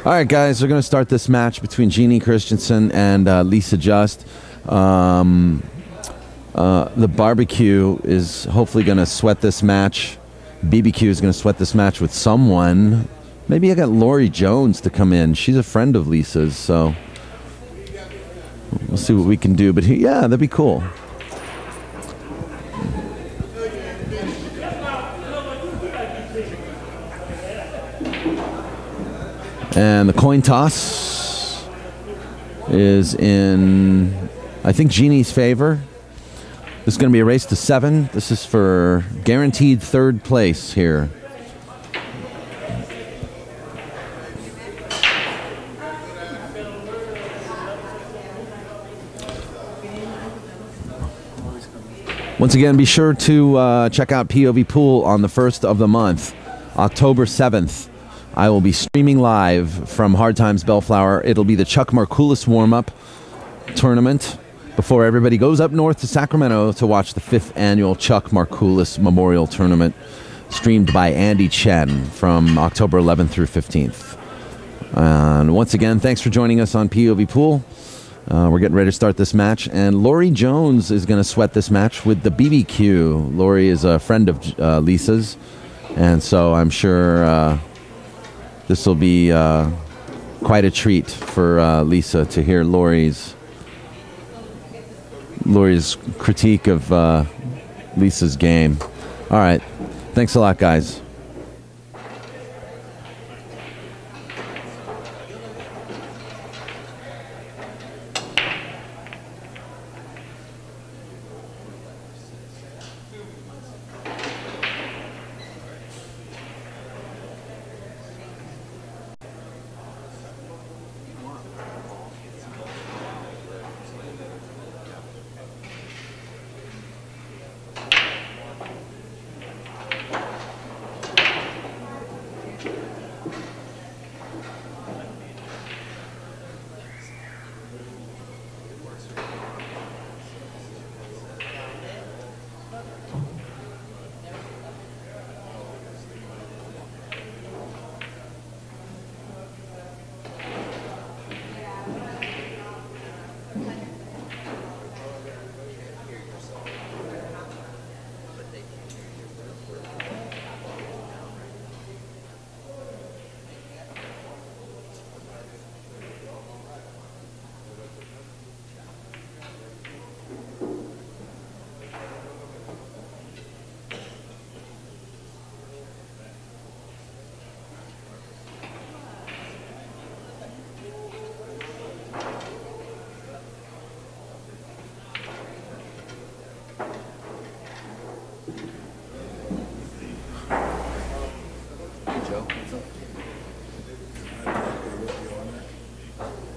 All right, guys, we're going to start this match between Jeanne Christiansen and Lisa Just. The barbecue is hopefully going to sweat this match. BBQ is going to sweat this match with someone. Maybe I got Lori Jones to come in. She's a friend of Lisa's, so we'll see what we can do. But yeah, that'd be cool. And the coin toss is in, I think, Jeannie's favor. This is going to be a race to 7. This is for guaranteed 3rd place here. Once again, be sure to check out POVPOOL on the 1st of the month, October 7th. I will be streaming live from Hard Times Bellflower. It'll be the Chuck Markoulis warm-up tournament before everybody goes up north to Sacramento to watch the 5th annual Chuck Markoulis Memorial Tournament, streamed by Andy Chen from October 11th through 15th. And once again, thanks for joining us on POVPOOL. We're getting ready to start this match, and Lori Jones is going to sweat this match with the BBQ. Lori is a friend of Lisa's, and so I'm sure this will be quite a treat for Lisa to hear Lori's critique of Lisa's game. All right. Thanks a lot, guys.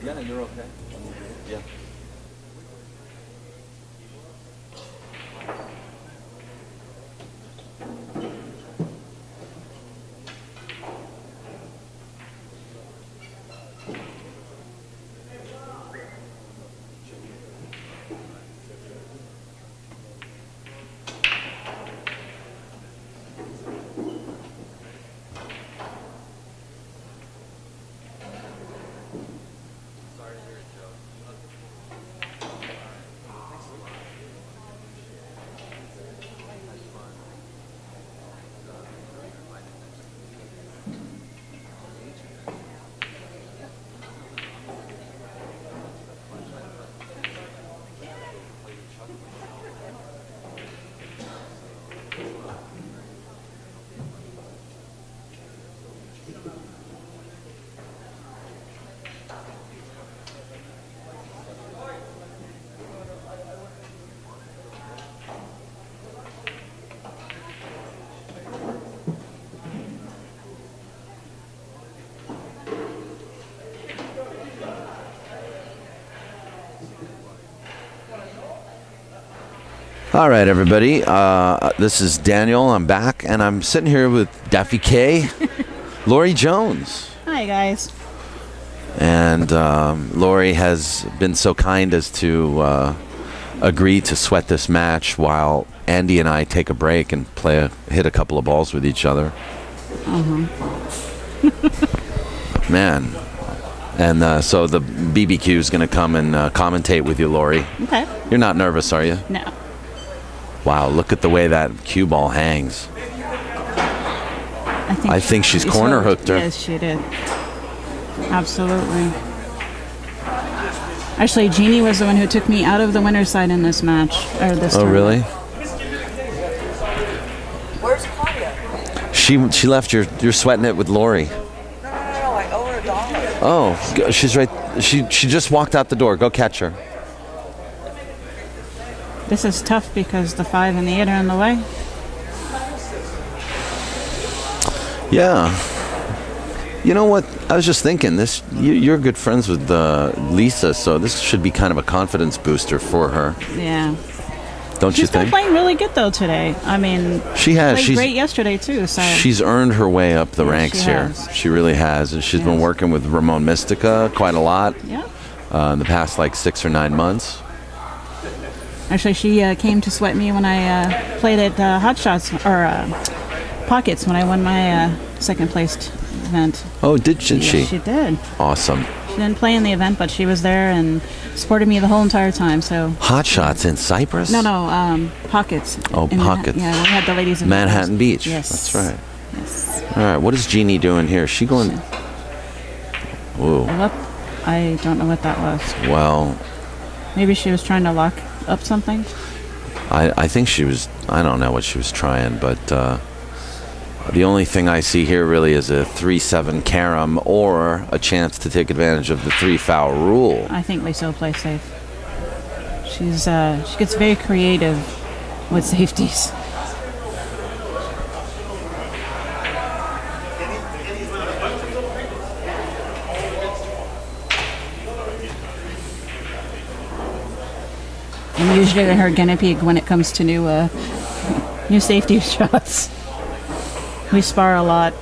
Yeah, you're okay. Yeah. All right, everybody. This is Daniel. I'm back, and I'm sitting here with Daffy K, Lori Jones. Hi, guys. And Lori has been so kind as to agree to sweat this match while Andy and I take a break and hit a couple of balls with each other. Mm-hmm. Man, And so the BBQ is going to come and commentate with you, Lori. Okay. You're not nervous, are you? No. Wow, look at the way that cue ball hangs. I think she's corner hooked her. Yes, she did. Absolutely. Actually, Jeannie was the one who took me out of the winner's side in this match. Or this tournament. Really? Where's Claudia? She left. You're sweating it with Lori. No, I owe her $1. Oh, she's right. She just walked out the door. Go catch her. This is tough because the 5 and the 8 are in the way. Yeah. You know what? I was just thinking this. You're good friends with Lisa, so this should be kind of a confidence booster for her. Yeah. Don't you think? She's been playing really good though today. I mean, she has. Played great yesterday too. So she's earned her way up the ranks here. She really has, and she's been working with Ramon Mystica quite a lot. Yeah. In the past 6 or 9 months. Actually, she came to sweat me when I played at Hot Shots or Pockets when I won my second placed event. Oh, did she? She did. Awesome. She didn't play in the event, but she was there and supported me the whole entire time. So Hot Shots in Cyprus? No, Pockets. Oh, Pockets. Yeah, we had the ladies in Manhattan Beach. Yes, that's right. Yes. All right, what is Jeannie doing here? Is she going? Whoa. I don't know what that was. Well, maybe she was trying to lock up something. I think she was. I don't know what she was trying, but the only thing I see here really is a 3-7 carom or a chance to take advantage of the 3-foul rule. I think Lisa will play safe. She gets very creative with safeties. I'm usually her guinea pig when it comes to new safety shots. We spar a lot.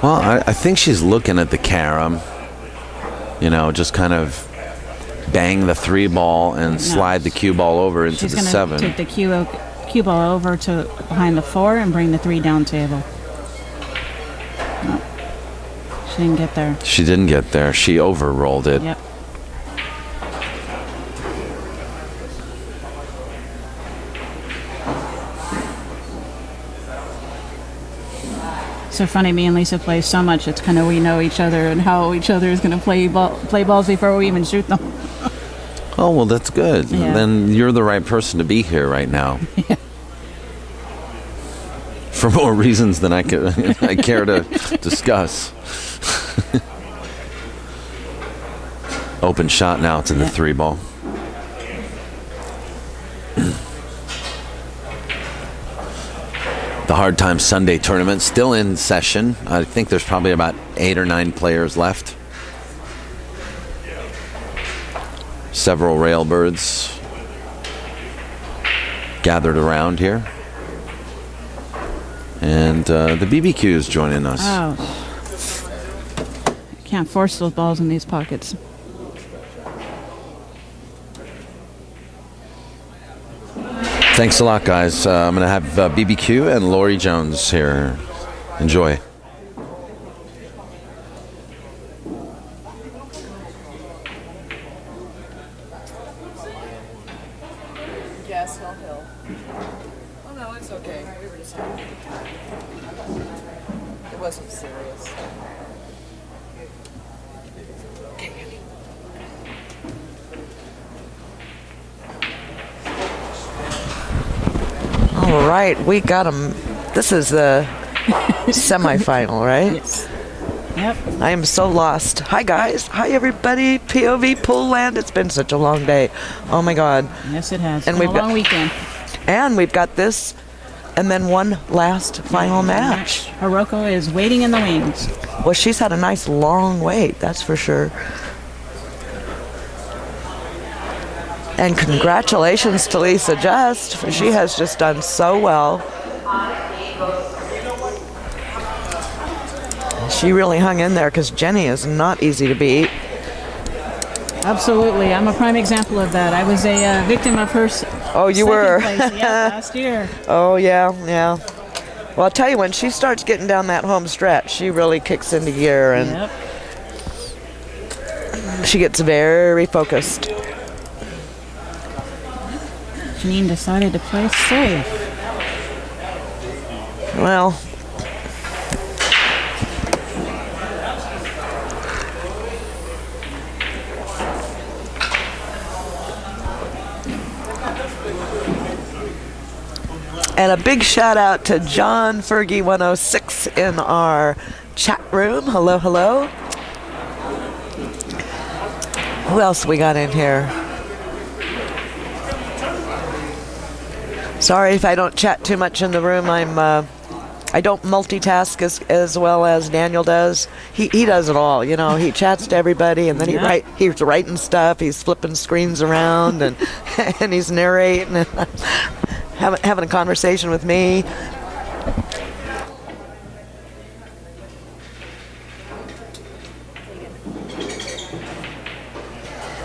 Well, I think she's looking at the carom. You know, just kind of bang the 3 ball and slide the cue ball over into the 7. She's going to take the cue ball over to behind the 4 and bring the 3 down table. No. She didn't get there. She didn't get there. She overrolled it. Yep. So funny, me and Lisa play so much. It's kind of we know each other and how each other is going to play balls before we even shoot them. Oh, well, that's good. Yeah. Then you're the right person to be here right now. Yeah. For more reasons than I care to discuss. Open shot now to the 3 ball. The Hard Time Sunday tournament still in session. I think there's probably about 8 or 9 players left. Several railbirds gathered around here. And the BBQ is joining us. Oh. Can't force those balls in these pockets. Thanks a lot, guys. I'm going to have BBQ and Lori Jones here. Enjoy. Yes, Hill. Oh no, it's okay. We were just having a good time. It wasn't serious. All right, we got them. This is the semifinal, right? Yes. Yep. I am so lost. Hi, guys. Hi, everybody. POV Pool Land. It's been such a long day. Oh, my God. Yes, it has. And Been a long weekend. And we've got this, and then one last final match. Hiroko is waiting in the wings. Well, she's had a nice long wait, that's for sure. And congratulations to Lisa Just, for she has just done so well. She really hung in there because Jenny is not easy to beat. Absolutely. I'm a prime example of that. I was a victim of her Oh, you second were? place, yeah, last year. Oh, yeah, yeah. Well, I'll tell you, when she starts getting down that home stretch, she really kicks into gear, and Yep. she gets very focused. Jeanne decided to play safe. Well, and a big shout out to John Fergie 106 in our chat room. Hello, hello. Who else we got in here? Sorry if I don't chat too much in the room. I don't multitask as well as Daniel does. He does it all, you know. He chats to everybody, and then he's writing stuff. He's flipping screens around, and and he's narrating and having a conversation with me.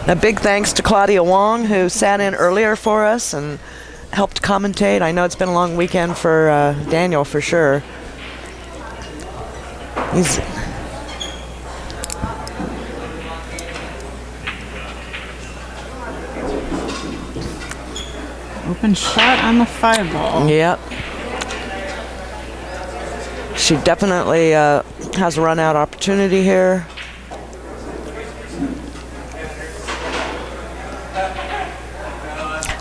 A big thanks to Claudia Wong, who sat in earlier for us and helped commentate. I know it's been a long weekend for Daniel, for sure. He's Open shot on the 5-ball. Yep. She definitely has a run-out opportunity here.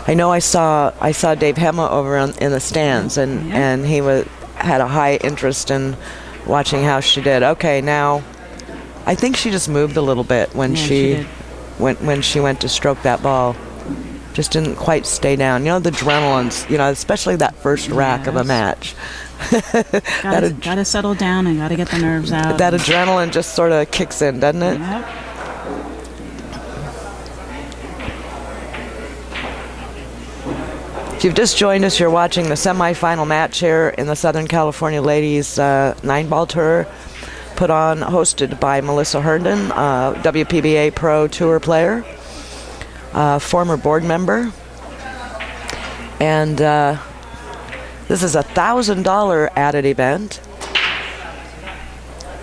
I know I saw Dave Hema over in the stands, and he had a high interest in watching how she did. Okay, now I think she just moved a little bit when she went to stroke that ball. Just didn't quite stay down. You know, the adrenaline's, you know, especially that first rack of a match. Gotta settle down and gotta get the nerves out. That adrenaline just sort of kicks in, doesn't it? Yep. If you've just joined us, you're watching the semifinal match here in the Southern California Ladies 9-ball tour, hosted by Melissa Herndon, WPBA Pro Tour player, former board member. And this is a $1,000 added event.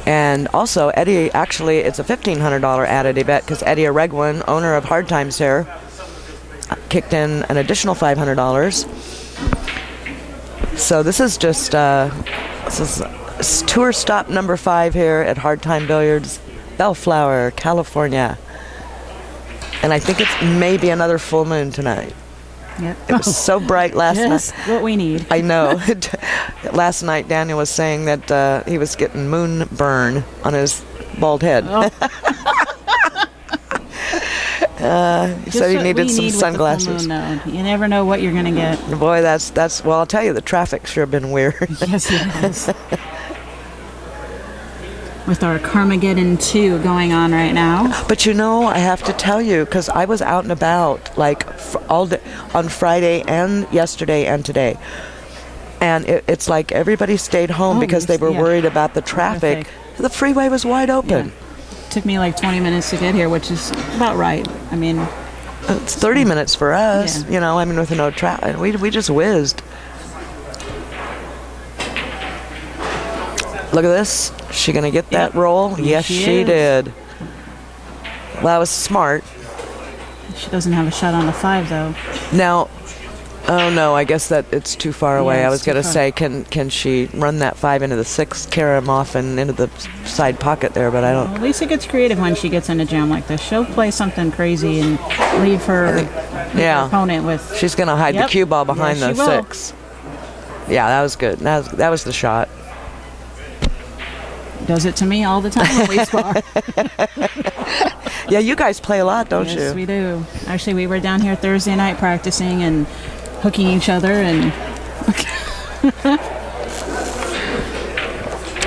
And also, Eddie, actually, it's a $1,500 added event because Eddie Aregwin, owner of Hard Times here, kicked in an additional $500. So this is just tour stop number 5 here at Hard Time Billiards, Bellflower, California. And I think it's maybe another full moon tonight. Yep. It was so bright last night. Just what we need. I know. Last night Daniel was saying that he was getting moon burn on his bald head. Oh. He said he needed some sunglasses. You never know what you're going to get. Boy, that's well, I'll tell you, the traffic's sure been weird. Yes, it has. With our Carmageddon 2 going on right now. But you know, I have to tell you, because I was out and about like all day on Friday and yesterday and today. And it's like everybody stayed home because they were worried about the traffic. The freeway was wide open. Yeah. Took me like 20 minutes to get here, which is about right. I mean, it's 30 minutes for us, you know, I mean, with no traffic. We just whizzed. Look at this. Is she going to get that roll? Yes, she did. Well, that was smart. She doesn't have a shot on the 5, though. Now, oh no, I guess that it's too far away. I was going to say, can she run that 5 into the 6, carry him off and into the side pocket there, but I don't. Well, Lisa gets creative when she gets in a jam like this. She'll play something crazy and leave her opponent with. She's going to hide the cue ball behind the 6. Yeah, that was good. That was the shot. Does it to me all the time when we spar. Yeah, you guys play a lot, don't you? Yes, we do. Actually, we were down here Thursday night practicing and hooking each other and.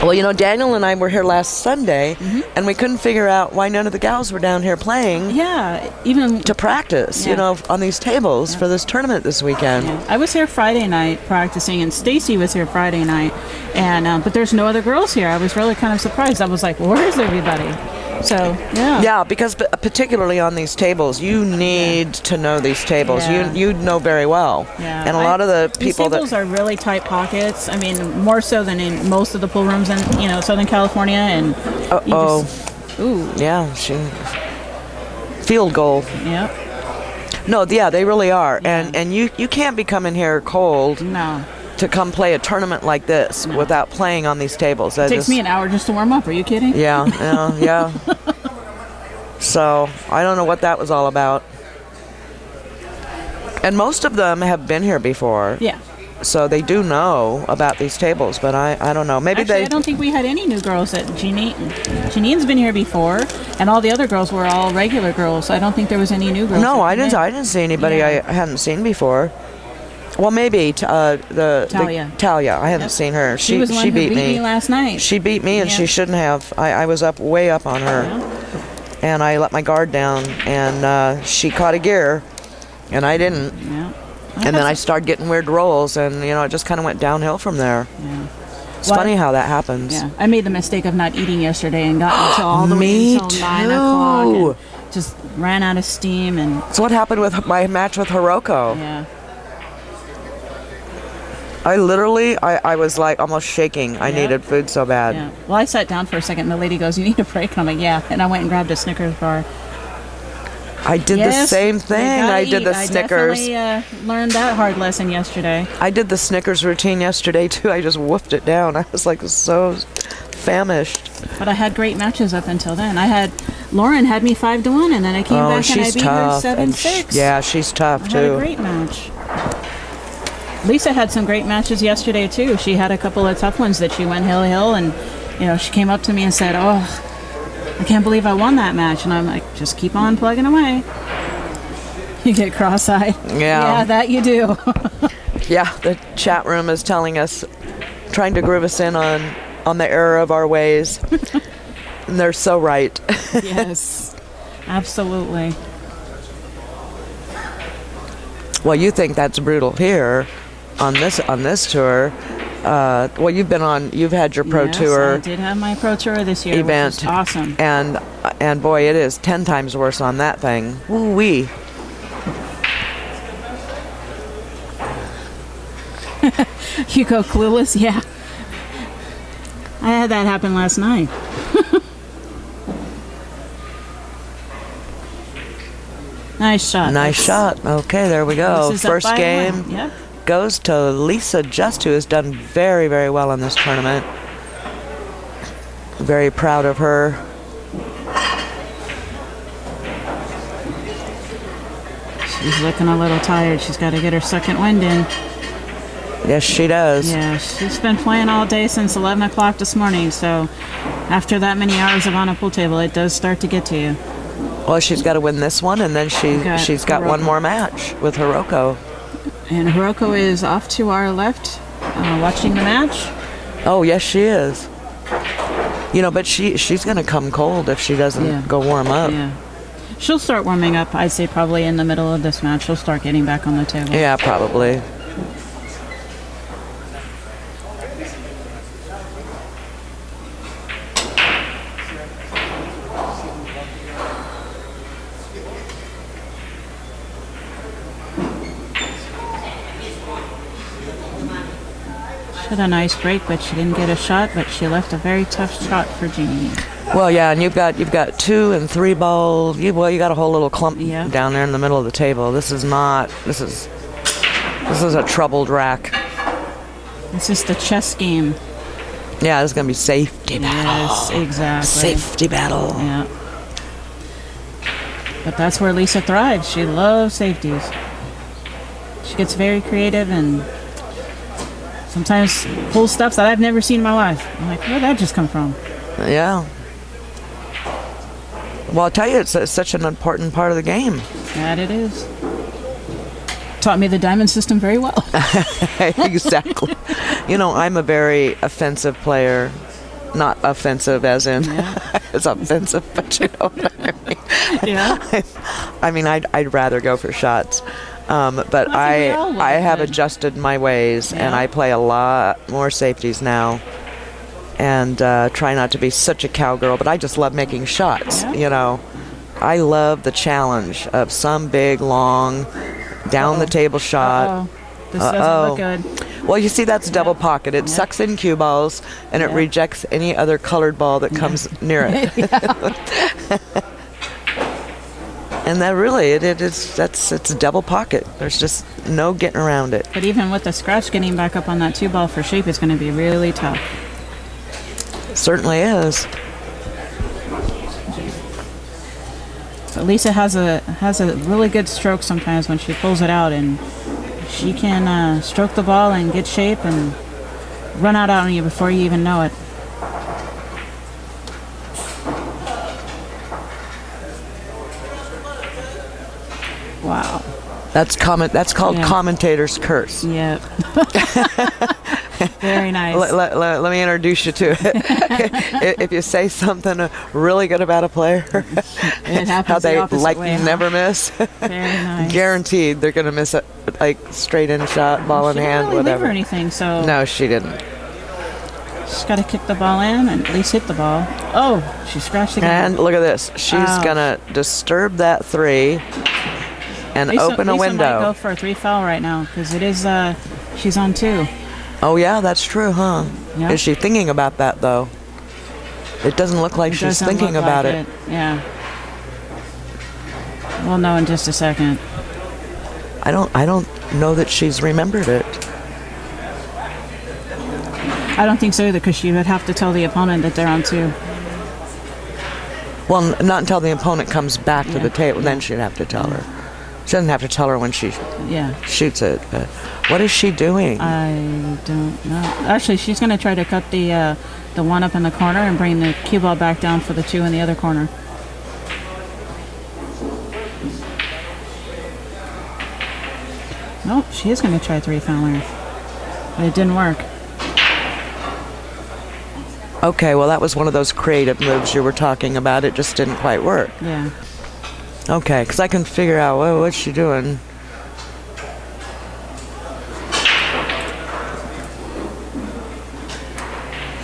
Well, you know, Daniel and I were here last Sunday, and we couldn't figure out why none of the gals were down here playing. Yeah, even to practice, you know, on these tables for this tournament this weekend. Yeah. I was here Friday night practicing, and Stacy was here Friday night, and but there's no other girls here. I was really kind of surprised. I was like, well, where is everybody? So, yeah. Yeah, because particularly on these tables, you need to know these tables. Yeah. You know very well. Yeah. And a lot of the people these tables are really tight pockets. I mean, more so than in most of the pool rooms in, Southern California. And ooh. Yeah, field goal. Yep. No, yeah, they really are. Yeah. And you can't be coming here cold. No. To come play a tournament like this without playing on these tables. It takes me an hour just to warm up. Are you kidding? Yeah. So I don't know what that was all about. And most of them have been here before. Yeah. So they do know about these tables, but I don't know. Maybe Actually, I don't think we had any new girls at Jeanne. Jeanne's been here before, and all the other girls were all regular girls. So I don't think there was any new girls. No, I didn't see anybody I hadn't seen before. Well, maybe Talia. I haven't seen her. She was the one who beat me last night. She beat me, and she shouldn't have. I was way up on her, and I let my guard down, and she caught a gear, and I didn't. Yeah. And then I started getting weird rolls, and it just kind of went downhill from there. Yeah. It's funny how that happens. Yeah, I made the mistake of not eating yesterday and got until all the way until 9 o'clock. And just ran out of steam. And so what happened with my match with Hiroko? Yeah. I literally, I was like almost shaking. I needed food so bad. Yeah. Well, I sat down for a second, and the lady goes, "You need a break." And I'm like, "Yeah." And I went and grabbed a Snickers bar. I did the same thing. I did the Snickers. I definitely learned that hard lesson yesterday. I did the Snickers routine yesterday too. I just wolfed it down. I was like so famished. But I had great matches up until then. Lauren had me 5-1, and then I came back and I beat her 7-6. Yeah, she's tough too. I had a great match. Lisa had some great matches yesterday too. She had a couple of tough ones that she went hill, and she came up to me and said, "Oh, I can't believe I won that match." And I'm like, "Just keep on plugging away." You get cross-eyed. Yeah, that you do. Yeah, the chat room is telling us, trying to groove us in on the error of our ways. And they're so right. Yes, absolutely. Well, you think that's brutal here on this tour. Well, you've had your pro tour. I did have my pro tour this year, event, which was awesome. And boy, it is 10 times worse on that thing. Woo-wee. You go clueless? Yeah. I had that happen last night. Nice shot. Nice shot. Okay, there we go. First game goes to Lisa Just, who has done very, very well in this tournament. Very proud of her. She's looking a little tired. She's got to get her second wind in. Yes, she does. Yeah, she's been playing all day since 11 o'clock this morning, so after that many hours of on a pool table, it does start to get to you. Well, she's got to win this one, and then she's got one more match with Hiroko. And Hiroko is off to our left, watching the match. Oh, yes, she is. But she's going to come cold if she doesn't go warm up. Yeah. She'll start warming up, I'd say probably in the middle of this match. She'll start getting back on the table. Yeah, probably. She had a nice break, but she didn't get a shot, but she left a very tough shot for Jeanne. Well, yeah, and you've got 2 and 3 balls. You got a whole little clump down there in the middle of the table. This is a troubled rack. This is the chess game. Yeah, this is going to be safety battle. Yes, exactly. Safety battle. Yeah. But that's where Lisa thrives. She loves safeties. She gets very creative and sometimes pulls stuff that I've never seen in my life. I'm like, where'd that just come from? Yeah. Well, I'll tell you, it's such an important part of the game. That it is. Taught me the diamond system very well. Exactly. I'm a very offensive player. Not offensive as in it's offensive, but you know what I mean. Yeah. I mean, I'd rather go for shots. But I have adjusted my ways, and I play a lot more safeties now. and try not to be such a cowgirl. But I just love making shots. Yeah. You know, I love the challenge of some big, long, down the table shot. This doesn't look good. Well, you see, that's double pocket. It sucks in cue balls, and it rejects any other colored ball that comes near it. And that really, it's double pocket. There's just no getting around it. But even with the scratch, getting back up on that 2 ball for shape is going to be really tough. It certainly is. But Lisa has a really good stroke sometimes when she pulls it out, and she can stroke the ball and get shape and run out on you before you even know it. Wow. That's called Commentators' curse. Yep. Very nice. Let me introduce you to it. If you say something really good about a player, it happens how they the like way, never miss, very nice. Guaranteed they're going to miss it, like straight in shot, ball in She hand, didn't really whatever. leave her anything, so No, she didn't. she's got to kick the ball in and at least hit the ball. Oh, she scratched again. And look at this. She's going to disturb that 3 and open a Lisa window. might go for a 3 foul right now because it is. She's on 2. Oh yeah, that's true, huh? Yep. Is she thinking about that though? It doesn't look like she's Doesn't thinking look about like it. Yeah. We'll know in just a second. I don't know that she's remembered it. I don't think so either because she would have to tell the opponent that they're on 2. Well, not until the opponent comes back to the table, then she'd have to tell her. She doesn't have to tell her when she shoots it. But what is she doing? I don't know. Actually, she's going to try to cut the 1 up in the corner and bring the cue ball back down for the 2 in the other corner. Nope, she is going to try 3 fouler. But it didn't work. Okay, well, that was one of those creative moves you were talking about. It just didn't quite work. Yeah. Okay, because I can figure out, well, what's she doing?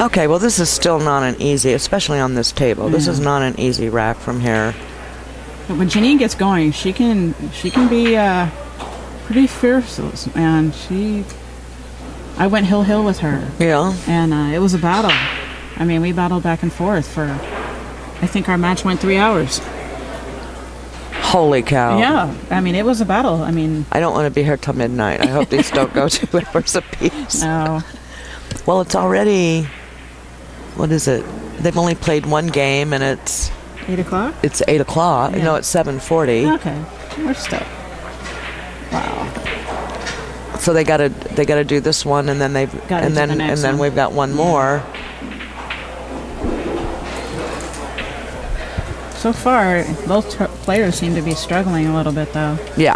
Okay, well, this is still not an easy, especially on this table. Yeah. This is not an easy rack from here. But when Jeanne gets going, she can be pretty fierce, and I went hill with her. Yeah. And it was a battle. I mean, we battled back and forth for, I think our match went 3 hours. Holy cow. Yeah, I mean, it was a battle. I mean, I don't want to be here till midnight. I hope these don't go 2 hours apiece. No. Well, it's already, what is it? They've only played 1 game, and it's 8 o'clock. It's 8 o'clock. Yeah. No, it's 7:40. Okay, we're still. Wow. So they gotta do this one, and then then we've got 1 more. So far, both players seem to be struggling a little bit, though. Yeah.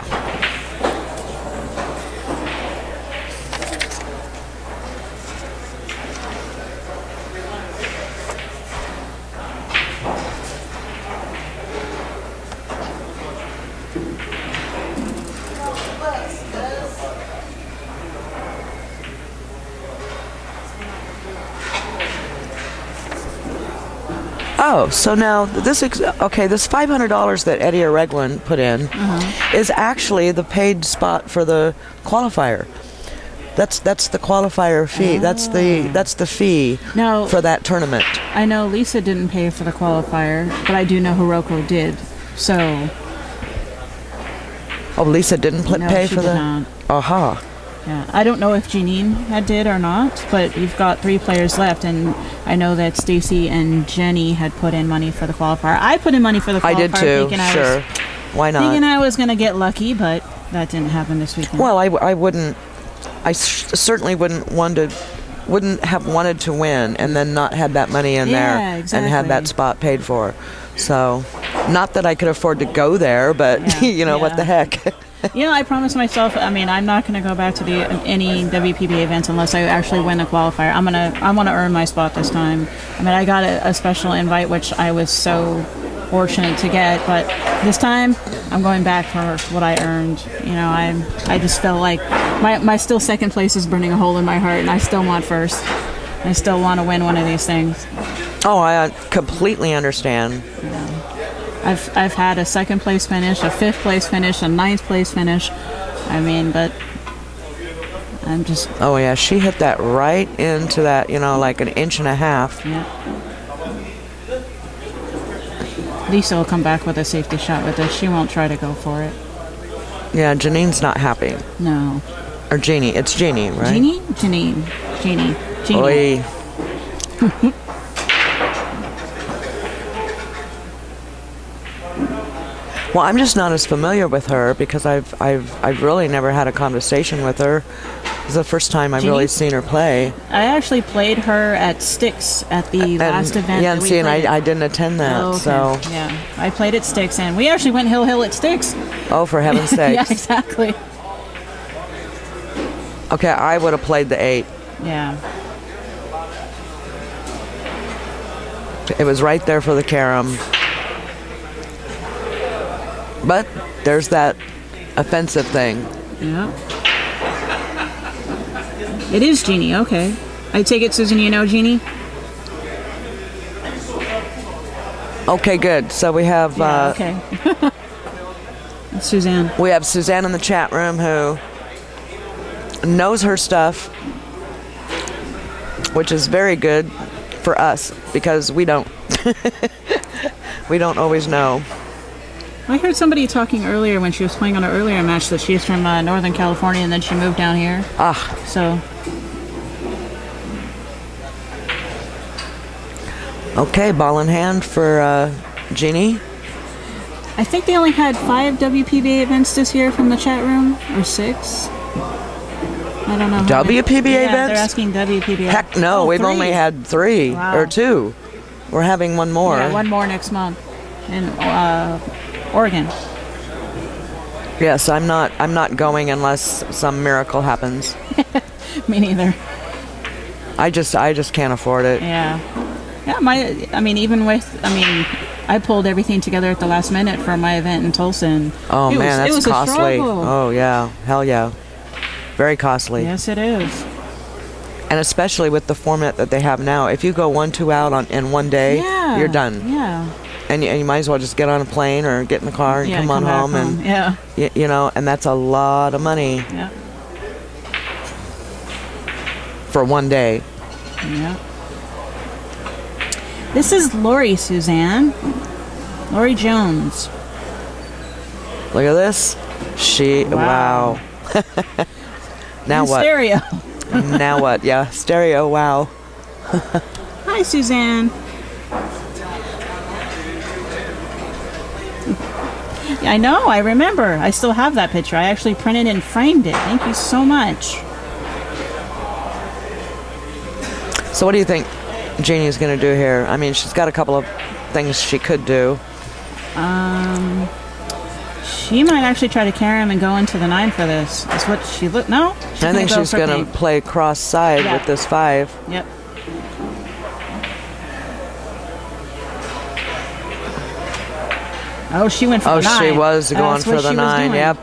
Oh, so now this $500 that Eddie Oreglin put in is actually the paid spot for the qualifier. That's the qualifier fee. That's the fee for that tournament. I know Lisa didn't pay for the qualifier, but I do know Hiroko did. So. Oh, Lisa didn't pay for the. Not. Aha. Yeah, I don't know if Jeanine did or not, but you've got 3 players left, and I know that Stacy and Jenny had put in money for the qualifier. I put in money for the qualifier. I did too. Sure. Why not? Thinking I was going to get lucky, but that didn't happen this weekend. Well, I wouldn't. I certainly wouldn't have wanted to win and then not had that money in there exactly. and had that spot paid for. So, not that I could afford to go there, but what the heck. I promised myself. I mean, I'm not going to go back to any WPB events unless I actually win a qualifier. I want to earn my spot this time. I mean, I got a special invite, which I was so fortunate to get, but this time I'm going back for what I earned. I just felt like my still second place is burning a hole in my heart, and I still want first. I still want to win one of these things. Oh, I completely understand. I've had a second place finish, a fifth place finish, a ninth place finish. I mean, but I'm just... Oh, yeah, she hit that right into that, you know, like an inch and a half. Yeah. Lisa will come back with a safety shot with this. She won't try to go for it. Yeah, Janine's not happy. No. Or Jeannie. It's Jeannie, right? Jeannie? Jeanine. Jeannie. Oy. Well, I'm just not as familiar with her because I've really never had a conversation with her. It's the first time I've really seen her play. I actually played her at Styx at the last event. Yeah, and see, and I didn't attend that, okay. so. Yeah, I played at Styx, and we actually went hill at Styx. Oh, for heaven's sakes. Yeah, exactly. Okay, I would have played the 8. Yeah. It was right there for the carom. But there's that offensive thing. Yeah. It is Jeannie, okay. I take it, Susan, you know Jeannie? Okay, good. So we have... okay. Suzanne. We have Suzanne in the chat room who knows her stuff, which is very good for us because we don't. We don't always know. I heard somebody talking earlier when she was playing on an earlier match that she's from Northern California and then she moved down here. Ah. So. Okay, ball in hand for Jeannie. I think they only had 5 WPBA events this year from the chat room, or 6. I don't know. WPBA events? They're asking WPBA. Heck no, we've 3. only had 3 or 2. We're having one more. Yeah, one more next month in Oregon. Yes, I'm not going unless some miracle happens. Me neither. I just can't afford it. Yeah. Yeah, I pulled everything together at the last minute for my event in Tulsa. And oh man, that's it was costly. A struggle. Oh yeah, hell yeah, very costly. Yes, it is. And especially with the format that they have now, if you go 1-2 out in one day, you're done. Yeah. And you might as well just get on a plane or get in the car and come on home. And you know, and that's a lot of money. Yeah. For one day. Yeah. This is Lori, Suzanne. Lori Jones. Look at this. Wow. Now and what? Stereo. Now what? Yeah, stereo. Wow. Hi, Suzanne. Yeah, I know. I remember. I still have that picture. I actually printed and framed it. Thank you so much. So what do you think Jeannie's going to do here? I mean, she's got a couple of things she could do. She might actually try to carry him and go into the 9 for this. That's what she looked. No, I think she's going to play cross side with this 5. Yep. Oh, she went for the 9. Oh, she was going for the 9. Yep.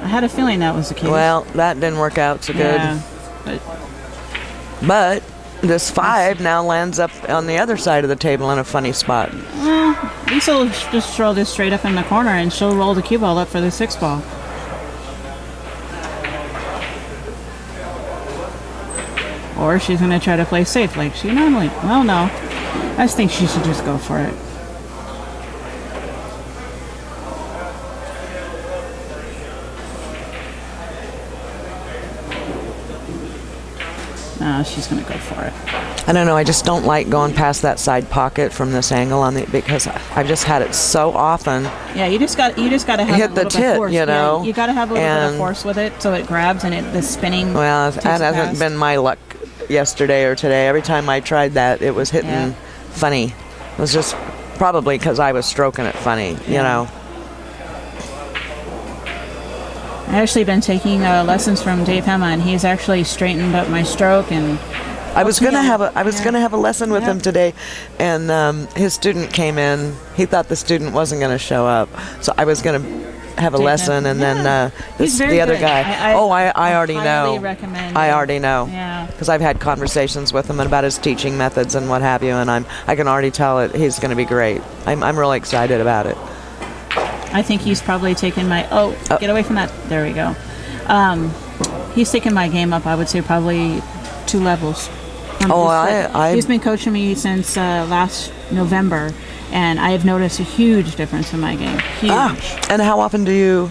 I had a feeling that was the case. Well, that didn't work out so good. Yeah, but this 5 now lands up on the other side of the table in a funny spot. Well, Lisa will just throw this straight up in the corner and she'll roll the cue ball up for the 6 ball. Or she's going to try to play safe like she normally... Well, no. I just think she should just go for it. No, she's going to go for it. I don't know. I just don't like going past that side pocket from this angle on the because I've just had it so often. Yeah, you just got to have hit a the little bit tit, of force. you know. Yeah, you got to have a little bit of force with it so it grabs and the spinning. Well, that hasn't been my luck yesterday or today. Every time I tried that, it was hitting funny. It was just probably because I was stroking it funny, you know. I've actually been taking lessons from Dave Hema, and he's actually straightened up my stroke. And I was gonna have a lesson with him today, and his student came in. He thought the student wasn't gonna show up, so I was gonna have a Take lesson, that. and Yeah. then He's very the other good. guy. I already highly know. recommend I it. already know. Yeah. Because I've had conversations with him about his teaching methods and what have you, and I can already tell it he's going to be great. I'm really excited about it. I think he's probably taken my. Get away from that. There we go. He's taken my game up. I would say probably 2 levels. He's been coaching me since last November, and I have noticed a huge difference in my game. Huge. And how often do you?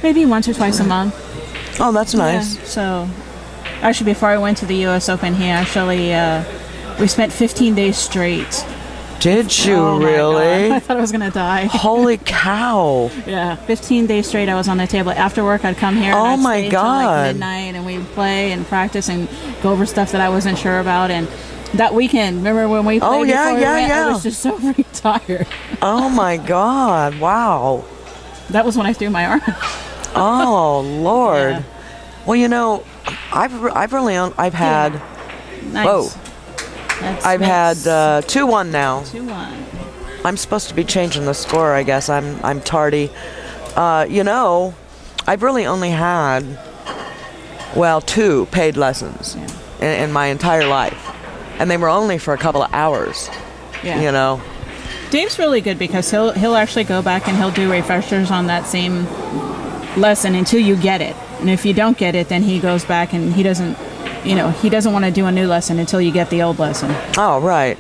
Maybe once or twice a month. Oh, that's nice. Yeah, so, actually, before I went to the U.S. Open, we spent 15 days straight. Did you Oh my really? God. I thought I was going to die. Holy cow. Yeah, 15 days straight I was on the table. After work, I'd come here and I'd my stay till God. like midnight, and we'd play and practice and go over stuff that I wasn't sure about. And that weekend, remember when we played before we went? I was just so freaking tired. Oh, my God. Wow. That was when I threw my arm. Oh, Lord. Yeah. Well, you know, I've had... Nice. Whoa. I've had 2-1 now. 2-1. I'm supposed to be changing the score, I guess. I'm tardy. You know, I've really only had, 2 paid lessons in my entire life. And they were only for a couple of hours, you know. Dave's really good because he'll actually go back and he'll do refreshers on that same lesson until you get it. And if you don't get it, then he goes back and he doesn't want to do a new lesson until you get the old lesson. Oh, right.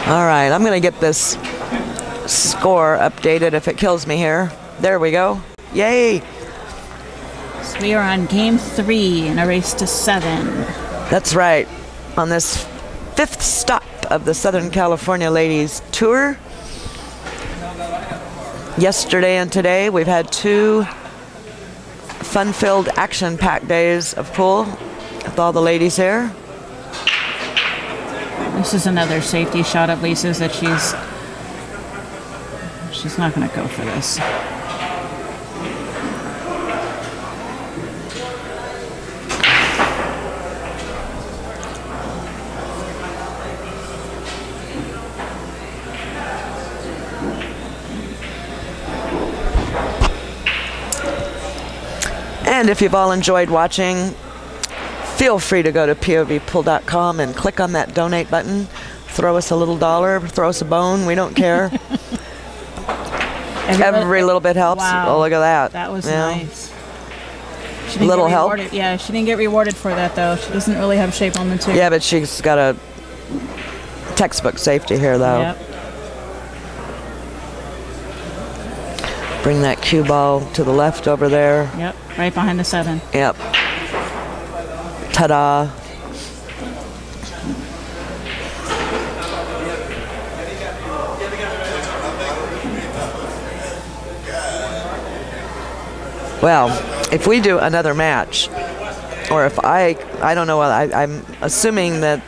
All right, I'm going to get this score updated if it kills me here. There we go. Yay! So we are on game 3 in a race to 7. That's right. On this 5th stop of the Southern California Ladies Tour. Yesterday and today we've had 2 fun-filled, action-packed days of pool with all the ladies here. This is another safety shot of Lisa's that she's not going to go for this. And if you've all enjoyed watching, feel free to go to POVPOOL.com and click on that donate button. Throw us a little dollar, throw us a bone, we don't care. Every little bit helps. Wow. Oh, look at that. That was nice. She Little help. Yeah, she didn't get rewarded for that, though. She doesn't really have shape on the 2. Yeah, but she's got a textbook safety here, though. Yep. Bring that cue ball to the left over there. Yep, right behind the 7. Yep. Ta-da. Well, if we do another match, or if I don't know, I'm assuming that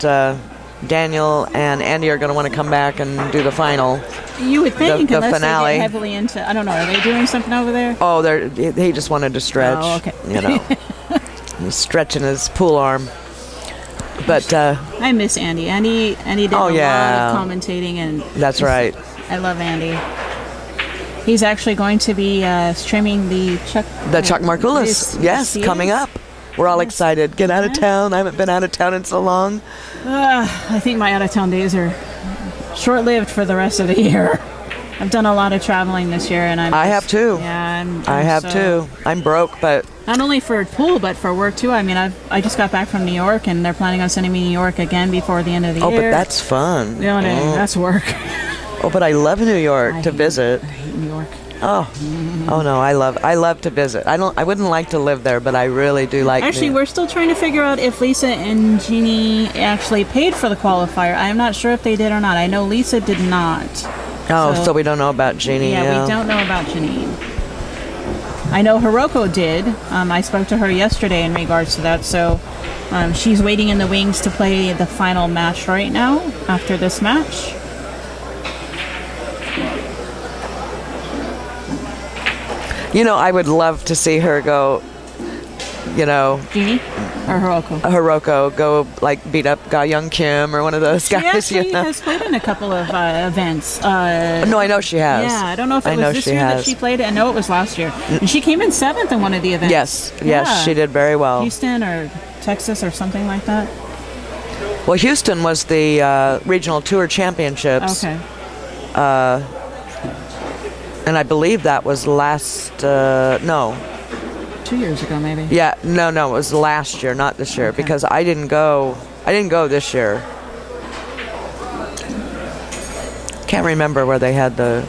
Daniel and Andy are going to want to come back and do the final. You would think, the unless finale. they get heavily into, I don't know, are they doing something over there? Oh, he just wanted to stretch. Oh, okay. You know, he's stretching his pool arm. But I miss Andy. Andy did a lot of commentating, and that's right. I love Andy. He's actually going to be streaming the Chuck Markulis. Yes, coming up. We're all excited. Get out of town. I haven't been out of town in so long. I think my out-of-town days are short-lived for the rest of the year. I've done a lot of traveling this year, and I have too. Yeah, I have too. I'm broke, but not only for pool, but for work too. I mean, I just got back from New York, and they're planning on sending me to New York again before the end of the year. Oh, but that's fun. No, that's work. Oh, but I love New York to visit. I hate New York. Oh no, I love to visit. I wouldn't like to live there, but I really do like. Actually, we're still trying to figure out if Lisa and Jeanne actually paid for the qualifier. I'm not sure if they did or not. I know Lisa did not. Oh, so we don't know about Jeanne. Yeah, we don't know about Jeanne. I know Hiroko did. I spoke to her yesterday in regards to that. So she's waiting in the wings to play the final match right now after this match. You know, I would love to see her go, you know, Jeanne or Hiroko go like beat up Ga Young Kim or one of those guys. She actually has played in a couple of events. No, I know she has. Yeah, I don't know if it was this year that she played. I know it was last year. And she came in 7th in one of the events. Yes, she did very well. Houston or Texas or something like that. Well, Houston was the regional tour championships. Okay. And I believe that was no. 2 years ago, maybe. Yeah, no, it was last year, not this year, Okay. because I didn't go this year. Can't remember where they had the.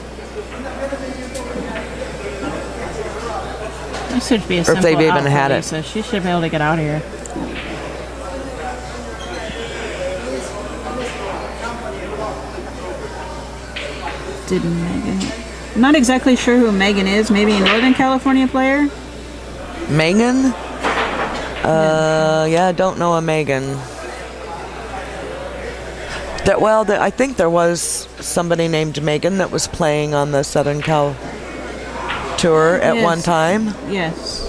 This should be a simple Or if they've even out for had it. Lisa. She should be able to get out of here. Did Megan? I'm not exactly sure who Megan is. Maybe a Northern California player. Megan? Yeah, I don't know a Megan. I think there was somebody named Megan that was playing on the Southern Cal tour at Yes. one time. Yes.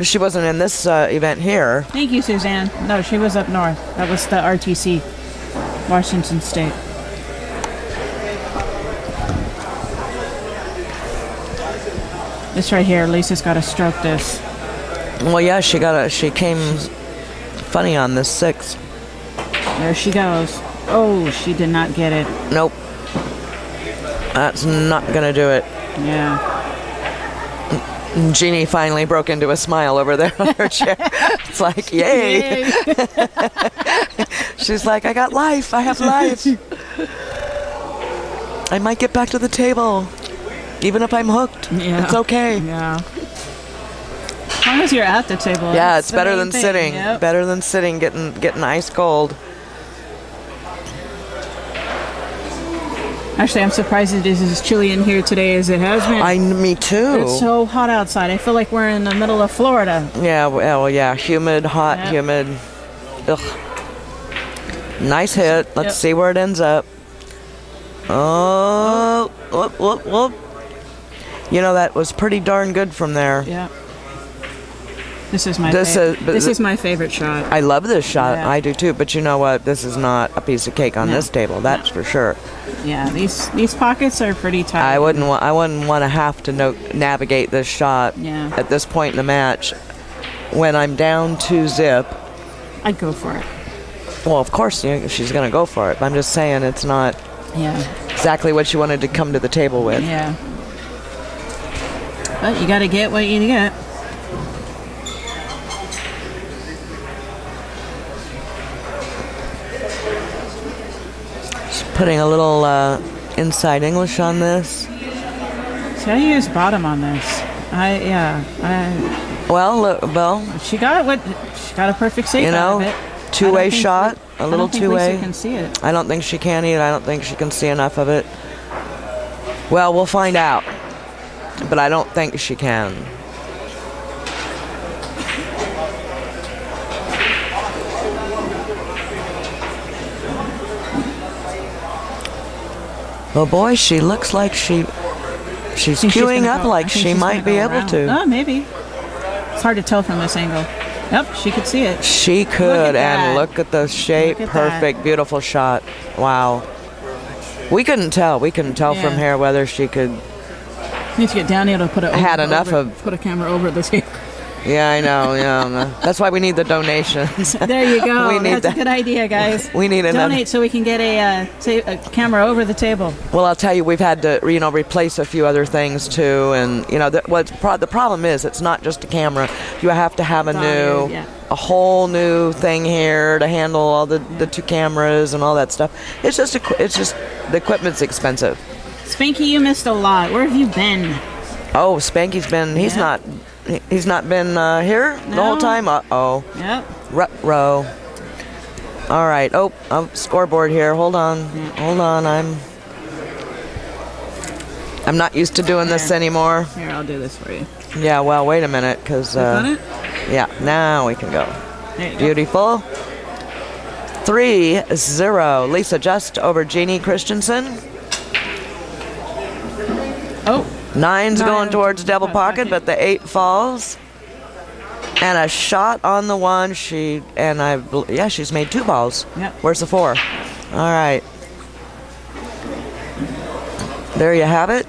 She wasn't in this event here. Thank you, Suzanne. No, she was up north. That was the RTC, Washington State. This right here, Lisa's got to stroke this. Well, yeah, she came funny on this 6. There she goes. Oh, she did not get it. Nope. That's not gonna do it. Yeah. Jeannie finally broke into a smile over there on her chair. It's like, yay. She's like, I got life. I have life. I might get back to the table. Even if I'm hooked. Yeah. It's okay. Yeah. As long as you're at the table. Yeah, that's it's the better main than thing. sitting. Yep. Better than sitting, getting ice cold. Actually, I'm surprised it is as chilly in here today as it has been. Me too. It's so hot outside. I feel like we're in the middle of Florida. Yeah, well, yeah, humid, hot, Yep. humid. Ugh. Nice hit. Let's Yep. see where it ends up. Oh, whoop, whoop, whoop. You know, that was pretty darn good from there. Yeah. This is my This is my favorite shot. I love this shot. Yeah. I do too. But you know what? This is not a piece of cake on No. this table. That's for sure. Yeah, these pockets are pretty tight. I wouldn't want to have to navigate this shot Yeah. at this point in the match when I'm down 2-zip. I'd go for it. Well, of course she's going to go for it. But I'm just saying it's not Yeah. exactly what she wanted to come to the table with. Yeah. But you got to get what you get. Just putting a little inside English on this. See, I use bottom on this. Well, She got a perfect save you out know, of it. two-way shot, a little two-way. Lisa can see it. I don't think she can either. I don't think she can see enough of it. Well, we'll find out. But I don't think she can. Oh boy, she looks like she's queuing up like she might be able to. Oh, maybe. It's hard to tell from this angle. Yep, she could see it. She could, and look at the shape. Look at Perfect, that. beautiful shot. Wow. We couldn't tell. We couldn't tell from Yeah. here whether she could. Need to get down here to put it. Had enough of- put a camera over the table. Yeah, I know. Yeah, that's why we need the donations. There you go. We need That's that. a good idea, guys. We need another. Donate so we can get a camera over the table. Well, I'll tell you, we've had to, replace a few other things too, and the problem is, it's not just a camera. You have to have a whole new thing here to handle all the 2 cameras and all that stuff. It's just the equipment's expensive. Spanky, you missed a lot. Where have you been? Oh, Spanky's been. He's not been here the whole No. time. Uh-oh. Yep. Ruh-roh. All right. Oh, scoreboard here. Hold on. Hold on. I'm not used to doing this Here. anymore. Here, I'll do this for you. Yeah, well, wait a minute, because Click on it. yeah, now we can go. There you go. Beautiful. 3-0. Lisa just over Jeanne Christiansen. Oh, Nine's going towards double pocket, but the 8 falls. And a shot on the 1. She's made 2 balls. Yep. Where's the 4? All right. There you have it.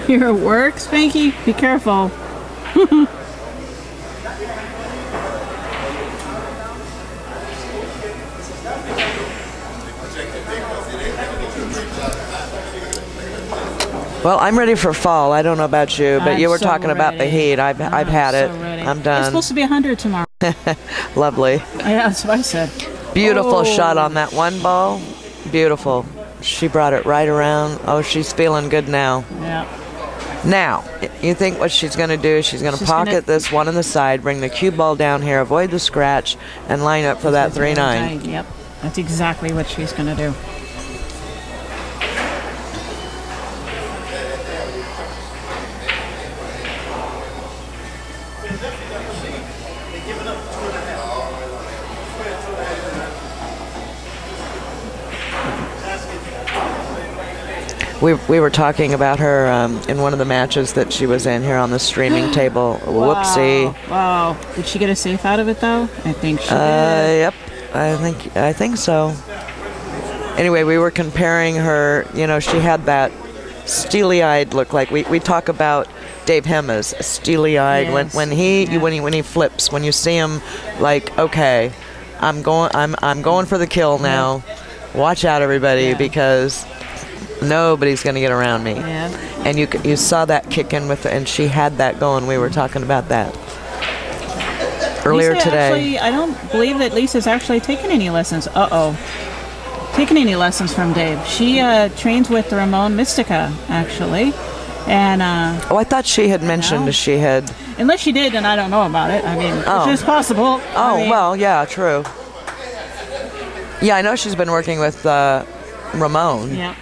Your work, Spanky? Be careful. Well, I'm ready for fall. I don't know about you, but you were talking about the heat. I've had it. Ready. I'm done. It's supposed to be 100 tomorrow. Lovely. Yeah, that's what I said. Beautiful shot on that 1 ball. Beautiful. She brought it right around. Oh, she's feeling good now. Yeah. Now, you think what she's going to do, she's going to pocket this 1 on the side, bring the cue ball down here, avoid the scratch, and line up for that 3-9. Yep. That's exactly what she's going to do. We were talking about her in one of the matches that she was in here on the streaming table. Whoopsie. Wow. Did she get a safe out of it, though? I think she did. Yep. I think so. Anyway, we were comparing her. You know, she had that steely-eyed look. Like we talk about Dave Hemma's steely-eyed. Yes. when he flips, when you see him, like, okay, I'm going for the kill now. Watch out, everybody, because nobody's going to get around me. Yeah. And you saw that kick in with, and she had that going. We were talking about that earlier Lisa, today. Actually, I don't believe that Lisa's actually taken any lessons. Taken any lessons from Dave. She trains with Ramon Mystica, actually. And I thought she had mentioned she had. Unless she did, and I don't know about it. I mean, it's just possible. Well, yeah, true. Yeah, I know she's been working with Ramon. Yeah.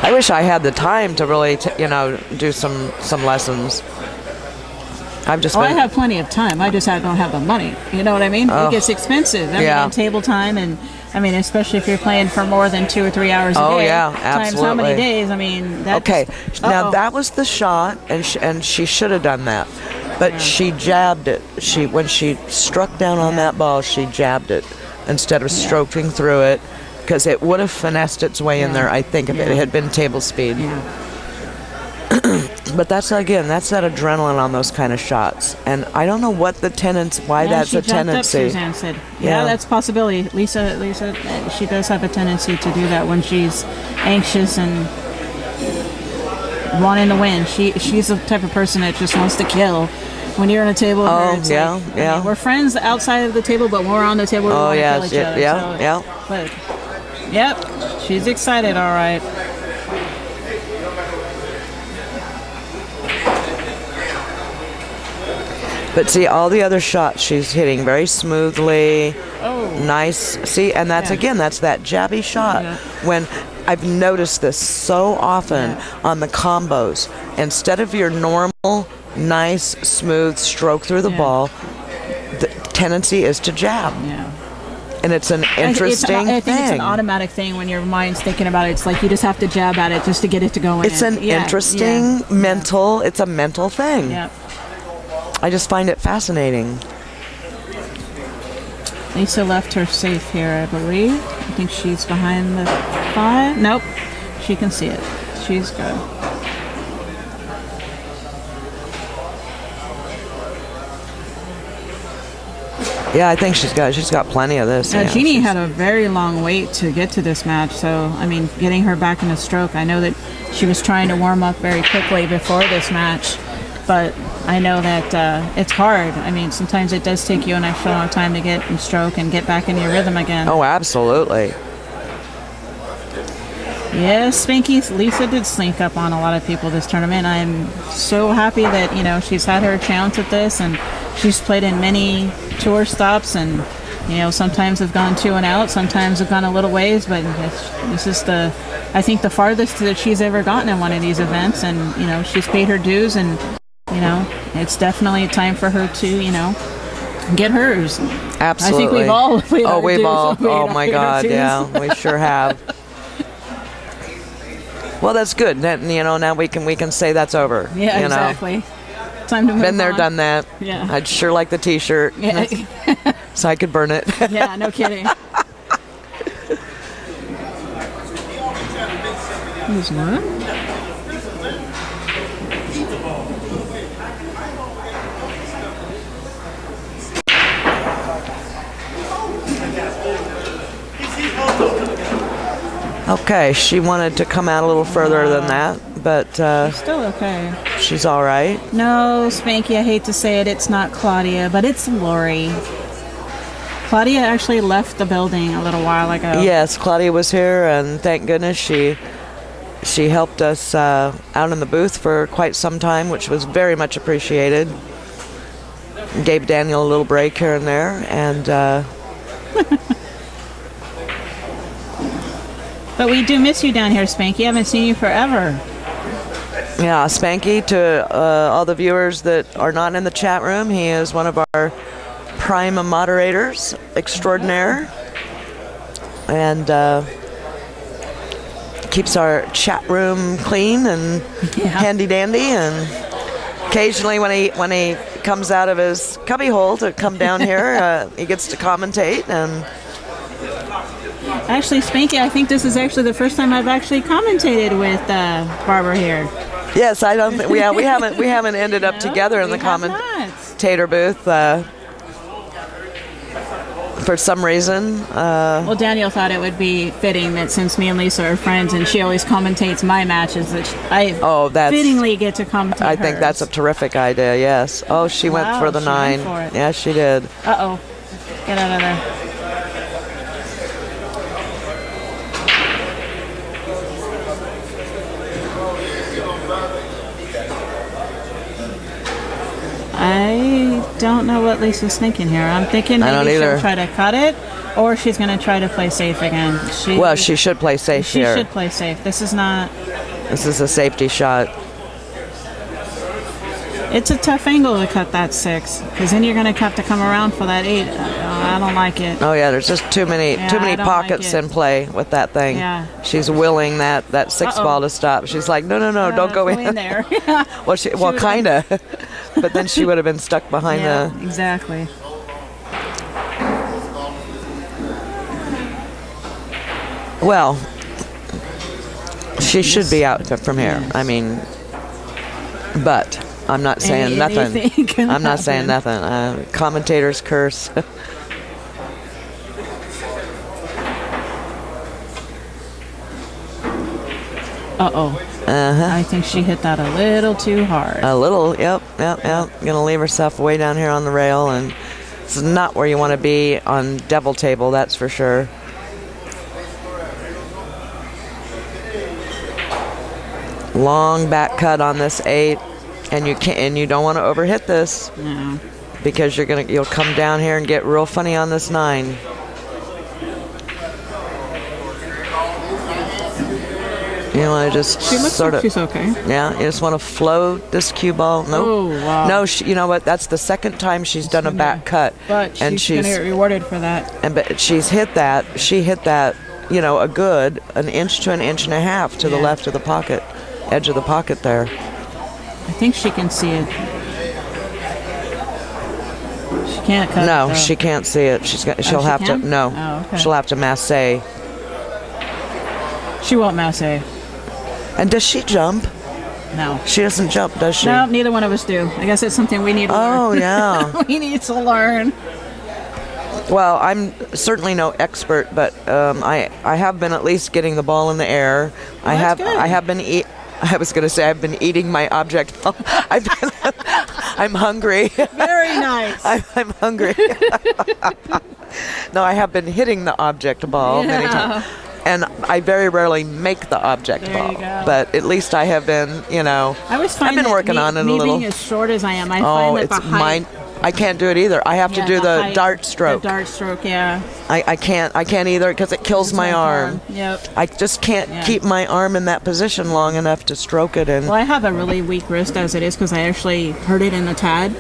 I wish I had the time to really, do some lessons. I've just. I have plenty of time. I just don't have the money. You know what I mean? It gets expensive. I mean, table time, and I mean, especially if you're playing for more than 2 or 3 hours a day. Oh yeah, absolutely. Times how many days? I mean, that's okay. Now that was the shot, and she should have done that, but she jabbed it. When she struck down on that ball, she jabbed it instead of stroking through it, because it would have finessed its way in there, I think, if it had been table speed. Yeah. But that's that adrenaline on those kind of shots, and I don't know what the why that's a tendency. Up, Suzanne said, that's a possibility. Lisa, she does have a tendency to do that when she's anxious and wanting to win. She's the type of person that just wants to kill. When you're on a table, I mean, we're friends outside of the table, but when we're on the table, we want to kill each other. But yep, she's excited. All right. But see, all the other shots she's hitting very smoothly. Nice. See, and that's that's that jabby shot. Yeah. When I've noticed this so often on the combos, instead of your normal, nice, smooth stroke through the ball, the tendency is to jab. Yeah. And it's an interesting I think it's an automatic thing when your mind's thinking about it. It's like you just have to jab at it just to get it to go in. It's an interesting mental. It's a mental thing. Yeah. I just find it fascinating. Lisa left her safe here, I believe. I think she's behind the 5. Nope. She can see it. She's good. Yeah, I think she's got plenty of this. Jeanne had a very long wait to get to this match, so I mean, getting her back in a stroke. I know that she was trying to warm up very quickly before this match, but I know that it's hard. I mean, sometimes it does take you an extra long time to get in stroke and get back in your rhythm again. Oh, absolutely. Yes, Spanky, Lisa did slink up on a lot of people this tournament. I'm so happy that, she's had her chance at this, and she's played in many tour stops, and, sometimes have gone 2 and out, sometimes have gone a little ways, but this is I think the farthest that she's ever gotten in one of these events, and, she's paid her dues, and, it's definitely time for her to, get hers. Absolutely. I think we've all paid our we've dues. all. Paid Oh our- my paid our God, dues. yeah, we sure have. Well, that's good. Then, now we can say that's over. Yeah, you know. exactly. Time to move Been there, on. done that. Yeah. I'd sure like the T-shirt, Yeah, so I could burn it. yeah, no kidding. Who's what? Okay, she wanted to come out a little further than that, but Still okay. she's all right. No, Spanky, I hate to say it, it's not Claudia, but it's Lori. Claudia actually left the building a little while ago. Yes, Claudia was here, and thank goodness she helped us out in the booth for quite some time, which was very much appreciated. Gave Daniel a little break here and there, and But we do miss you down here, Spanky. I haven't seen you forever. yeah, Spanky, to all the viewers that are not in the chat room, he is one of our prime moderators extraordinaire, and keeps our chat room clean and handy dandy. And occasionally, when he comes out of his cubbyhole to come down here, he gets to commentate. And Actually, Spanky, I think this is actually the first time I've actually commentated with Barbara here. yes, I don't think we haven't ended up No, together in the we have not. commentator booth. For some reason, Well, Daniel thought it would be fitting that since me and Lisa are friends and she always commentates my matches, that I fittingly get to commentate I think that's a hers. terrific idea, yes. Oh, she went Wow, for the she 9. went for it. Yeah, she did. Uh-oh. Get out of there. I don't know what Lisa's thinking here. I'm thinking I don't maybe either. she'll try to cut it, or she's going to try to play safe again. Well, she should play safe She here. should play safe. This is not... This is a safety shot. It's a tough angle to cut that 6, because then you're going to have to come around for that 8. I don't like it. Oh yeah, there's just too many Yeah, I don't pockets like it. in play with that thing. Yeah. She's willing that 6 Uh-oh. ball to stop. She's like, no, don't go in. there. well, would've kind of. But then she would have been stuck behind Yeah, the. exactly. Well, she should be out from here. I mean, but I'm not saying nothing. Anything can I'm not saying happen. nothing. Commentators curse. Uh-oh. I think she hit that a little too hard. A little, yep. Gonna leave herself way down here on the rail, and it's not where you want to be on devil table, that's for sure. Long back cut on this 8, and you don't want to overhit this No. because you'll come down here and get real funny on this 9. You want to just She looks sort like of, she's okay. yeah. You just want to float this cue ball. Nope. Oh, wow. No, you know what? That's the second time she's done a back cut, But and she's going to get rewarded for that. but she's hit that. She hit that. A good 1 inch to 1.5 inches to the Yeah. left of the pocket, edge of the pocket there. I think she can see it. She can't cut it, No, though. she can't see it. She'll she have can? to. No, Oh, okay. she'll have to masse. She won't masse. And does she jump? No. She doesn't jump, does she? No, neither one of us do. I guess it's something we need to Oh learn. yeah. We need to learn. Well, I'm certainly no expert, but I have been at least getting the ball in the air. Well, that's good. I have been I was going to say I've been eating my object. I'm hungry. Very nice. I'm hungry. No, I have been hitting the object ball many times. And I very rarely make the object There ball. you go. But at least I have been, I always find I've been that working on it a me little. being as short as I am, I Oh, find that it's the height... mine. I can't do it either. I have to do the height- dart stroke. The dart stroke, yeah. I can't either because it kills my arm. Yep. I just can't Yeah. keep my arm in that position long enough to stroke it. And Well, I have a really weak wrist as it is because I actually hurt it in the TAD.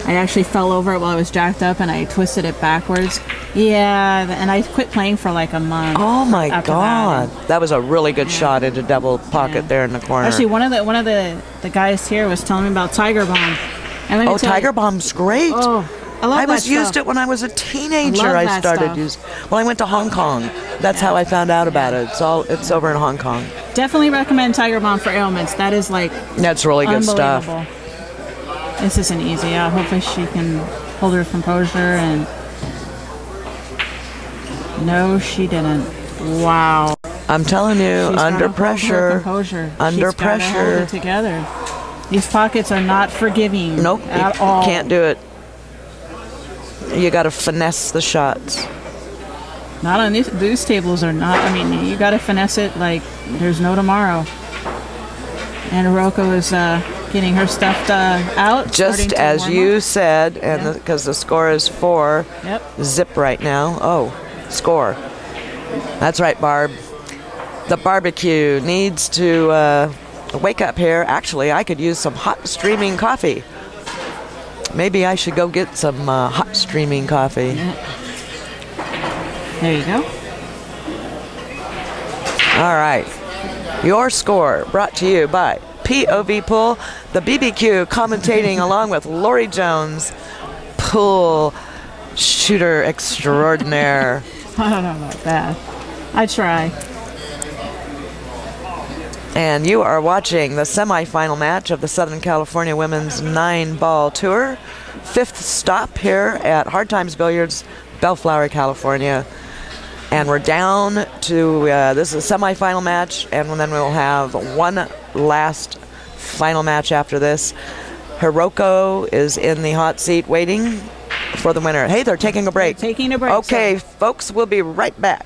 I actually fell over it while I was jacked up, and I twisted it backwards. Yeah, and I quit playing for like a month. Oh my after God, that was a really good shot into double pocket there in the corner. Actually, one of the guys here was telling me about Tiger Bomb. And let me Oh, tell Tiger you, Bomb's great. Oh, I love that used stuff. it when I was a teenager. Love I that started stuff. using. Well, I went to Hong Kong. That's how I found out about it. It's over in Hong Kong. Definitely recommend Tiger Bomb for ailments. That is like That's really good stuff. unbelievable. This isn't easy. Hopefully she can hold her composure. And no, she didn't. Wow. I'm telling you, She's under gotta hold her pressure. composure. Under She's gotta hold pressure. it together. These pockets are not forgiving. Nope, at you all. can't do it. You got to finesse the shots. Not on these tables are not. I mean, you got to finesse it like there's no tomorrow. And Hiroko is getting her stuff out. Just as you said, and because the score is 4. Yep. Zip right now. Oh, score. That's right, Barb. The barbecue needs to wake up here. Actually, I could use some hot streaming coffee. Maybe I should go get some hot streaming coffee. Yeah. There you go. All right. Your score brought to you by POVPOOL, the BBQ commentating along with Lori Jones, pool shooter extraordinaire. I don't know about that. I try. And you are watching the semifinal match of the Southern California Women's 9-ball tour. 5th stop here at Hard Times Billiards, Bellflower, California. And we're down to, this is a semifinal match, and then we'll have one last final match after this. Hiroko is in the hot seat waiting for the winner. Hey, they're taking a break. They're taking a break. Okay, folks, we'll be right back.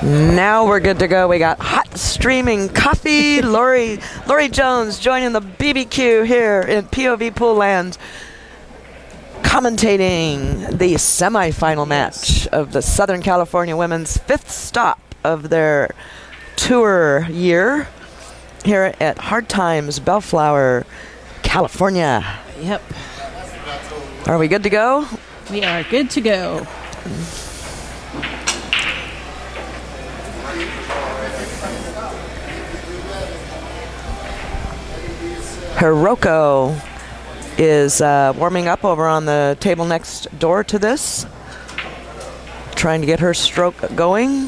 Now we're good to go. We got hot streaming coffee. Lori Jones joining the BBQ here in POV Pool Land, commentating the semifinal match of the Southern California women's 5th stop of their tour year here at Hard Times, Bellflower, California. Yep. Are we good to go? We are good to go. Hiroko is warming up over on the table next door to this, trying to get her stroke going.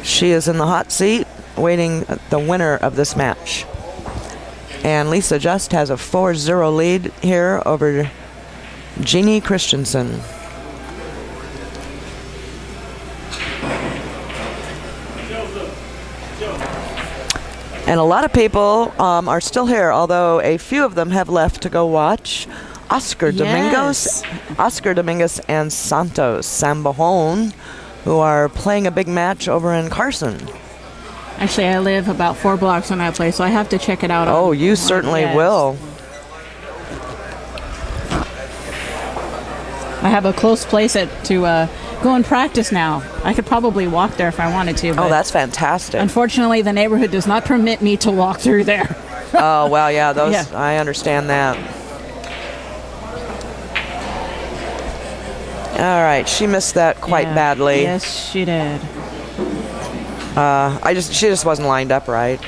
She is in the hot seat, waiting the winner of this match. And Lisa Just has a 4-0 lead here over Jeanne Christiansen. And a lot of people are still here, although a few of them have left to go watch Oscar Domingos and Santos Sambajon, who are playing a big match over in Carson. Actually, I live about 4 blocks from that place, so I have to check it out. Oh, you certainly will. I have a close place to go and practice now. I could probably walk there if I wanted to. Oh, that's fantastic. Unfortunately, the neighborhood does not permit me to walk through there. Oh, well, yeah, those. Yeah. I understand that. All right, she missed that quite badly. Yes, she did. She just wasn't lined up right.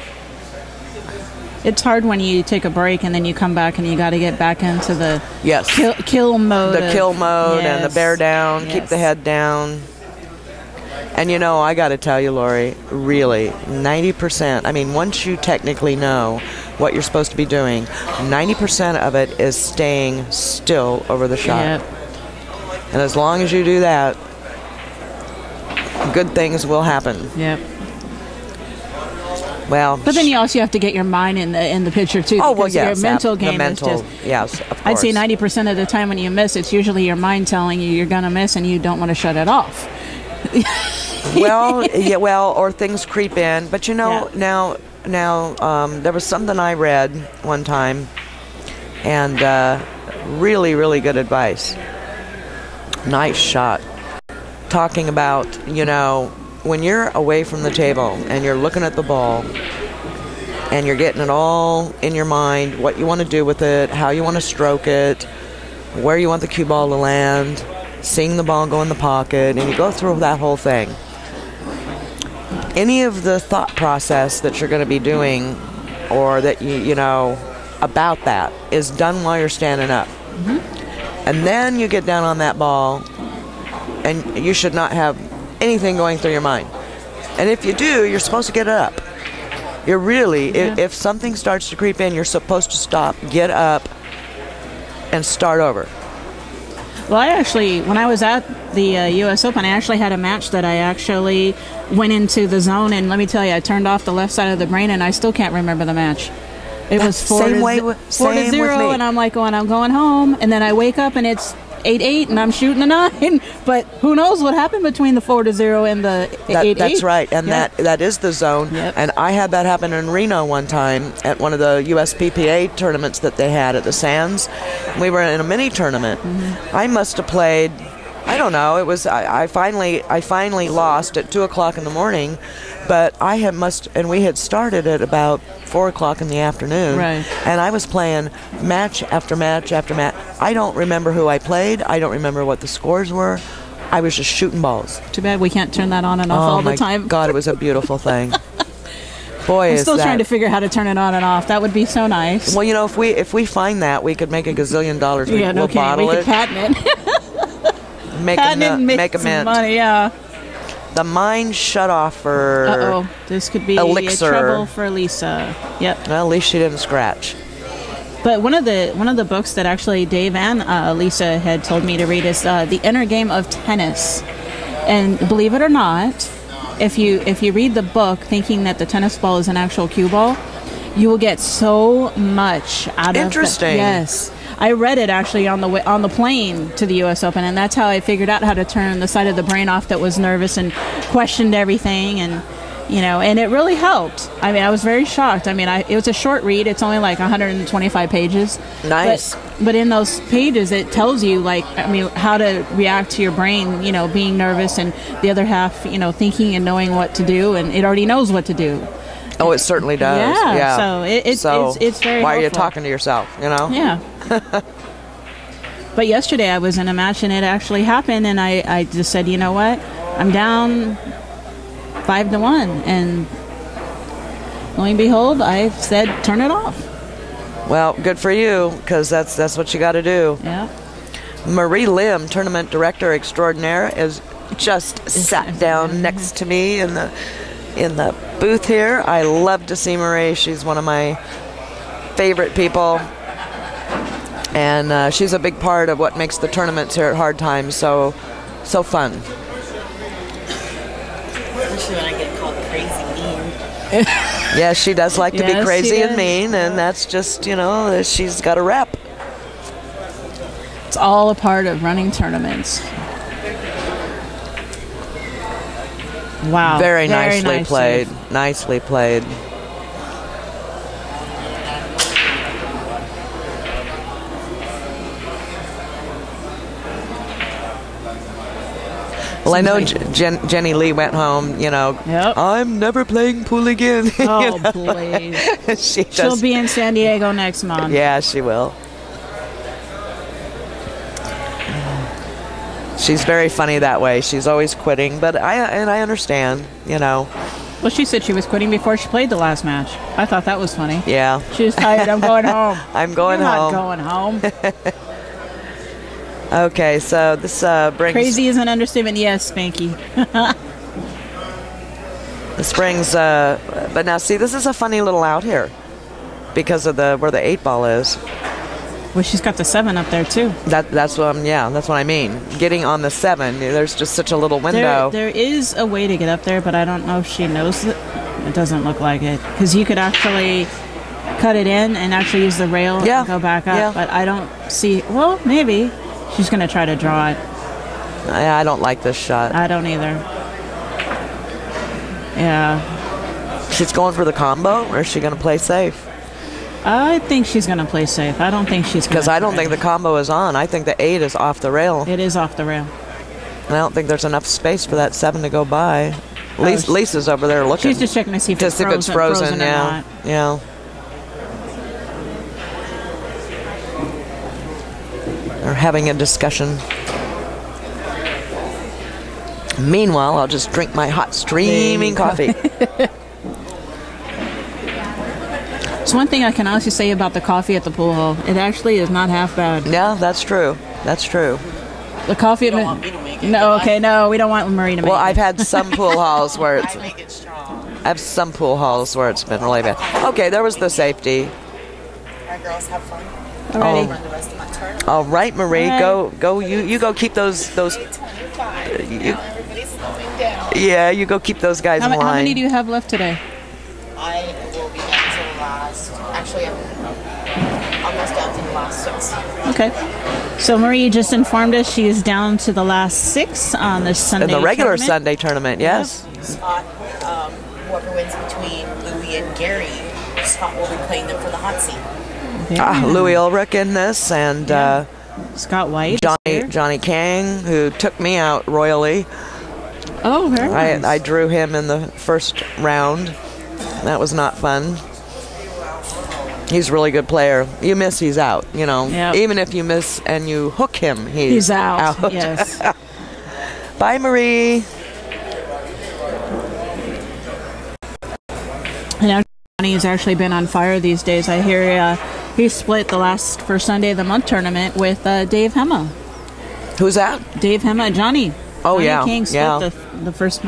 It's hard when you take a break and then you come back and you got to get back into the kill mode. The kill mode and the bear down, keep the head down. And I got to tell you, Lori, really, 90%, I mean, once you technically know what you're supposed to be doing, 90% of it is staying still over the shot. Yep. And as long as you do that, good things will happen. Yep. Well, but then you also have to get your mind in the picture too. Oh well, yes, your mental game is just. Yes, of course. I'd say 90% of the time when you miss, it's usually your mind telling you you're gonna miss and you don't want to shut it off. Well, or things creep in. But now, there was something I read one time, and really, really good advice. Nice shot. Talking about, when you're away from the table and you're looking at the ball and you're getting it all in your mind, what you want to do with it, how you want to stroke it, where you want the cue ball to land, seeing the ball go in the pocket, and you go through that whole thing. Any of the thought process that you're going to be doing, or that you know about that, is done while you're standing up. And then you get down on that ball, and you should not have anything going through your mind. And if you do, you're supposed to get up. You're really, if something starts to creep in, you're supposed to stop, get up, and start over. Well, I actually, when I was at the U.S. Open, I actually had a match that I actually went into the zone, and let me tell you, I turned off the left side of the brain, and I still can't remember the match. It was 4-0, and I'm like, I'm going home, and then I wake up, and it's 8-8, and I'm shooting a 9. But who knows what happened between the 4-0 and the 8-8? That's right, and that is the zone. Yep. And I had that happen in Reno one time at one of the USPPA tournaments that they had at the Sands. We were in a mini tournament. I must have played, I don't know. It was I finally lost at 2 o'clock in the morning, but and we had started at about 4 o'clock in the afternoon. Right. And I was playing match after match after match. I don't remember who I played. I don't remember what the scores were. I was just shooting balls. Too bad we can't turn that on and off all the time. Oh my God, it was a beautiful thing. Boy, I'm still trying to figure out how to turn it on and off. That would be so nice. Well, you know, if we find that, we could make $1 gazillion. We'll bottle we could patent it. make a some mint. Money, yeah. The mind shut off for this could be elixir. a trouble for Lisa. Yep. Well, at least she didn't scratch. But one of the books that actually Dave and Lisa had told me to read is The Inner Game of Tennis. And believe it or not, if you read the book thinking that the tennis ball is an actual cue ball, you will get so much out of it. Interesting. Yes. I read it actually on the plane to the U.S. Open, and that's how I figured out how to turn the side of the brain off that was nervous and questioned everything, and and it really helped. I mean, I was very shocked. I mean, it was a short read. It's only like 125 pages. Nice. But in those pages, it tells you how to react to your brain, being nervous, and the other half, thinking and knowing what to do, and it already knows what to do. Oh, it certainly does. Yeah. So it's very why helpful. are you talking to yourself, Yeah. But yesterday I was in a match and it actually happened, and I just said, you know what? I'm down 5-1, and lo and behold, I said, turn it off. Well, good for you, because that's what you got to do. Yeah. Marie Lim, tournament director extraordinaire, is just sat down next to me in the booth here. I love to see Marie. She's one of my favorite people, and she's a big part of what makes the tournaments here at Hard Times so fun. Especially when I get called crazy mean. Yeah, she does like to be Yes, crazy she and does. mean, and that's just, she's got a rep. It's all a part of running tournaments. Wow. Very nicely nice played. serve. Nicely played. Well, I know Jenny Lee went home, Yep. I'm never playing pool again. Oh, please. She'll be in San Diego next month. Yeah, she will. She's very funny that way. She's always quitting, but I understand, Well, she said she was quitting before she played the last match. I thought that was funny. Yeah. She was tired. I'm going home. I'm going You're home. not going home. Okay, so this brings... Crazy is an understatement. Yes, Spanky. This brings... but now, see, this is a funny little out here because of where the 8 ball is. Well, she's got the 7 up there, too. That's what I mean. Getting on the 7, there's just such a little window. There is a way to get up there, but I don't know if she knows it. It doesn't look like it. Because you could actually cut it in and actually use the rail and go back up. Yeah. But I don't see... Well, maybe. She's going to try to draw it. I don't like this shot. I don't either. Yeah. She's going for the combo, or is she going to play safe? I think she's going to play safe. I don't think she's going to... Because I don't think the combo is on. I think the 8 is off the rail. It is off the rail. And I don't think there's enough space for that 7 to go by. Lisa's over there looking. She's just checking to see if it's frozen or not. Yeah. Her having a discussion. Meanwhile, I'll just drink my hot steaming coffee. So one thing I can honestly say about the coffee at the pool hall, it actually is not half bad. Yeah, that's true. That's true. The coffee. You don't want me to make it, No, do I? okay, no, we don't want Marie to make Well, it. I've had some pool halls where it's. I make it strong. I have some pool halls where it's been really bad. Okay, there was the safety. Our girls have fun. Alrighty. Run the rest of my tournament. All right, Marie, All right. go. You go keep those. 25. You- Now everybody's slowing down. Yeah, you go keep those guys in line. How many do you have left today? I will be down to the last. Actually, I'm almost down to the last 6. Okay. So Marie just informed us she is down to the last 6 on this Sunday In the regular tournament. Sunday tournament, yes. Scott, whoever wins between Louie and Gary, Scott will be playing them for the hot seat. Yeah. Louis Ulrich in this, and Scott White. is here. Johnny Kang, who took me out royally. Oh, very nice. I drew him in the first round. That was not fun. He's a really good player. You miss, he's out. You know, Yep. even if you miss and you hook him, He's out. Yes. Bye, Marie. And now Johnny has actually been on fire these days. I hear he split the last first Sunday of the month tournament with Dave Hema. Who's that? Dave Hema, Johnny. Oh, Johnny yeah, King split yeah. the first.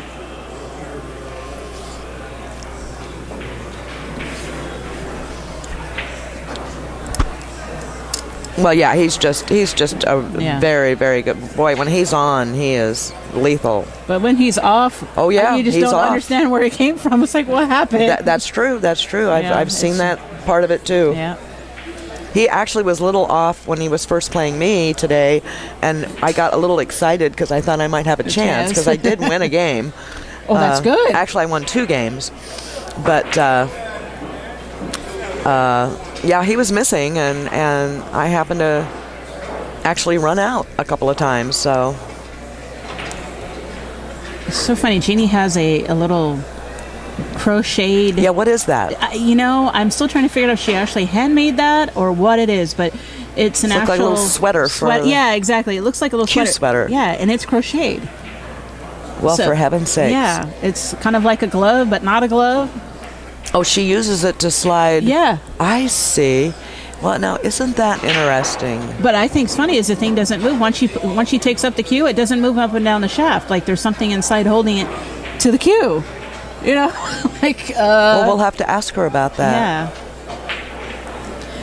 Well, yeah, he's just a Yeah. very, very good boy. When he's on, he is lethal. But when he's off, Oh, yeah, you just he's don't off. understand where it came from. It's like, what happened? That's true. That's true. Yeah, I've seen it's- that part of it too. Yeah. He actually was a little off when he was first playing me today, and I got a little excited because I thought I might have a chance because I did win a game. Oh, that's good. Actually, I won 2 games, but yeah, he was missing, and I happened to actually run out a couple of times. So It's so funny. Jeannie has a little crocheted. yeah, what is that? I'm still trying to figure out if she actually handmade that or what it is, but it's an It's actual like a little sweater for- Yeah, exactly. It looks like a little Cute sweater. Yeah, and it's crocheted. Well, So- for heaven's sakes. Yeah, it's kind of like a glove, but not a glove. Oh, she uses it to slide. Yeah, I see. Well, now isn't that interesting? but I think it's funny is the thing doesn't move once she takes up the cue. It doesn't move up and down the shaft. Like there's something inside holding it to the cue. Like Well, we'll have to ask her about that. yeah.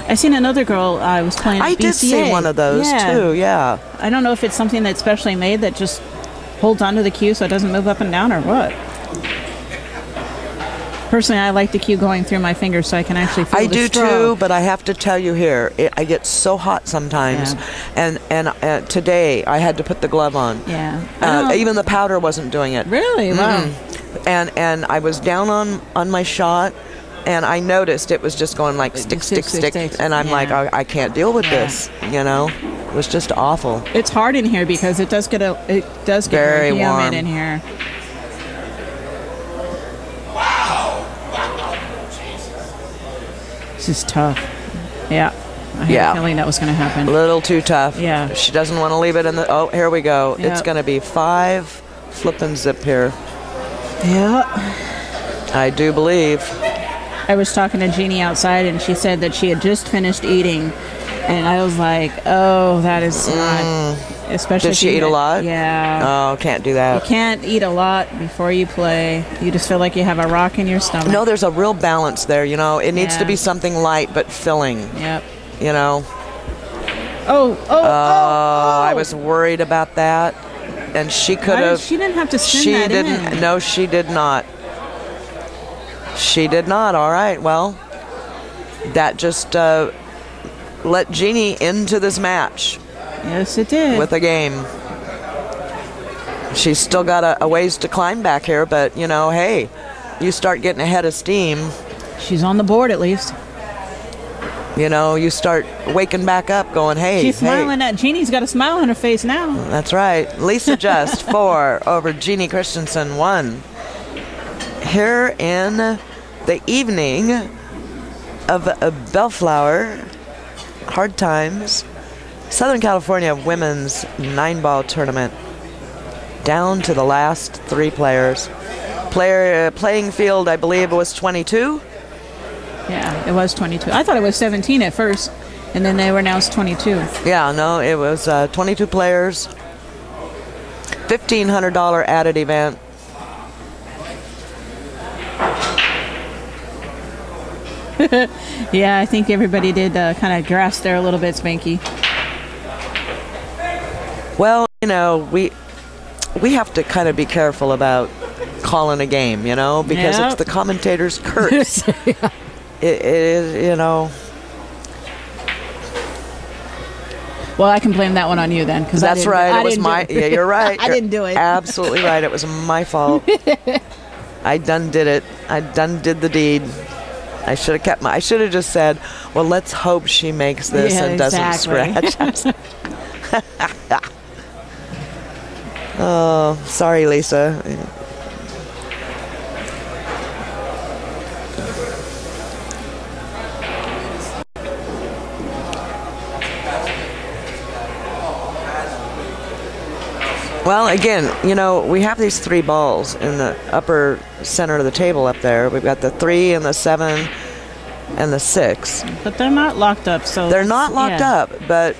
I seen another girl I was playing. I at did BCA. see one of those Yeah. too. Yeah. I don't know if it's something that's specially made that just holds onto the cue so it doesn't move up and down or what. Personally, I like the cue going through my fingers so I can actually feel I the do stroke. too, but I have to tell you here, I get so hot sometimes, and today I had to put the glove on. Yeah. I don't- Even the powder wasn't doing it. Really? Wow. And I was down on my shot, and I noticed it was just going like stick, stick, stick, and I'm like, Yeah. I can't deal with Yeah. this. It was just awful. It's hard in here because it does get very Very humid warm. in here. This is tough. Yeah. I had Yeah. a feeling that was going to happen. A little too tough. Yeah. She doesn't want to leave it in the. Oh, here we go. It's Yep. going to be 5 flip and zip here. Yeah. I do believe. I was talking to Jeannie outside, and she said that she had just finished eating, and I was like, "Oh, that is not." Especially. Did if she you eat a lot? Yeah. Oh, can't do You that. can't eat a lot before you play. You just feel like you have a rock in your stomach. No, there's a real balance there. It needs to Yeah. be something light but filling. Yep. Oh, Oh. I was worried about that, and she could Why did- have. She didn't have to spin She that didn't. in. No, she did not. She did not. All right. Well, that just let Jeannie into this match Yes, it did. with a game. She's still got a ways to climb back here, but hey, you start getting ahead of steam. She's on the board at least. You start waking back up, going, hey, She's smiling at Jeannie's got a smile on her face now. That's right. Lisa Just 4 over Jeanne Christiansen 1. Here in the evening of Bellflower, hard times. Southern California women's 9-ball tournament. Down to the last 3 players. Playing field, I believe, was 22. Yeah, it was 22. I thought it was 17 at first, and then they were announced 22. Yeah, no, it was 22 players. $1,500 added event. Yeah, I think everybody did kind of grasp there a little bit, Spanky. Well, you know, we have to kind of be careful about calling a game, you know, because it's the commentator's curse. Yeah. It is, you know. Well, I can blame that one on you then, because That's right. It was my. Yeah, you're right. I didn't do it. Absolutely right. It was my fault. I done did it. I done did the deed. I should have kept my. I should have just said, "Well, let's hope she makes this and doesn't scratch." Oh, sorry, Lisa. Well, again, you know, we have these 3 balls in the upper center of the table up there. We've got the 3 and the 7 and the 6. But they're not locked up, so they're not locked up, but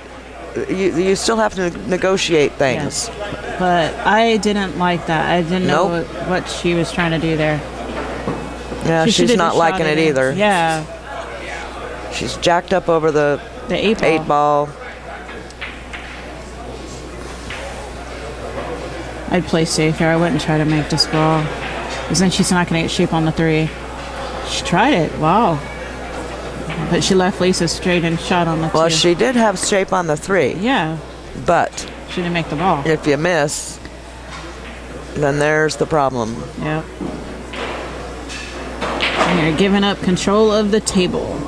you still have to negotiate things. Yes. But I didn't like that. I didn't know what she was trying to do there. Yeah, she's not liking it either. Yeah. She's jacked up over the 8 ball. I'd play safe here. I wouldn't try to make this ball. Because then she's not going to get shape on the 3. She tried it. Wow. But she left Lisa straight and shot on the 2. Well, she did have shape on the 3. Yeah. But she didn't make the ball. If you miss, then there's the problem. Yep. And you're giving up control of the table.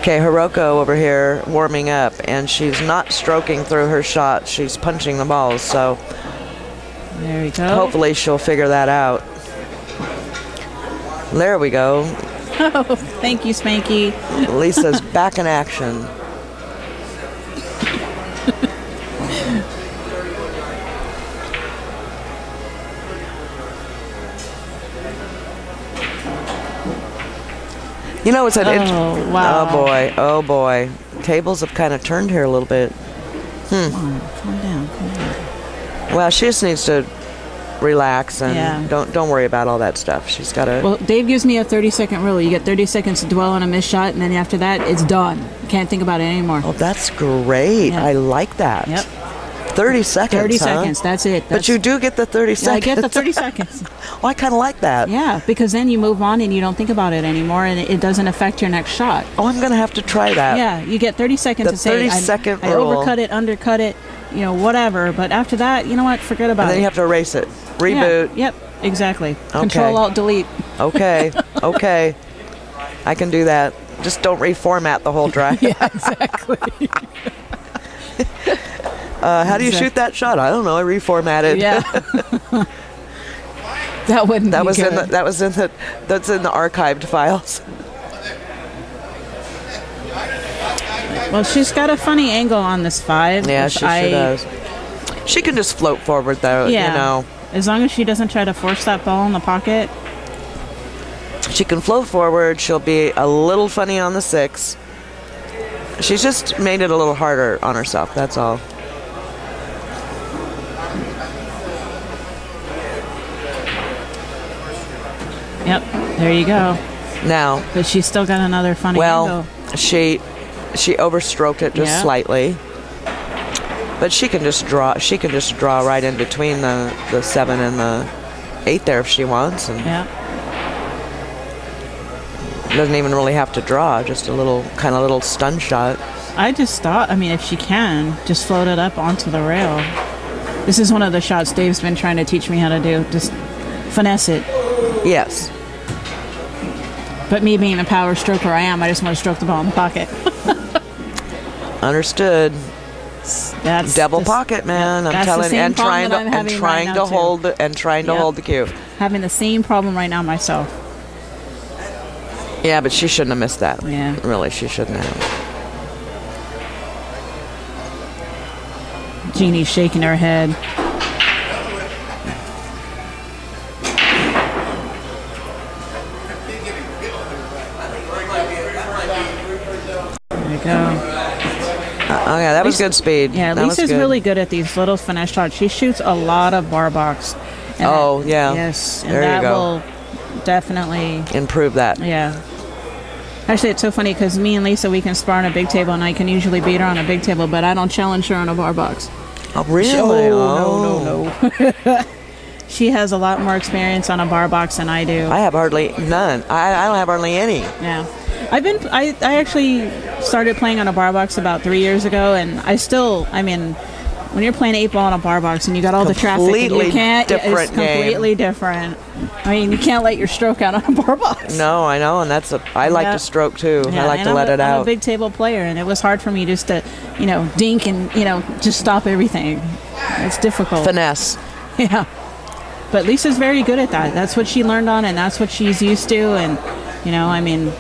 Okay, Hiroko over here warming up, and she's not stroking through her shot. She's punching the balls, so there we go. Hopefully she'll figure that out. There we go. Oh, thank you, Spanky. Lisa's back in action. You know, it's an wow. Oh boy. Tables have kind of turned here a little bit. Calm down. Well, she just needs to relax and don't worry about all that stuff. She's got to. Well, Dave gives me a 30-second rule. You get 30 seconds to dwell on a missed shot, and then after that, it's done. You can't think about it anymore. Oh, that's great. Yeah. I like that. Yep. 30 seconds. 30 seconds. That's it. But you do get the 30 seconds. I get the 30 seconds. Well, I kind of like that. Yeah, because then you move on and you don't think about it anymore, and it doesn't affect your next shot. Oh, I'm going to have to try that. Yeah, you get 30 seconds to say, 30-second I rule. overcut it, undercut it, you know, whatever. But after that, you know what? Forget about it. And then you have to erase it. Reboot. Yeah, yep, exactly. Okay. Control, Alt, Delete. Okay. Okay. I can do that. Just don't reformat the whole drive. Yeah, exactly. How do you shoot that shot? I don't know. I reformatted. Yeah. That wouldn't be was good. that's in the archived files. Well, she's got a funny angle on this 5. Yeah, she sure does. She can just float forward though, yeah, you know. As long as she doesn't try to force that ball in the pocket. She can float forward. She'll be a little funny on the 6. She's just made it a little harder on herself, that's all. Yep, there you go. Now, but she's still got another funny angle. she overstroked it just slightly. But she can just draw. She can just draw right in between the 7 and the 8 there if she wants, and doesn't even really have to draw. Just a little stun shot. I just thought, I mean, if she can, just float it up onto the rail. This is one of the shots Dave's been trying to teach me how to do. Just finesse it. Yes. But me being the power stroker I am, I just want to stroke the ball in the pocket. Understood. That's double pocket, man. I'm telling you, and trying to hold the cue. Having the same problem right now myself. Yeah, but she shouldn't have missed that. Yeah. Really, she shouldn't have. Jeannie's shaking her head. There you go. Oh, yeah, that was good speed. Yeah, that was Lisa's good. really good at these little finesse shots. She shoots a lot of bar box. And Oh, yeah. Yes, and There you that go. will definitely, Improve that. yeah. Actually, it's so funny because me and Lisa, we can spar on a big table, and I can usually beat her on a big table, but I don't challenge her on a bar box. Oh, really? No. She has a lot more experience on a bar box than I do. I have hardly none. I don't have hardly any. Yeah. I actually started playing on a bar box about 3 years ago, and I mean, when you're playing 8-ball on a bar box and you got all the traffic, and Completely you can't, different it's completely different. I mean, you can't let your stroke out on a bar box. No, I know, and I like to stroke too. Yeah, I like and to let it I'm out. a big table player, and it was hard for me just to, dink and, just stop everything. It's difficult. Finesse. Yeah. But Lisa's very good at that. That's what she learned on, and that's what she's used to, and, I mean,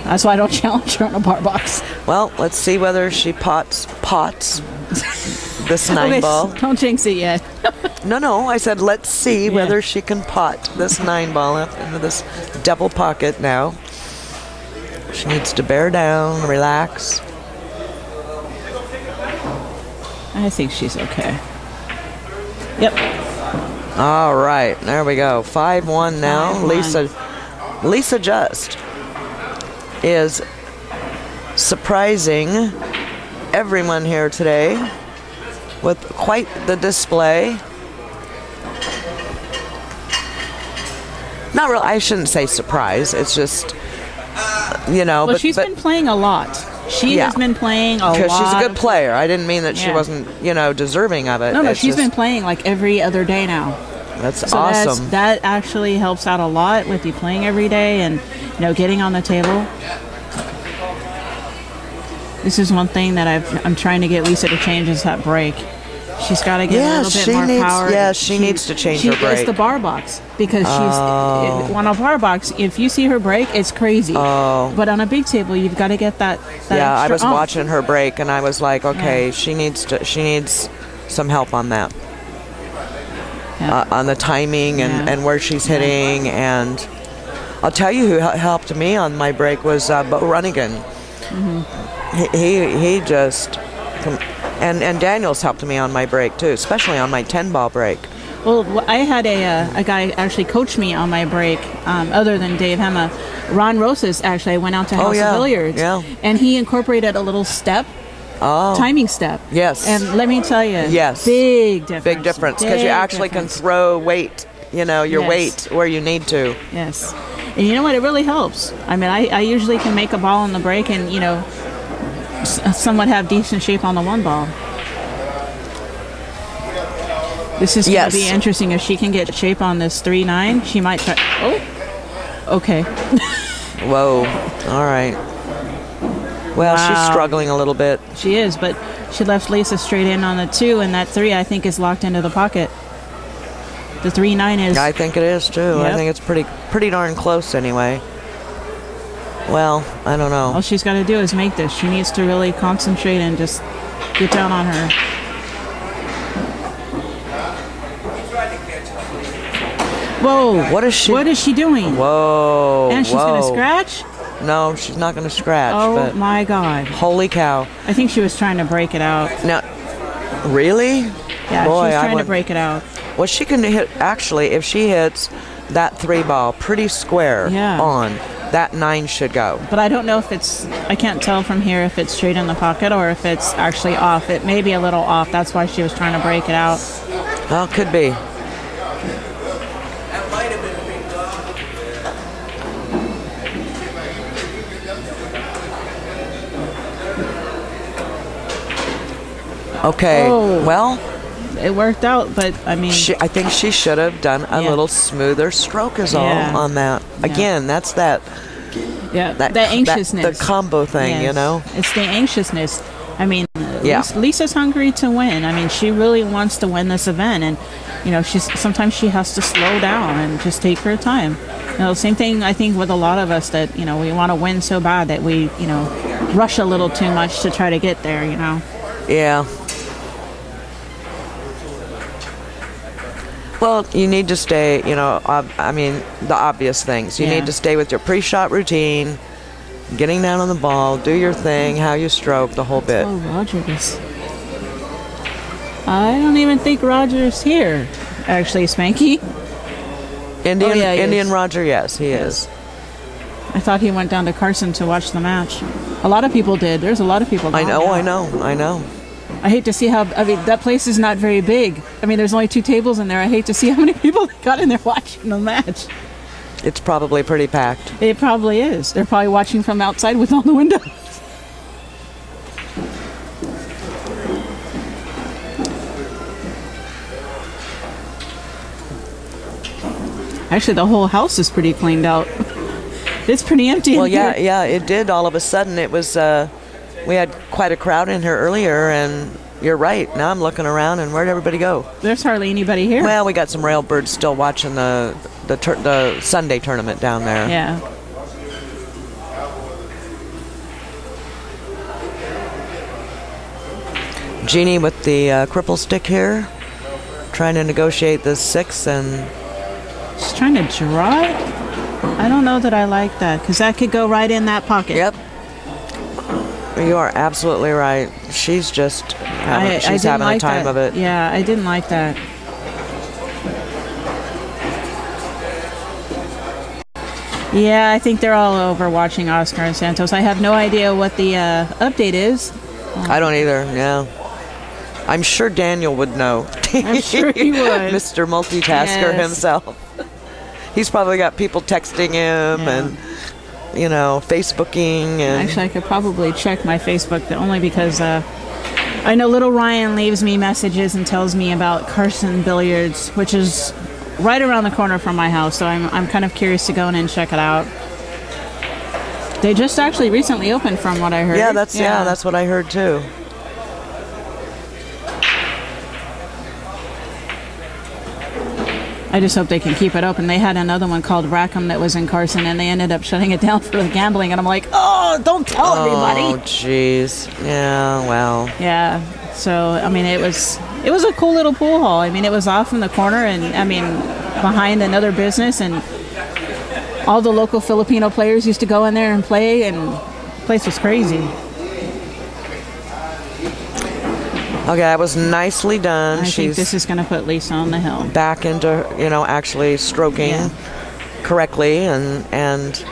that's why I don't challenge her on a bar box. Well, let's see whether she pots this 9-ball. Don't jinx it yet. No, I said let's see whether she can pot this 9-ball up into this double pocket now. She needs to bear down, relax. I think she's okay. Yep. All right, there we go. 5-1 now. 5-1. Lisa Just is surprising everyone here today with quite the display. Not real. I shouldn't say surprise. It's just, Well, but she's been playing a lot. She has been playing a lot. because she's a good player. I didn't mean that she wasn't, deserving of it. No, It's she's just- been playing like every other day now. That's So awesome. that actually helps out a lot with you playing every day and getting on the table. This is one thing that I'm trying to get Lisa to change is that break. She's got to get a little bit more power. Yeah, she needs to change her break. It's the bar box because on a bar box, if you see her break, it's crazy. Oh. But on a big table, you've got to get that Yeah, I extra was oomph. watching her break, and I was like, okay, she needs some help on that, on the timing and where she's hitting. And I'll tell you who helped me on my break was Bo Runnigan. Mm-hmm. He just, and Daniel's helped me on my break too, especially on my 10-ball break. Well, I had a guy actually coach me on my break, other than Dave Hema. Ron Rosas, actually, I went out to House of Billiards, and he incorporated a little step, timing step. Yes. And let me tell you, big difference. Big difference, because you actually can throw weight, your weight where you need to. Yes. And you know what? It really helps. I mean, I usually can make a ball on the break and, somewhat have decent shape on the 1-ball. This is going to be interesting. If she can get shape on this 3-9, she might try. Oh, okay. Whoa. All right. Well, she's struggling a little bit. She is, but she left Lisa straight in on the 2, and that 3, I think, is locked into the pocket. The 3-9 is. I think it is, too. Yep. I think it's pretty darn close anyway. Well, I don't know. All she's got to do is make this. She needs to really concentrate and just get down on her. Whoa. What is she doing? Whoa. And she's going to scratch? No, she's not going to scratch. Oh, but my God. Holy cow. I think she was trying to break it out. Now, really? Yeah, Boy, she was trying to break it out. Well, she can hit, actually, if she hits that 3-ball pretty square on, that 9 should go. But I don't know if I can't tell from here if it's straight in the pocket or if it's actually off. It may be a little off. That's why she was trying to break it out. Well, could be. Okay, well, it worked out, but I mean, I think she should have done a little smoother stroke is all on that. Again, that's that. Yeah, the anxiousness. The combo thing, It's the anxiousness. I mean, Yeah. Lisa's hungry to win. I mean, she really wants to win this event, and you know, sometimes she has to slow down and just take her time. You know, same thing I think with a lot of us, that you know, we want to win so bad that we, you know, rush a little too much to try to get there. You know. Yeah. Well, you need to stay, you know, I mean, the obvious things. You need to stay with your pre-shot routine, getting down on the ball, do your thing, how you stroke, the whole bit. Oh, Roger is. I don't even think Roger's here, actually, Spanky. Indian Roger, yes, he is. I thought he went down to Carson to watch the match. A lot of people did. There's a lot of people gone now. I know. I hate to see how, I mean, that place is not very big. I mean, there's only 2 tables in there. I hate to see how many people got in there watching the match. It's probably pretty packed. It probably is. They're probably watching from outside with all the windows. Actually, the whole house is pretty cleaned out. It's pretty empty in here. Yeah, it did. All of a sudden, it was, we had quite a crowd in here earlier, and you're right. Now I'm looking around, and where'd everybody go? There's hardly anybody here. Well, we got some railbirds still watching the Sunday tournament down there. Yeah. Jeannie with the cripple stick here, trying to negotiate this 6, and she's trying to draw it. I don't know that I like that, because that could go right in that pocket. Yep. You are absolutely right. She's just having a time of it. Yeah, I didn't like that. Yeah, I think they're all over watching Oscar and Santos. I have no idea what the update is. I don't either, yeah. I'm sure Daniel would know. I'm sure he would. Mr. Multitasker himself. He's probably got people texting him and, you know, Facebooking. And actually, I could probably check my Facebook, only because I know little Ryan leaves me messages and tells me about Carson Billiards, which is right around the corner from my house. So I'm kind of curious to go in and check it out. They just actually recently opened, from what I heard. Yeah, that's what I heard too. I just hope they can keep it open. They had another one called Rackham that was in Carson, and they ended up shutting it down for the gambling. And I'm like, oh, don't tell everybody. Oh, jeez. Yeah, well. Yeah. So, I mean, it was a cool little pool hall. I mean, it was off in the corner, and I mean, behind another business, and all the local Filipino players used to go in there and play, and the place was crazy. Okay, that was nicely done. I think this is going to put Lisa on the hill. Back into, you know, actually stroking correctly and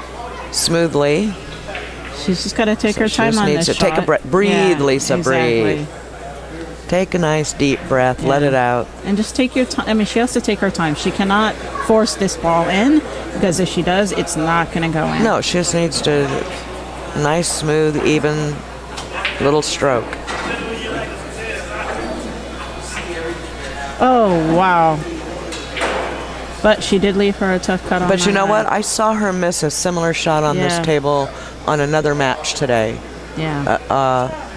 smoothly. She's just got to take her time on this shot. Take a breath. Breathe, Lisa, exactly. breathe. Take a nice deep breath. Let it out. And just take your time. I mean, she has to take her time. She cannot force this ball in, because if she does, it's not going to go in. No, she just needs to nice, smooth, even little stroke. Oh, wow. But she did leave her a tough cut on But you know what? I saw her miss a similar shot on this table on another match today. Yeah.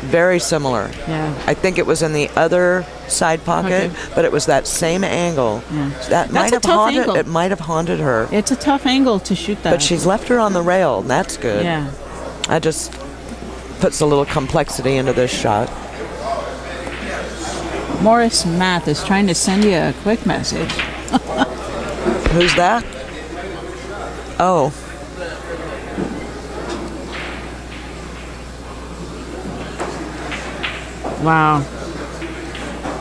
Very similar. Yeah. I think it was in the other side pocket, but it was that same angle. Yeah. That might have haunted. Angle. It might have haunted her. It's a tough angle to shoot that. But she's left her on the rail, and that's good. Yeah. I just puts a little complexity into this shot. Morris Math is trying to send you a quick message. Who's that? Oh. Wow.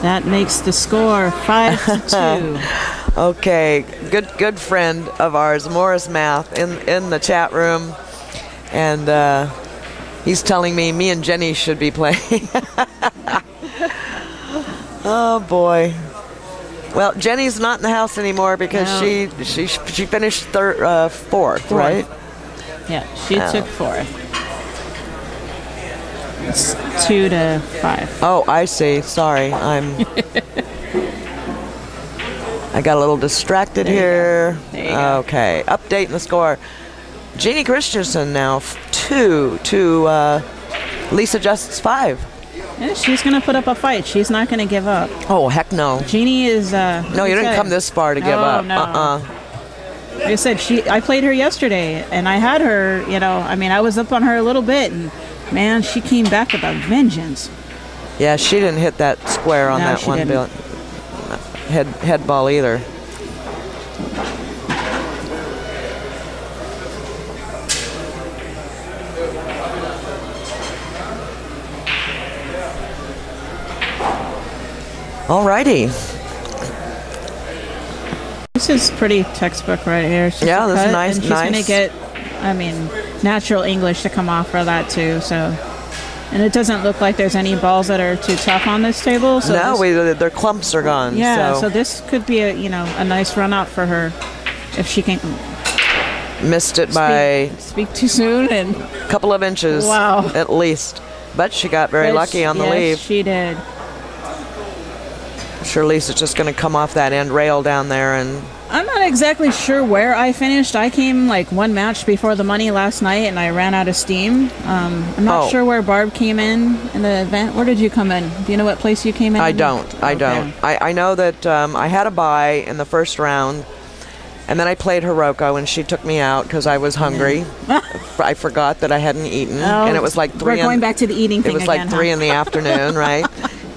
That makes the score 5-2. Okay, good friend of ours, Morris Math, in the chat room, and he's telling me and Jenny should be playing. Oh boy. Well, Jenny's not in the house anymore because she finished fourth, right? Yeah, she took fourth. It's 2-5. Oh, I see. Sorry, I got a little distracted here. Okay, updating the score. Jeanne Christiansen now 2 to Lisa Just's 5. Yeah, she's going to put up a fight. She's not going to give up. Oh, heck no. Jeannie is... no, you didn't come this far to give up. No. Like I said, I played her yesterday, and I had her, I mean, I was up on her a little bit, and, man, she came back with a vengeance. Yeah, she didn't hit that square on that one head ball either. Alrighty. This is pretty textbook right here. Yeah, this is nice. And she's going to get, natural English to come off for that too. So, and it doesn't look like there's any balls that are too tough on this table. So no, their clumps are gone. Yeah, so this could be a nice run out for her if she can. Missed it by speak too soon and a couple of inches. Wow, at least. But she got very lucky on the leave. Yes, she did. Sure, Lisa's just going to come off that end rail down there, and I'm not exactly sure where I finished. I came like one match before the money last night, and I ran out of steam. I'm not sure where Barb came in the event. Where did you come in? Do you know what place you came in? I don't. I know that I had a bye in the first round, and then I played Hiroko, and she took me out because I was hungry. I forgot that I hadn't eaten, and it was like 3. We're going back to the eating thing. It was like 3 in the afternoon, right?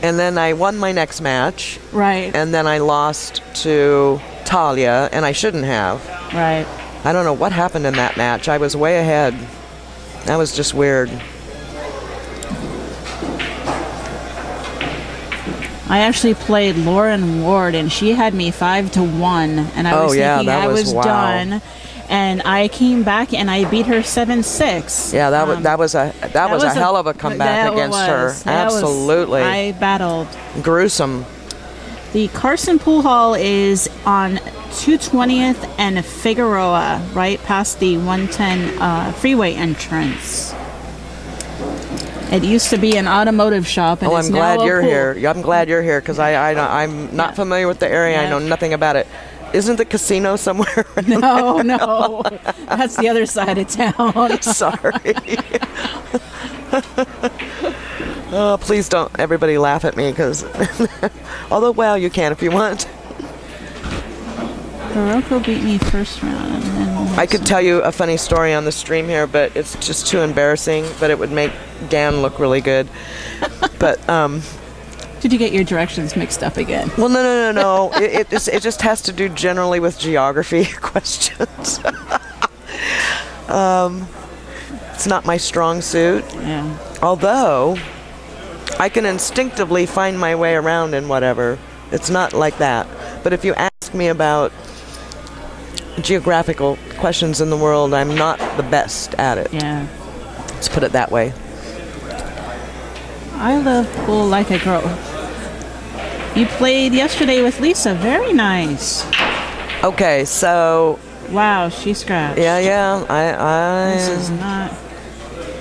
And then I won my next match. Right. And then I lost to Talia, and I shouldn't have. Right. I don't know what happened in that match. I was way ahead. That was just weird. I actually played Lauren Ward, and she had me 5-1, and I was thinking I was done. And I came back and I beat her 7-6. Yeah, that was a hell of a comeback against her. Absolutely. I battled. Gruesome. The Carson Pool Hall is on 220th and Figueroa, right past the 110 freeway entrance. It used to be an automotive shop, and I'm glad you're here. I'm glad you're here because I'm not familiar with the area. Yeah. I know nothing about it. Isn't the casino somewhere? No. That's the other side of town. Sorry. Oh, please don't everybody laugh at me because, although, well, you can if you want. Hiroko beat me first round. I could tell you a funny story on the stream here, but it's just too embarrassing, but it would make Dan look really good. But, did you get your directions mixed up again? Well, no. It just has to do generally with geography questions. It's not my strong suit. Yeah. Although I can instinctively find my way around and whatever. It's not like that. But if you ask me about geographical questions in the world, I'm not the best at it. Yeah. Let's put it that way. I love pool like a girl. You played yesterday with Lisa. Very nice. Okay, so... Wow, she scratched. Yeah. This is not...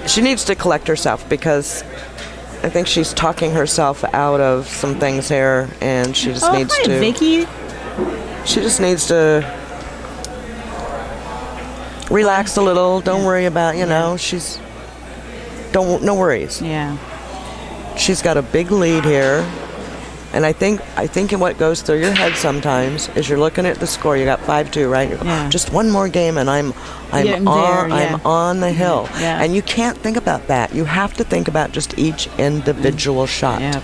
She needs to collect herself because I think she's talking herself out of some things here, and she just needs to... Vicky. She just needs to relax a little. Don't worry about, she's... No worries. Yeah. She's got a big lead here. And I think what goes through your head sometimes is you're looking at the score. You got 5-2, right? Yeah. Just one more game, and I'm on the hill. Yeah. And you can't think about that. You have to think about just each individual shot. Yeah.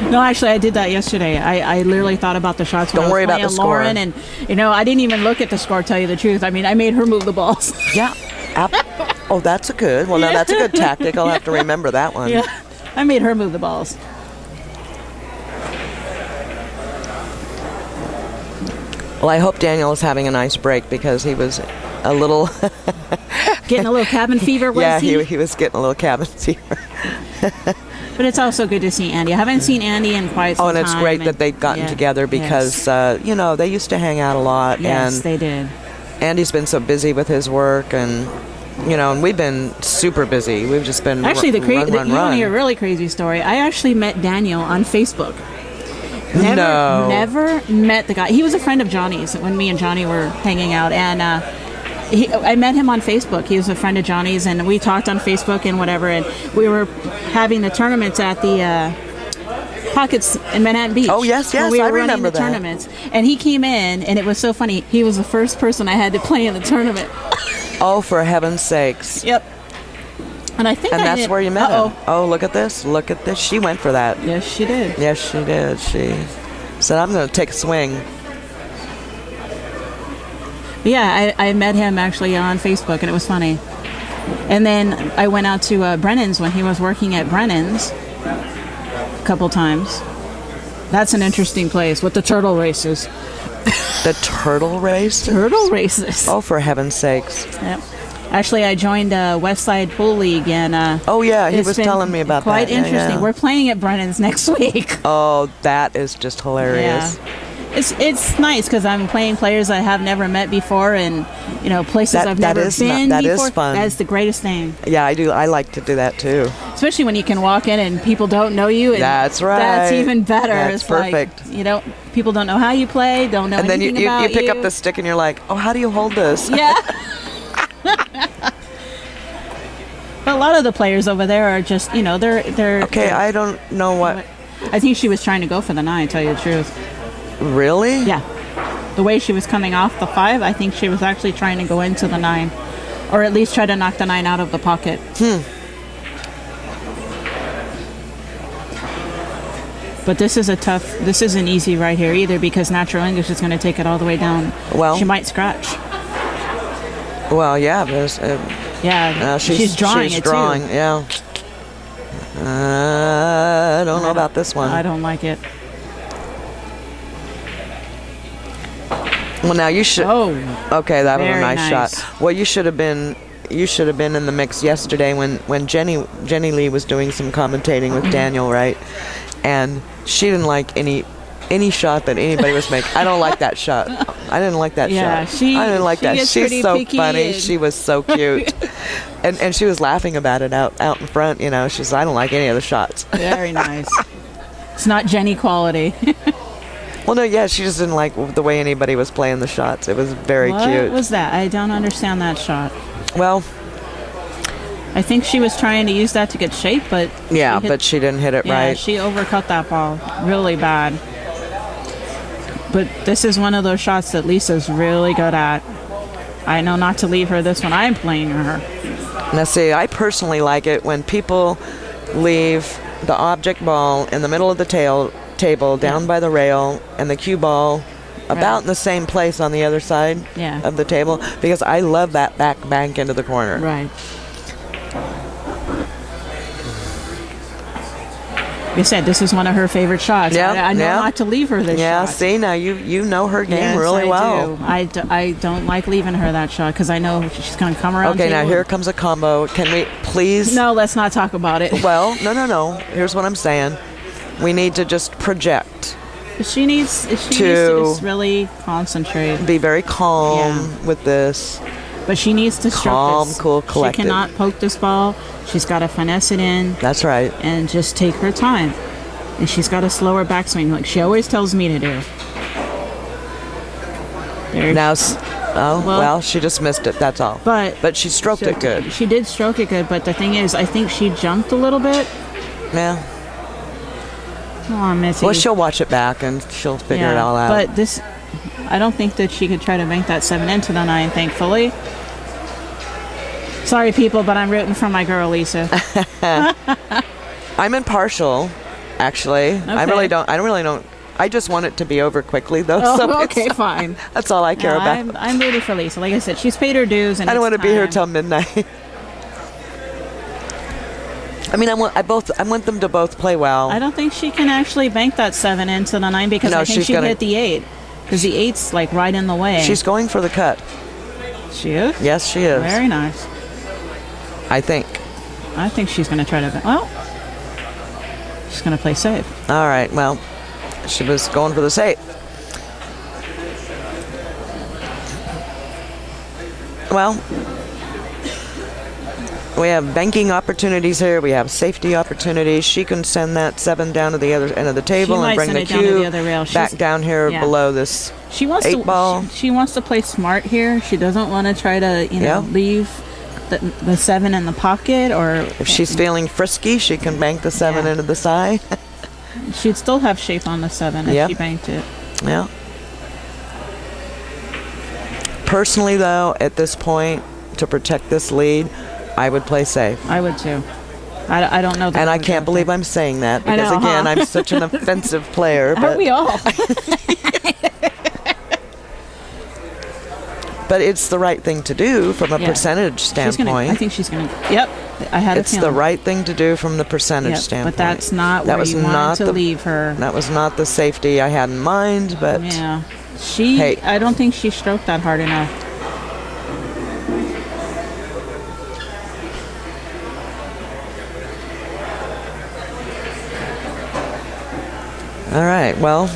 No, actually, I did that yesterday. I literally thought about the shots. When Don't worry about the score. Lauren, and I didn't even look at the score. Tell you the truth. I mean, I made her move the balls. Yeah. Oh, that's a good. Well, now that's a good tactic. I'll have to remember that one. Yeah. I made her move the balls. Well, I hope Daniel is having a nice break because he was a little... Getting a little cabin fever, was he? Yeah, he was getting a little cabin fever. But it's also good to see Andy. I haven't seen Andy in quite some time. Oh, and it's great that they've gotten together because, they used to hang out a lot. Yes, and they did. Andy's been so busy with his work and... and we've been super busy. We've just been actually run. You want to hear a really crazy story? I actually met Daniel on Facebook. Never met the guy. He was a friend of Johnny's when me and Johnny were hanging out, and I met him on Facebook. He was a friend of Johnny's, and we talked on Facebook and whatever. And we were having the tournaments at the Pockets in Manhattan Beach. Oh, yes, where yes, we were I running remember the that. tournaments. And he came in, and it was so funny. He was the first person I had to play in the tournament. Oh, for heaven's sakes. Yep. And I think And that's where you met Uh-oh. him. Oh, look at this. Look at this. She went for that. Yes, she did. Yes, she did. She said, I'm going to take a swing. Yeah, I met him actually on Facebook, and it was funny. And then I went out to Brennan's when he was working at Brennan's a couple times. That's an interesting place with the turtle races. The turtle race? Turtle races. Oh, for heaven's sakes. Yep. Actually, I joined Westside Pool League, and oh yeah, he it's was been telling me about quite that. interesting. Yeah, yeah. We're playing at Brennan's next week. Oh, that is just hilarious. Yeah. It's nice because I'm playing players I have never met before, and places I've never been that before. is fun. That's the greatest thing. Yeah, I do. I like to do that too. Especially when you can walk in and people don't know you. And That's right. That's even better. That's it's perfect. Like, people don't know how you play, don't know And then anything you about pick up the stick and you're like, oh, how do you hold this? Yeah. But a lot of the players over there are just, they're Okay, I don't know what. I think she was trying to go for the 9, to tell you the truth. Really? Yeah. The way she was coming off the 5, I think she was actually trying to go into the 9. Or at least try to knock the 9 out of the pocket. But this isn't easy right here either, because Natural English is going to take it all the way down. Well, she might scratch. Well, yeah, but Yeah, she's drawing it drawing, too. Yeah. I don't know about this one. I don't like it. Well, now you should. Oh, okay, that was a very nice nice. shot. Well, you should have been in the mix yesterday when Jenny Lee was doing some commentating with Daniel, right? And she didn't like any shot that anybody was making. I don't like that shot. I didn't like that Yeah, shot. I didn't like that. She's so funny. She was so cute. and she was laughing about it out in front, She says, I don't like any of the shots. very nice. It's not Jenny quality. Well, no, yeah, she just didn't like the way anybody was playing the shots. It was very cute. What was that? I don't understand that shot. Well, I think she was trying to use that to get shape, but yeah, but she didn't hit it right. She overcut that ball really bad. But this is one of those shots that Lisa's really good at. I know not to leave her this one. I'm playing her. Now, see, I personally like it when people leave the object ball in the middle of the table down by the rail and the cue ball about in the same place on the other side of the table, because I love that back bank into the corner. Right. Like I said, this is one of her favorite shots. Yeah, I know not to leave her this shot. Yeah, see, now you know her game really well. I don't like leaving her that shot because I know she's going to come around. Okay, now here comes a combo. Can we please? No, let's not talk about it. Well, no. Here's what I'm saying. We need to just project. She needs to just really concentrate. Be very calm with this. But she needs to stroke calm, this. cool, collected. She cannot poke this ball. She's got to finesse it in. That's right. And just take her time. And she's got to slow her backswing like she always tells me to do. Now, well, she just missed it. That's all. But she stroked it good. She did stroke it good. But the thing is, I think she jumped a little bit. Yeah. Come on, Missy. Well, she'll watch it back and she'll figure it all out. But this, I don't think that she could try to bank that 7 into the 9, thankfully. Sorry, people, but I'm rooting for my girl, Lisa. I'm impartial, actually. Okay. I really don't. I just want it to be over quickly, though. Oh, so okay, fine. That's all I care about. I'm rooting for Lisa. Like I said, she's paid her dues, and I don't want to be here till midnight. I mean, I want them to both play well. I don't think she can actually bank that 7 into the 9 because I think she hit the 8. Because the 8's like right in the way. She's going for the cut. She is? Yes, she is. Very nice. I think she's going to try to... Well, she's going to play safe. All right, well, she was going for the safe. Well, We have banking opportunities here. We have safety opportunities. She can send that 7 down to the other end of the table and bring the cue back down here below this she wants 8 ball. She wants to play smart here. She doesn't want to try to, leave the 7 in the pocket, or if she's feeling frisky, she can bank the 7 into the side. She'd still have shape on the 7 if she banked it. Yeah. Personally, though, at this point, to protect this lead, I would play safe. I would too. I don't know. And I can't believe I'm saying that because, again, I'm such an offensive player. Aren't we all? But it's the right thing to do from a percentage standpoint. I think she's going to. Yep. I had a feeling. It's the right thing to do from the percentage standpoint. But that's not where you want to leave her. That was not the safety I had in mind, but... Yeah. I don't think she stroked that hard enough. All right, well,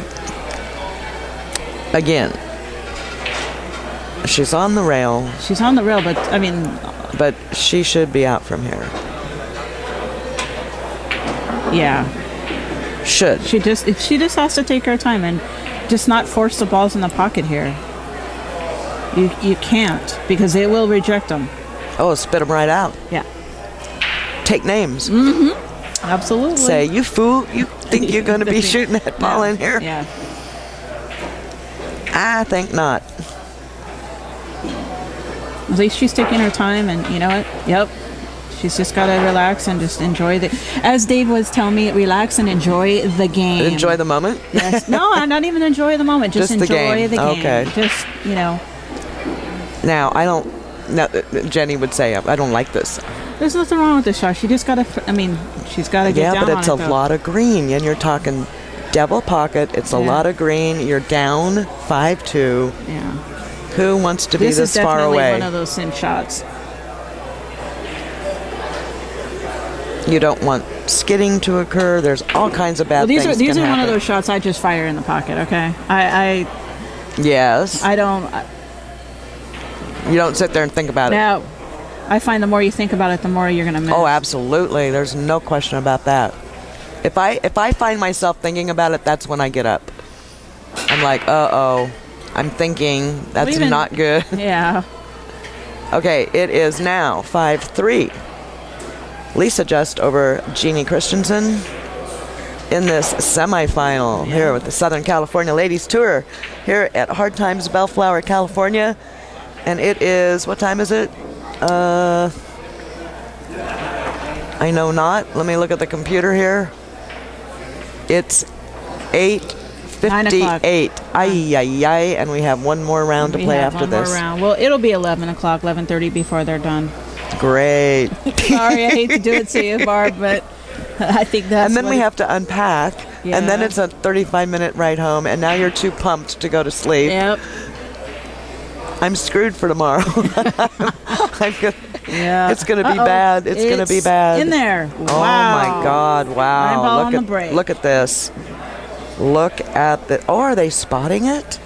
again, she's on the rail. She's on the rail, but, I mean... But she should be out from here. Yeah. Should. She just has to take her time and just not force the balls in the pocket here. You can't, because it will reject them. Oh, spit them right out. Yeah. Take names. Mm-hmm. Absolutely. Say, you fool, you think you're going to be shooting that ball in here? Yeah. I think not. At least she's taking her time, and you know what? Yep. She's just got to relax and just enjoy as Dave was telling me, relax and enjoy the game. Enjoy the moment? Yes. No, not even enjoy the moment. Just enjoy the game. Okay. Just, Now, Jenny would say, I don't like this. There's nothing wrong with this shot. She just got to, she's got to get down on it. Yeah, but it's a lot of green, and you're talking devil pocket. It's a lot of green. You're down 5-2. Yeah. Who wants to be this far away? This is definitely one of those sim shots. You don't want skidding to occur. There's all kinds of bad things. These are one of those shots I just fire in the pocket. Okay, Yes. I don't. You don't sit there and think about it. No, I find the more you think about it, the more you're going to miss. Oh, absolutely. There's no question about that. If I find myself thinking about it, that's when I get up. I'm like, uh-oh. I'm thinking that's not good. Yeah. Okay, it is now 5-3. Lisa just over Jeanne Christiansen in this semifinal here with the Southern California Ladies Tour here at Hard Times Bellflower, California. And it is, what time is it? I know not. Let me look at the computer here. It's 8:58. Ay, and we have one more round to play after this. More round. Well, it'll be 11 o'clock, 11:30 before they're done. Great. Sorry, I hate to do it to you, Barb, but I think that's. And then we have to unpack, and then it's a 35-minute ride home, and now you're too pumped to go to sleep. Yep. I'm screwed for tomorrow. It's going to be bad. It's going to be bad. In there. Wow. Oh my God! Wow. Look at this. Look at the. Oh, are they spotting it?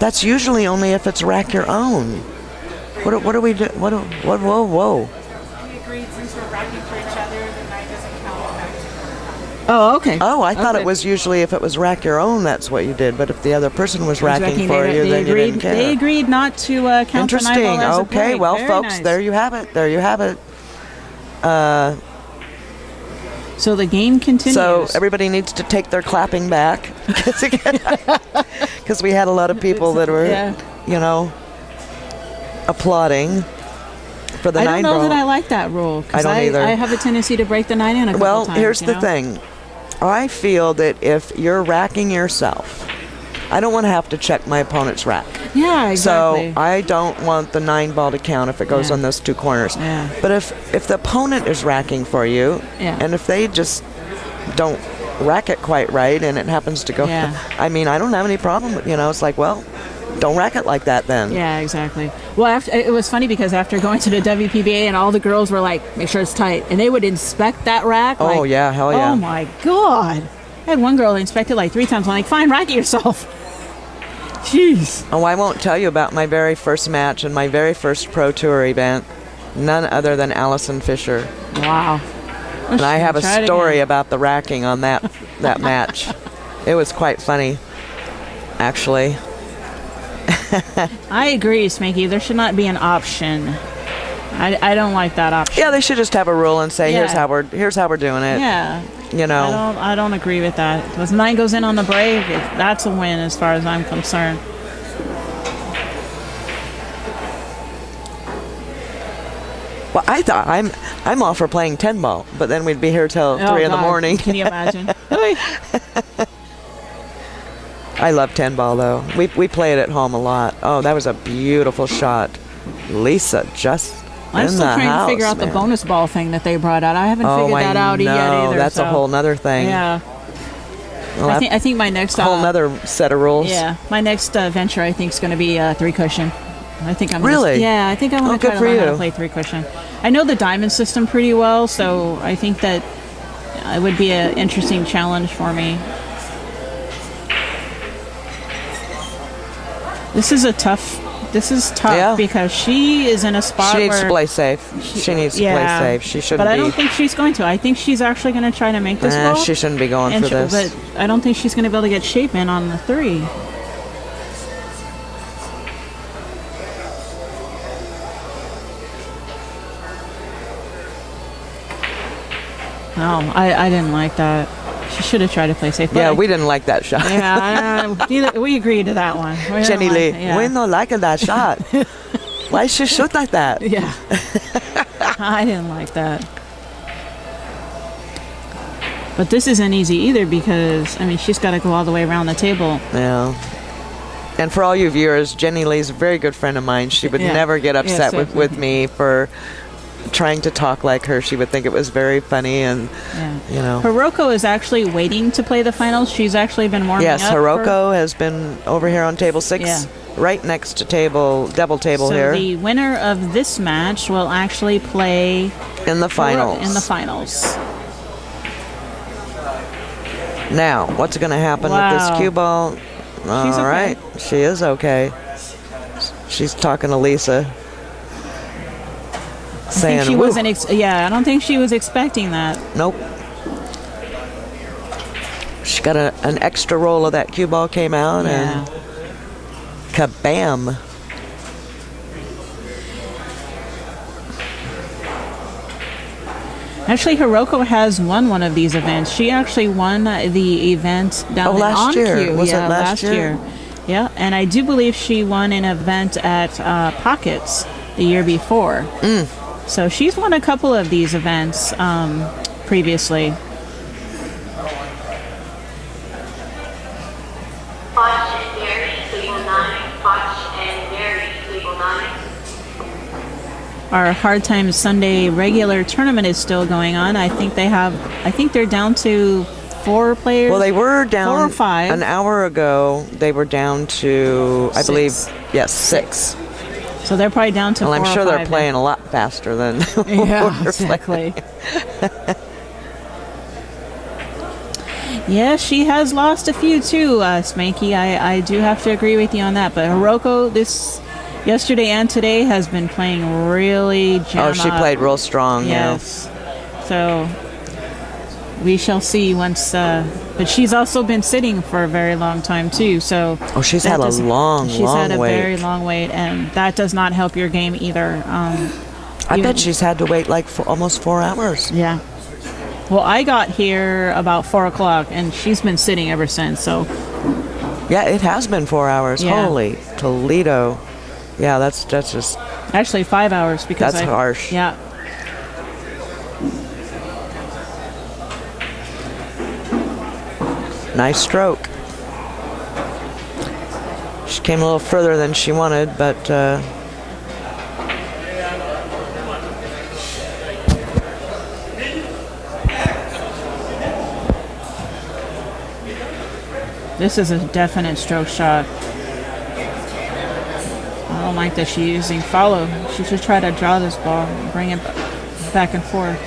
That's usually only if it's rack your own. What do we do? Whoa. We agreed since we're racking for each other, the night doesn't count. Oh, okay. Oh, I thought it was usually if it was rack your own, that's what you did. But if the other person was racking for you, then you didn't care. They agreed not to count the night ball as a break. Okay, well, Very folks, nice. there you have it. There you have it. So the game continues. So everybody needs to take their clapping back because we had a lot of people that were, applauding for the 9 ball. I don't know that I like that rule. I don't either. I have a tendency to break the 9 in a couple times. Well, here's the thing. I feel that if you're racking yourself, I don't want to have to check my opponent's rack. Yeah, exactly. So I don't want the 9 ball to count if it goes on those 2 corners. Yeah. But if the opponent is racking for you, and if they just don't rack it quite right and it happens to go, I mean, I don't have any problem with, it's like, well, don't rack it like that then. Yeah, exactly. Well, it was funny because after going to the WPBA and all the girls were like, make sure it's tight. And they would inspect that rack. Oh, like, yeah, hell yeah. Oh, my God. I had one girl inspect it like 3 times. I'm like, fine, rack it yourself. Jeez. Oh, I won't tell you about my very first match and my very first Pro Tour event. none other than Allison Fisher. Wow. And I have a story about the racking on that match. It was quite funny, actually. I agree, Spanky. There should not be an option. I don't like that option. Yeah, they should just have a rule and say, Yeah. here's how we're doing it. Yeah. You know. I don't agree with that. Because 9 goes in on the break, that's a win as far as I'm concerned. Well, I thought I'm all for playing 10 ball, but then we'd be here till 3 in the morning. Can you imagine? I love 10 ball though. We play it at home a lot. Oh, that was a beautiful shot. Lisa just I'm in still the trying house, to figure out man. the bonus ball thing that they brought out. I haven't figured that out yet either. That's a whole nother thing. Yeah. Well, I think my next whole nother set of rules. Yeah, my next venture I think is going to be 3 cushion. I think I'm really. Yeah, I think I want to try to learn how to play 3 cushion. I know the diamond system pretty well, so I think that it would be an interesting challenge for me. This is tough because she is in a spot she needs where to play safe. She needs to play safe. She shouldn't be. But I don't think she's going to. I think she's actually going to try to make this ball. She shouldn't be going for this. But I don't think she's going to be able to get shape in on the 3. No, I didn't like that. She should have tried to play safe. Yeah, we didn't like that shot. Yeah, we agreed to that one. Jenny Lee, we don't like that shot. Why she shoot like that? Yeah. I didn't like that. But this isn't easy either because, I mean, she's got to go all the way around the table. Yeah. And for all you viewers, Jenny Lee's a very good friend of mine. She would never get upset with me for trying to talk like her. She would think it was very funny, and you know. Hiroko is actually waiting to play the finals. She's actually been warming up. Yes, Hiroko has been over here on table 6, right next to double table here. So the winner of this match will actually play in the finals. Now, what's going to happen with this cue ball? All right, she is okay. She's talking to Lisa. Saying, I don't think she was expecting that. Nope. She got an extra roll of that cue ball came out and kabam. Actually, Hiroko has won one of these events. She actually won the event down in last year. Was it last year? Yeah, and I do believe she won an event at Pockets the year before. So she's won a couple of these events previously. Busch and Dairy, table 9. Busch and Dairy, table 9. Our Hard Times Sunday regular tournament is still going on. I think they're down to 4 players. Well, they were down 4 or 5. An hour ago. They were down to, I believe, 6. So they're probably down to 4 or 5. Well, I'm sure they're playing a lot faster than we're exactly. Yeah, she has lost a few too, Spanky. I do have to agree with you on that. But Hiroko, yesterday and today, has been playing really jam she played real strong. Yes. So we shall see once. But she's also been sitting for a very long time too. So she's had a long wait. She's had a very long wait, and that does not help your game either. I bet she's had to wait like almost 4 hours. Yeah. Well, I got here about 4 o'clock, and she's been sitting ever since. So. Yeah, it has been 4 hours. Yeah. Holy Toledo. Yeah, that's just. Actually, 5 hours because that's harsh. Yeah. Nice stroke. She came a little further than she wanted, but this is a definite stroke shot. I don't like that she's using follow. She should try to draw this ball and bring it back and forth.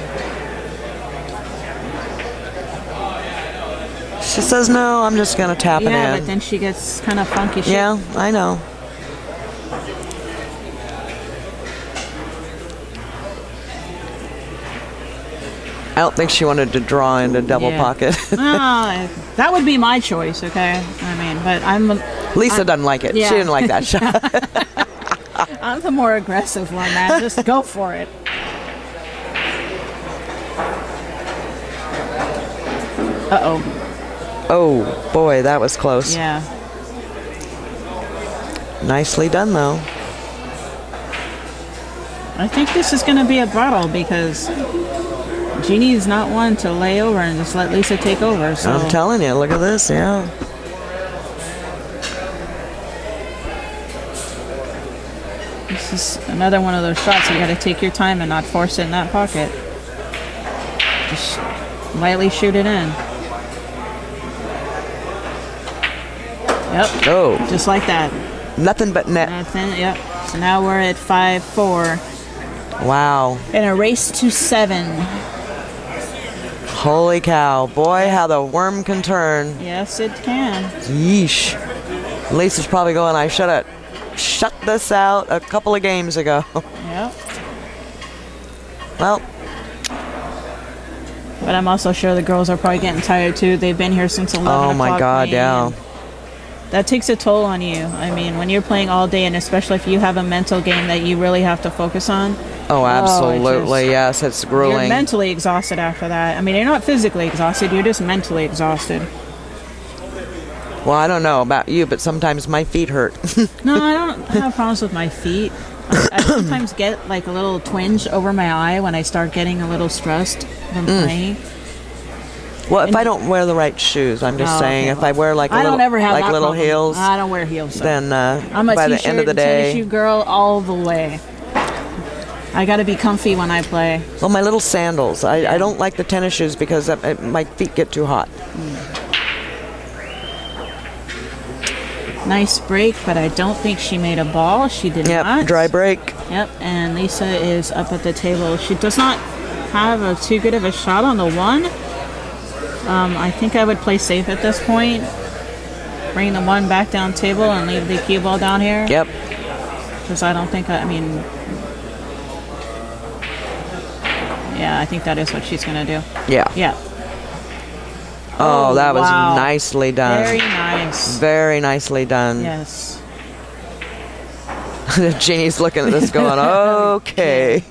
She says, no, I'm just going to tap it in. Yeah, but then she gets kind of funky. Yeah, I know. I don't think she wanted to draw into double pocket. That would be my choice, okay? I mean, but Lisa doesn't like it. Yeah. She didn't like that shot. I'm the more aggressive one, man. Just go for it. Uh-oh. Oh, boy, that was close. Yeah. Nicely done, though. I think this is going to be a battle because Jeannie's not one to lay over and just let Lisa take over. So I'm telling you, look at this, yeah. this is another one of those shots you got to take your time and not force it in that pocket. Just lightly shoot it in. Yep. Oh. Just like that. Nothing but net. Nothing. Yep. So now we're at 5-4 Wow. in a race to 7. Holy cow. Boy, how the worm can turn. Yes, it can. Yeesh. Lisa's probably going, I should have shut this out a couple of games ago. Yep. Well, but I'm also sure the girls are probably getting tired too. They've been here since 11 o'clock. oh my God, playing. yeah. That takes a toll on you. I mean, when you're playing all day, and especially if you have a mental game that you really have to focus on. Oh, absolutely. Yes, it's grueling. You're mentally exhausted after that. I mean, you're not physically exhausted. You're just mentally exhausted. Well, I don't know about you, but sometimes my feet hurt. No, I don't have problems with my feet. I sometimes get like a little twinge over my eye when I start getting a little stressed from playing. Well, if I don't wear the right shoes, I'm just saying, if I wear like a little, like little heels, I don't wear heels. So. then I'm a by the t-shirt end of the and tennis day, shoe girl all the way. I got to be comfy when I play. well, my little sandals. I don't like the tennis shoes because my feet get too hot. Nice break, but I don't think she made a ball. She did not. Yep, dry break. Yep, and Lisa is up at the table. She does not have too good of a shot on the 1. I think I would play safe at this point. Bring the 1 back down table and leave the cue ball down here. Yep. Because I don't think, I mean, yeah, I think that is what she's going to do. Yeah. Yeah. Oh, that was wow. nicely done. Very nice. Very nicely done. Yes. Jeannie's looking at this going, okay.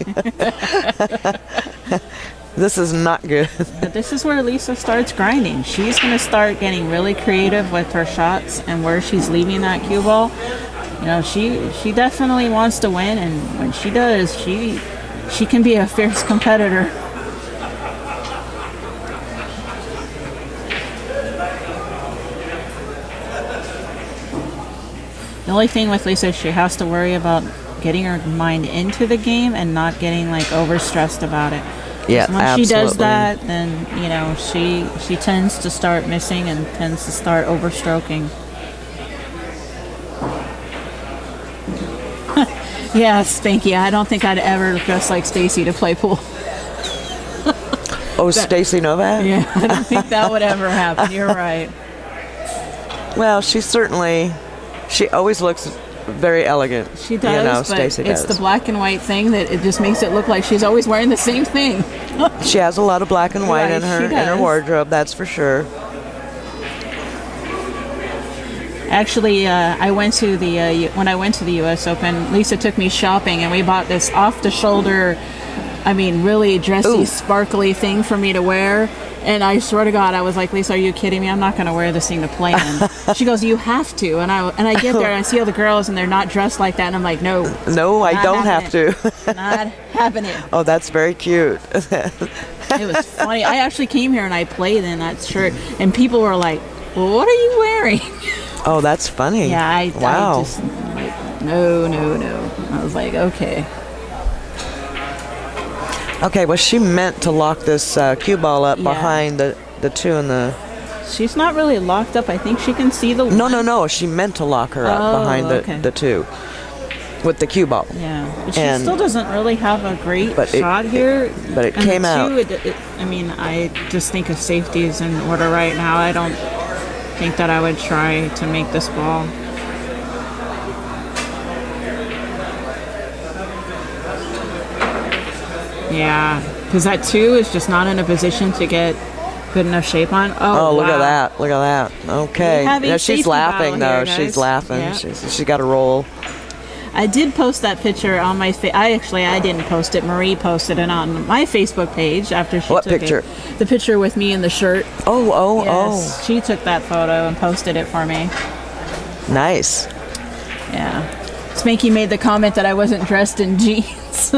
This is not good. But this is where Lisa starts grinding. She's going to start getting really creative with her shots and where she's leaving that cue ball. You know, she definitely wants to win, and when she does, she can be a fierce competitor. The only thing with Lisa is she has to worry about getting her mind into the game and not getting like overstressed about it. Yeah, Once absolutely. she does that, then you know she tends to start missing and tends to start overstroking. Yes, thank you. I don't think I'd ever dress like Stacy to play pool. Oh, Stacy Novak? Yeah, I don't think that would ever happen. You're right. Well, she always looks very elegant. She does, you know, but Stacy it's does. the black and white thing that it just makes it look like she's always wearing the same thing. She has a lot of black and white Right, in her wardrobe, that's for sure. Actually, I went to the when I went to the U.S. Open, Lisa took me shopping, and we bought this off-the-shoulder, I mean, really dressy, sparkly thing for me to wear. And I swear to God, I was like, Lisa, are you kidding me? I'm not going to wear this thing to play in. She goes, you have to. And I get there, and I see all the girls, and they're not dressed like that. And I'm like, no. No, I don't have to. Not happening. Oh, that's very cute. It was funny. I actually came here, and I played in that shirt. And people were like, well, what are you wearing? Oh, that's funny. Yeah, wow. I just, like, no. I was like, okay. Okay, well, she meant to lock this cue ball up behind the 2 and the... She's not really locked up. I think she can see the one. No. She meant to lock her up behind the 2 with the cue ball. Yeah, but she still doesn't really have a great shot here. But it came out. I mean, I just think of safety is in order right now. I don't think that I would try to make this ball. Yeah, Because that 2 is just not in a position to get good enough shape on. Oh, look wow. at that. Look at that. Okay. We have a Yeah, she's safety laughing, valve though. here, She's guys. laughing. Yeah. She got a roll. I did post that picture on my I didn't post it. Marie posted it on my Facebook page after she What took picture? it. The picture with me in the shirt. Oh. Yes, she took that photo and posted it for me. Nice. Yeah. Spanky made the comment that I wasn't dressed in jeans.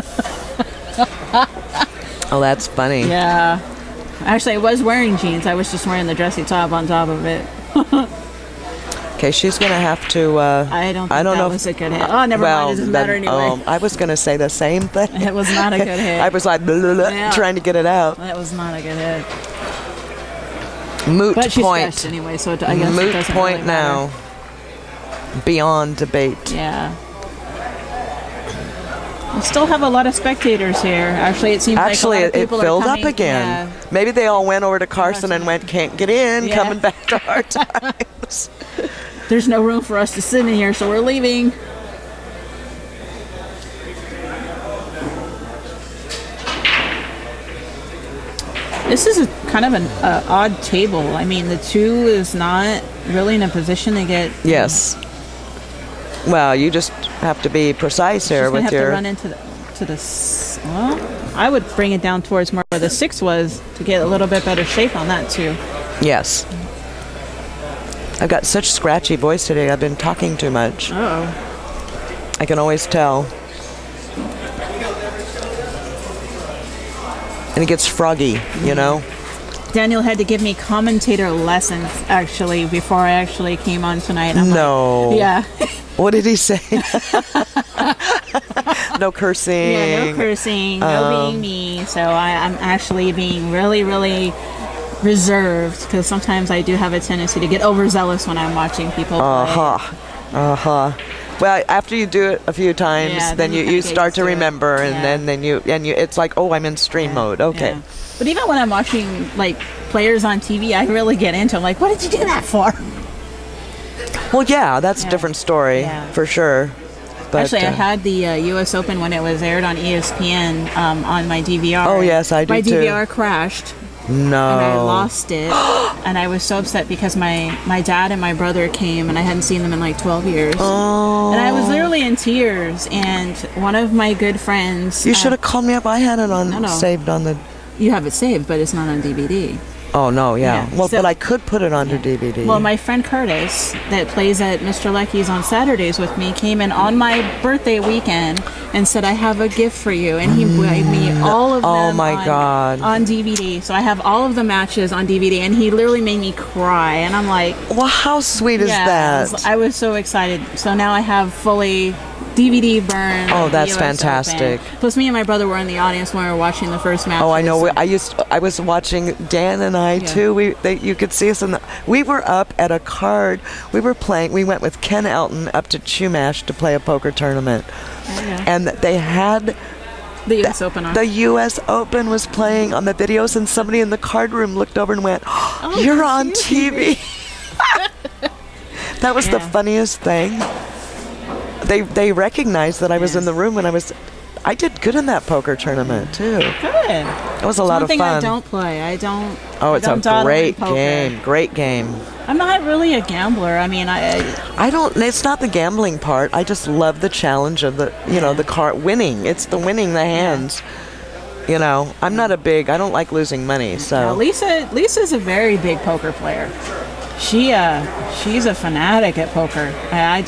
Oh, that's funny. Yeah. Actually, I was wearing jeans. I was just wearing the dressy top on top of it. Okay, she's gonna have to. I don't think that was a good hit. Oh, never mind. It doesn't matter anyway. I was gonna say the same thing. It was not a good hit. I was like blah, blah, blah, Yeah. trying to get it out. That was not a good hit. Moot But she's point. scratched anyway, so I guess it Moot doesn't point really matter. now. Beyond debate. Yeah. We still have a lot of spectators here. Actually, it seems Actually, like a lot of it people filled are up coming. again. Yeah. Maybe they all went over to Carson and went, can't get in, Yeah. coming back to Hard Times. There's no room for us to sit in here, so we're leaving. This is a kind of an odd table. I mean, the 2 is not really in a position to get. Yes. Well, you just have to be precise here She's gonna with have your. to run into well, I would bring it down towards more where the 6 was to get a little bit better shape on that too. Yes. I've got such scratchy voice today. I've been talking too much. Oh. I can always tell. And it gets froggy, you know? Daniel had to give me commentator lessons actually before I actually came on tonight. And I'm No. like, yeah. What did he say? No cursing. Yeah, no cursing, no being me. So I'm actually being really, really reserved because sometimes I do have a tendency to get overzealous when I'm watching people play. Well, after you do it a few times, Yeah, then then you you kinda get start used to to it. remember, and Yeah. then you it's like, oh, I'm in stream mode. Okay. Yeah. But even when I'm watching like players on TV, I really get into. I'm like, what did you do that for? Well, yeah, that's a different story Yeah. for sure. But, Actually, I had the U.S. Open when it was aired on ESPN on my DVR. Oh, yes, I do My too. DVR crashed. No. And I lost it. And I was so upset because my dad and my brother came and I hadn't seen them in like 12 years. Oh. And I was literally in tears. And one of my good friends. You should have called me up. I had it on No. saved on the. You have it saved, but it's not on DVD. Oh no, yeah. Yeah, Well, so- but I could put it onto DVD. Well, my friend Curtis, that plays at Mr. Lecky's on Saturdays with me, came in on my birthday weekend and said, I have a gift for you. And he gave me all of them Oh, my God. on DVD. So I have all of the matches on DVD. And he literally made me cry. And I'm like, well, how sweet is that? I was so excited. So now I have fully DVD burn. Oh, of the that's US fantastic. Open. Plus, me and my brother were in the audience when we were watching the first match. Oh, I know. I was watching Dan and I too. You could see us we were up at a card. We were playing. We went with Ken Elton up to Chumash to play a poker tournament, and they had the U.S. Open on. The U.S. Open was playing on the videos, and somebody in the card room looked over and went, oh, "You're on TV." That was the funniest thing. They recognized that I was in the room when I did good in that poker tournament too. Good. It was a lot of One thing I fun. don't play. I don't. Oh, it's I don't a dawdle in great poker. game. Great game. I'm not really a gambler. I mean, I don't. It's not the gambling part. I just love the challenge of the the card winning. It's the winning the hands. You know, I'm not a big. I don't like losing money. So Now, Lisa's a very big poker player. She's a fanatic at poker. I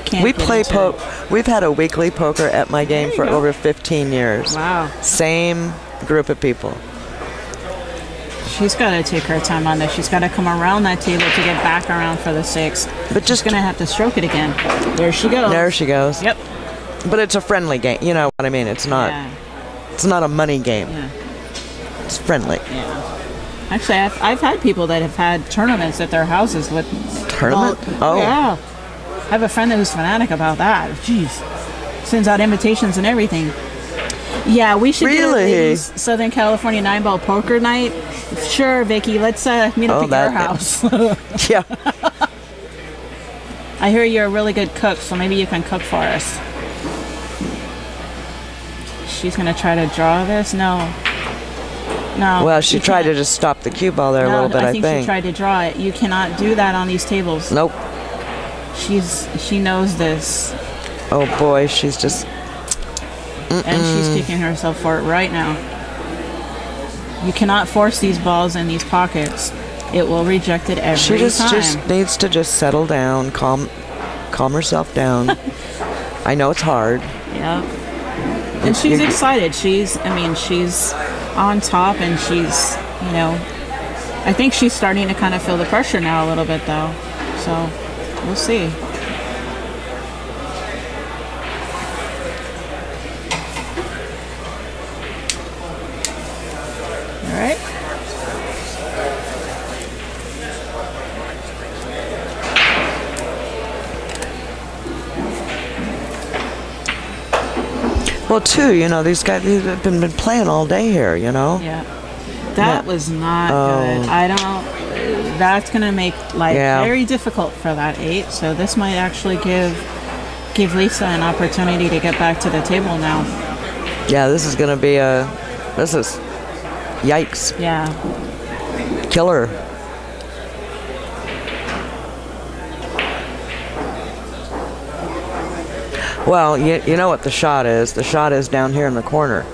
can't. we get play into it. We've had a weekly poker at my game for go. over 15 years. Wow. Same group of people. She's got to take her time on this. She's got to come around that table to get back around for the 6. But just gonna have to stroke it again. There she goes. There she goes. Yep. But it's a friendly game. You know what I mean? It's not. Yeah. It's not a money game. Yeah. It's friendly. Yeah. Actually, I've had people that have had tournaments at their houses with Tournament? Oh. Yeah. I have a friend that was fanatic about that. Jeez. Sends out invitations and everything. Yeah, we should get a Really? ladies' Southern California 9-ball poker night. Sure, Vicky. Let's meet up at your house. Yeah. I hear you're a really good cook, so maybe you can cook for us. She's going to try to draw this? No. No. Well, she you tried to can't. just stop the cue ball there a No, little bit, I she think. tried to draw it. You cannot do that on these tables. Nope. She knows this. Oh boy, she's just. And she's kicking herself for it right now. You cannot force these balls in these pockets. It will reject it every She just time. needs to just settle down, calm herself down. I know it's hard. Yeah. And she's excited. She's on top, and she's, I think she's starting to kind of feel the pressure now a little bit, though. So we'll see. All right. Well, too, these guys have been playing all day here, Yeah. That was not good. I don't. That's going to make life very difficult for that 8. So this might actually give Lisa an opportunity to get back to the table now. Yeah, this is going to be yikes. Yeah. Killer. Well, you know what the shot is. The shot is down here in the corner.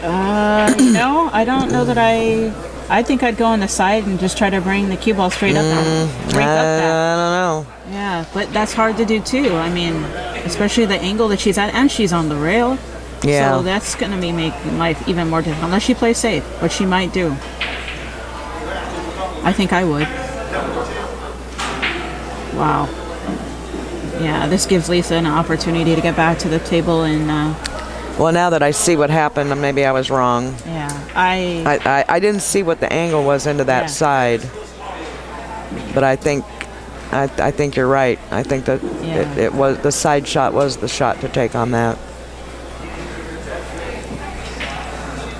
No, I don't know that I think I'd go on the side and just try to bring the cue ball straight up. I don't know. Yeah, but that's hard to do too. I mean, especially the angle that she's at, and she's on the rail. Yeah. So that's going to be making life even more difficult, unless she plays safe, which she might do. I think I would. Wow. Yeah, this gives Lisa an opportunity to get back to the table and. Well, now that I see what happened, maybe I was wrong. Yeah, I didn't see what the angle was into that side, but I think you're right. I think that it was the side shot was the shot to take on that.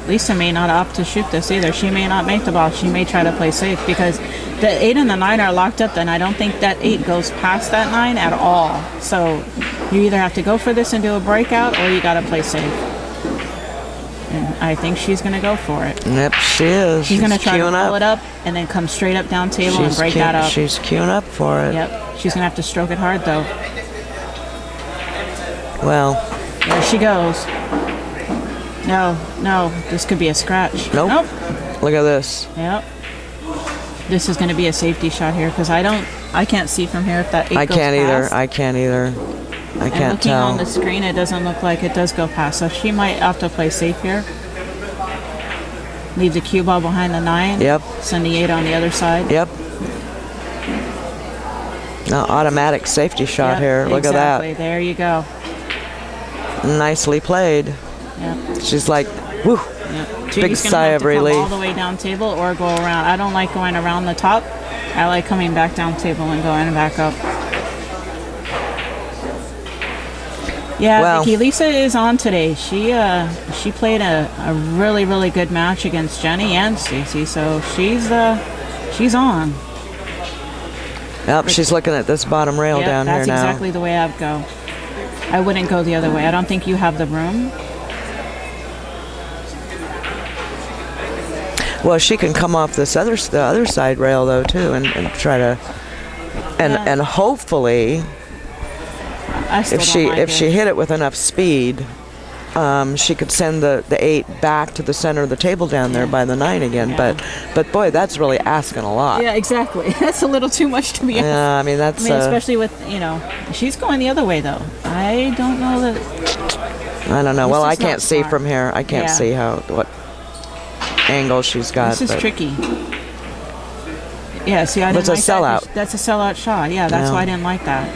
Lisa may not opt to shoot this either. She may not make the ball. She may try to play safe because the 8 and the 9 are locked up. Then I don't think that 8 goes past that 9 at all. So you either have to go for this and do a breakout, or you got to play safe. And I think she's going to go for it. Yep, she is. She's going to try to pull up. it up and then come straight up down table and break that up. She's queuing up for it. Yep. She's going to have to stroke it hard though. Well, there she goes. No, this could be a scratch. Nope. Look at this. Yep. This is going to be a safety shot here because I can't see from here if that 8 goes past. I can't either. I can't looking tell. on the screen, it doesn't look like it does go past. So she might have to play safe here. Leave the cue ball behind the 9. Yep. Send the 8 on the other side. Yep. Now, automatic safety shot here. Look exactly. at that. There you go. Nicely played. Yep. She's like, whew. Yep. Big sigh of relief. All the way down table or go around. I don't like going around the top. I like coming back down table and going back up. Yeah, well, Vicky, Lisa is on today. She played a really, really good match against Jenny and Stacy, so she's on. Yep, she's looking at this bottom rail down here now. That's exactly the way I'd go. I wouldn't go the other way. I don't think you have the room. Well, she can come off this the other side rail though too, and try to, and hopefully, if she hit it with enough speed, she could send the 8 back to the center of the table down there by the 9 again. Yeah. But boy, that's really asking a lot. Yeah, exactly. That's a little too much to be honest. Yeah, I mean that's. Especially with she's going the other way though. I don't know that. I don't know. Well, I can't see from here. I can't see what angle she's got. This is tricky. Yeah, see, I didn't like sellout. That's a sellout shot. Yeah, that's why I didn't like that.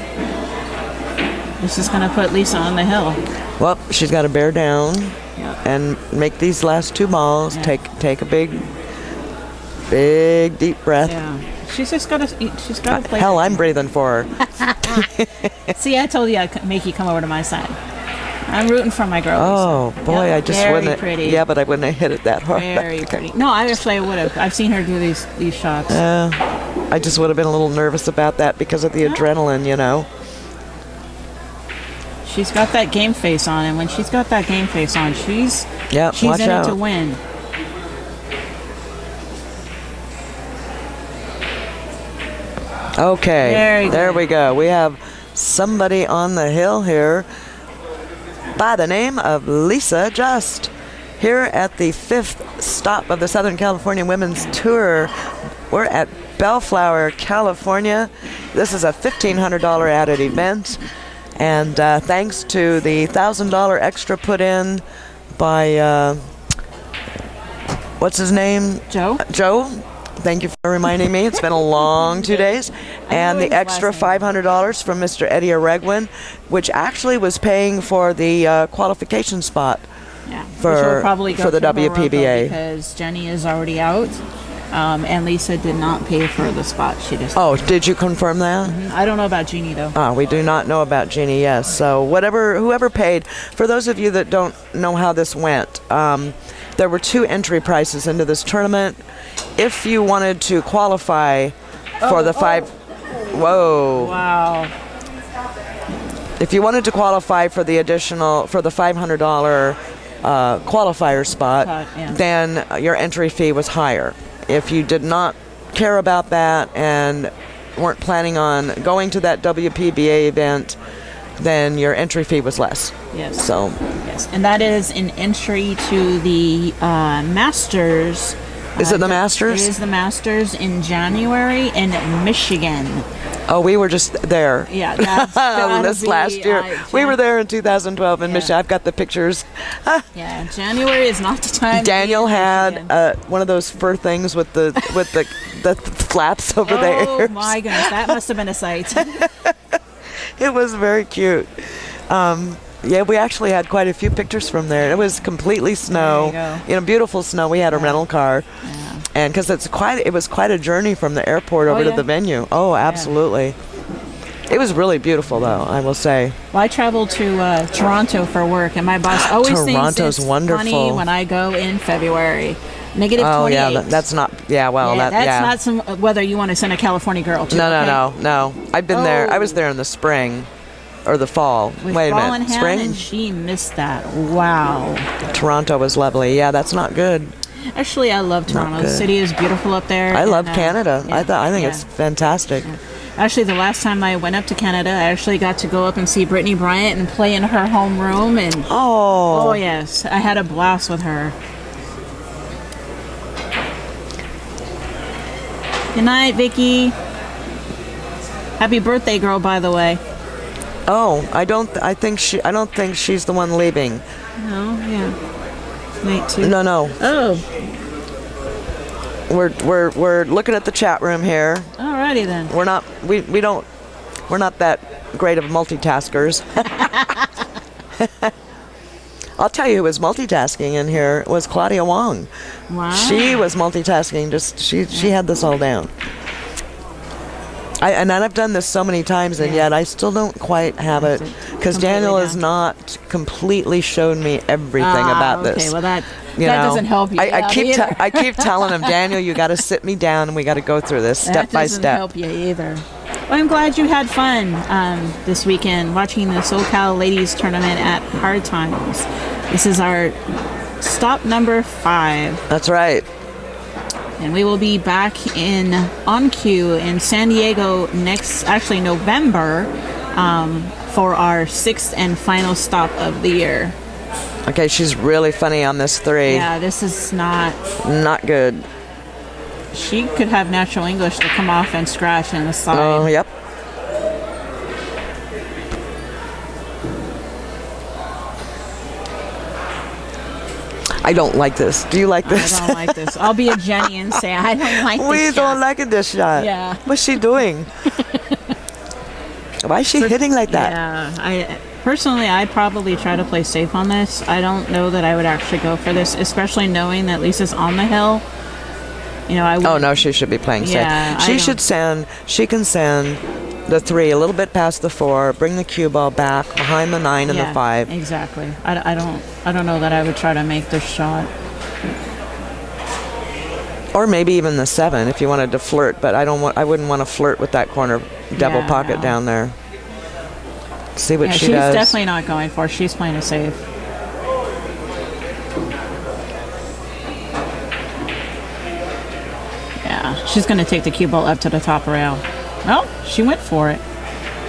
This is going to put Lisa on the hill. Well, she's got to bear down and make these last 2 balls. Yeah. Take a big deep breath. Yeah, she's just got to. She's got to play. Hell, I'm breathing for her. See, I told you I'd make you come over to my side. I'm rooting for my girl. Oh boy, yep, I just very wouldn't. Pretty. Yeah, but I wouldn't have hit it that hard. Very pretty. No, I would have. I've seen her do these shots. I just would have been a little nervous about that because of the adrenaline, She's got that game face on, and when she's got that game face on, she's in it to win. Okay, there we go. We have somebody on the hill here by the name of Lisa Just, here at the 5th stop of the Southern California Women's Tour. We're at Bellflower, California. This is a $1,500 added event, and thanks to the $1,000 extra put in by what's his name? Joe. Joe. Thank you for reminding me. It's been a long 2 days. And the extra $500 from Mr. Eddie Oregwin, which actually was paying for the qualification spot for the WPBA. Because Jenny is already out, and Lisa did not pay for the spot. She just. Oh, did you confirm that? I don't know about Jeannie though. Oh, we do not know about Jeannie. Yes. So whoever paid. For those of you that don't know how this went, there were 2 entry prices into this tournament. If you wanted to qualify for the whoa. Wow. If you wanted to qualify for the $500 qualifier spot, then your entry fee was higher. If you did not care about that and weren't planning on going to that WPBA event, then your entry fee was less. Yes. So. Yes, and that is an entry to the Masters. Is it the Masters? It is the Masters in January in Michigan. Oh, we were just there. Yeah, that's this last year. We were there in 2012 in Michigan. I've got the pictures. Yeah, January is not the time. Daniel had one of those fur things with the flaps over there. Oh my goodness, that must have been a sight. It was very cute. Yeah, we actually had quite a few pictures from there. It was completely snow, beautiful snow. We had a rental car, and because it was quite a journey from the airport over to the venue. Oh, absolutely. It was really beautiful, though, I will say. Well, I traveled to Toronto for work, and my boss always thinks it's funny when I go in February. -28. Oh yeah, that's not. Yeah, well, that's not some whether you want to send a California girl to. No. I've been there. I was there in the spring. Or the fall. With Wait a fall minute. in hand, Spring? and she missed that. Wow. Toronto was lovely. Yeah, that's not good. Actually, I love Toronto. The city is beautiful up there. I love Canada. I think it's fantastic. Yeah. Actually, the last time I went up to Canada, I actually got to go up and see Brittany Bryant and play in her home room. And oh yes, I had a blast with her. Good night, Vicky. Happy birthday, girl, by the way. Oh, I don't think she's the one leaving. No, yeah. Night too. No. Oh. We're looking at the chat room here. Alrighty then. We're not that great of multitaskers. I'll tell you who was multitasking in here was Claudia Wong. Wow. She was multitasking. She had this all down. And I've done this so many times, and yet I still don't quite have it, because Daniel has not completely shown me everything about this. Okay, well that doesn't help you. I keep telling him, Daniel, you got to sit me down, and we got to go through this step by step. That doesn't help you either. Well, I'm glad you had fun this weekend watching the SoCal Ladies Tournament at Hard Times. This is our stop number 5. That's right. And we will be back on cue in San Diego November for our 6th and final stop of the year. Okay, she's really funny on this 3. Yeah, this is not good. She could have natural English to come off and scratch in the side. Oh, yep. I don't like this. Do you like this? I don't like this. I'll be a Jenny and say I don't like this We don't like this shot. Yeah. What's she doing? Why is she hitting like that? Yeah. Personally, I'd probably try to play safe on this. I don't know that I would actually go for this, especially knowing that Lisa's on the hill. I would. Oh, no, she should be playing safe. Yeah, She can send the 3 a little bit past the 4, bring the cue ball back behind the 9 and the 5. Exactly. I don't know that I would try to make this shot. Or maybe even the 7 if you wanted to flirt, but I wouldn't want to flirt with that corner double pocket down there. See what she does. She's definitely not going for it. She's playing it safe. Yeah, she's going to take the cue ball up to the top rail. Well, she went for it.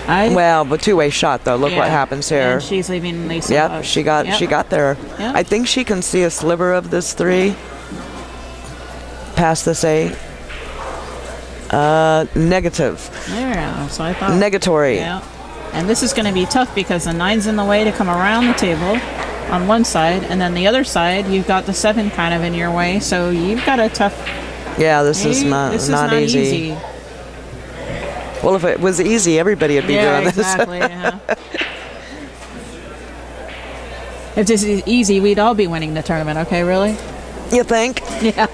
Well, but two-way shot though. Look what happens here. And she's leaving Lisa. Yep, she got there. Yep. I think she can see a sliver of this 3 past this 8. Negative. There, so I thought. Negatory. Yeah. And this is going to be tough because the 9's in the way to come around the table on one side, and then the other side you've got the 7 kind of in your way. So you've got a tough. Yeah, this is not easy. Well, if it was easy, everybody would be doing this. Exactly. Yeah. If this is easy, we'd all be winning the tournament. Okay, really? You think? Yeah.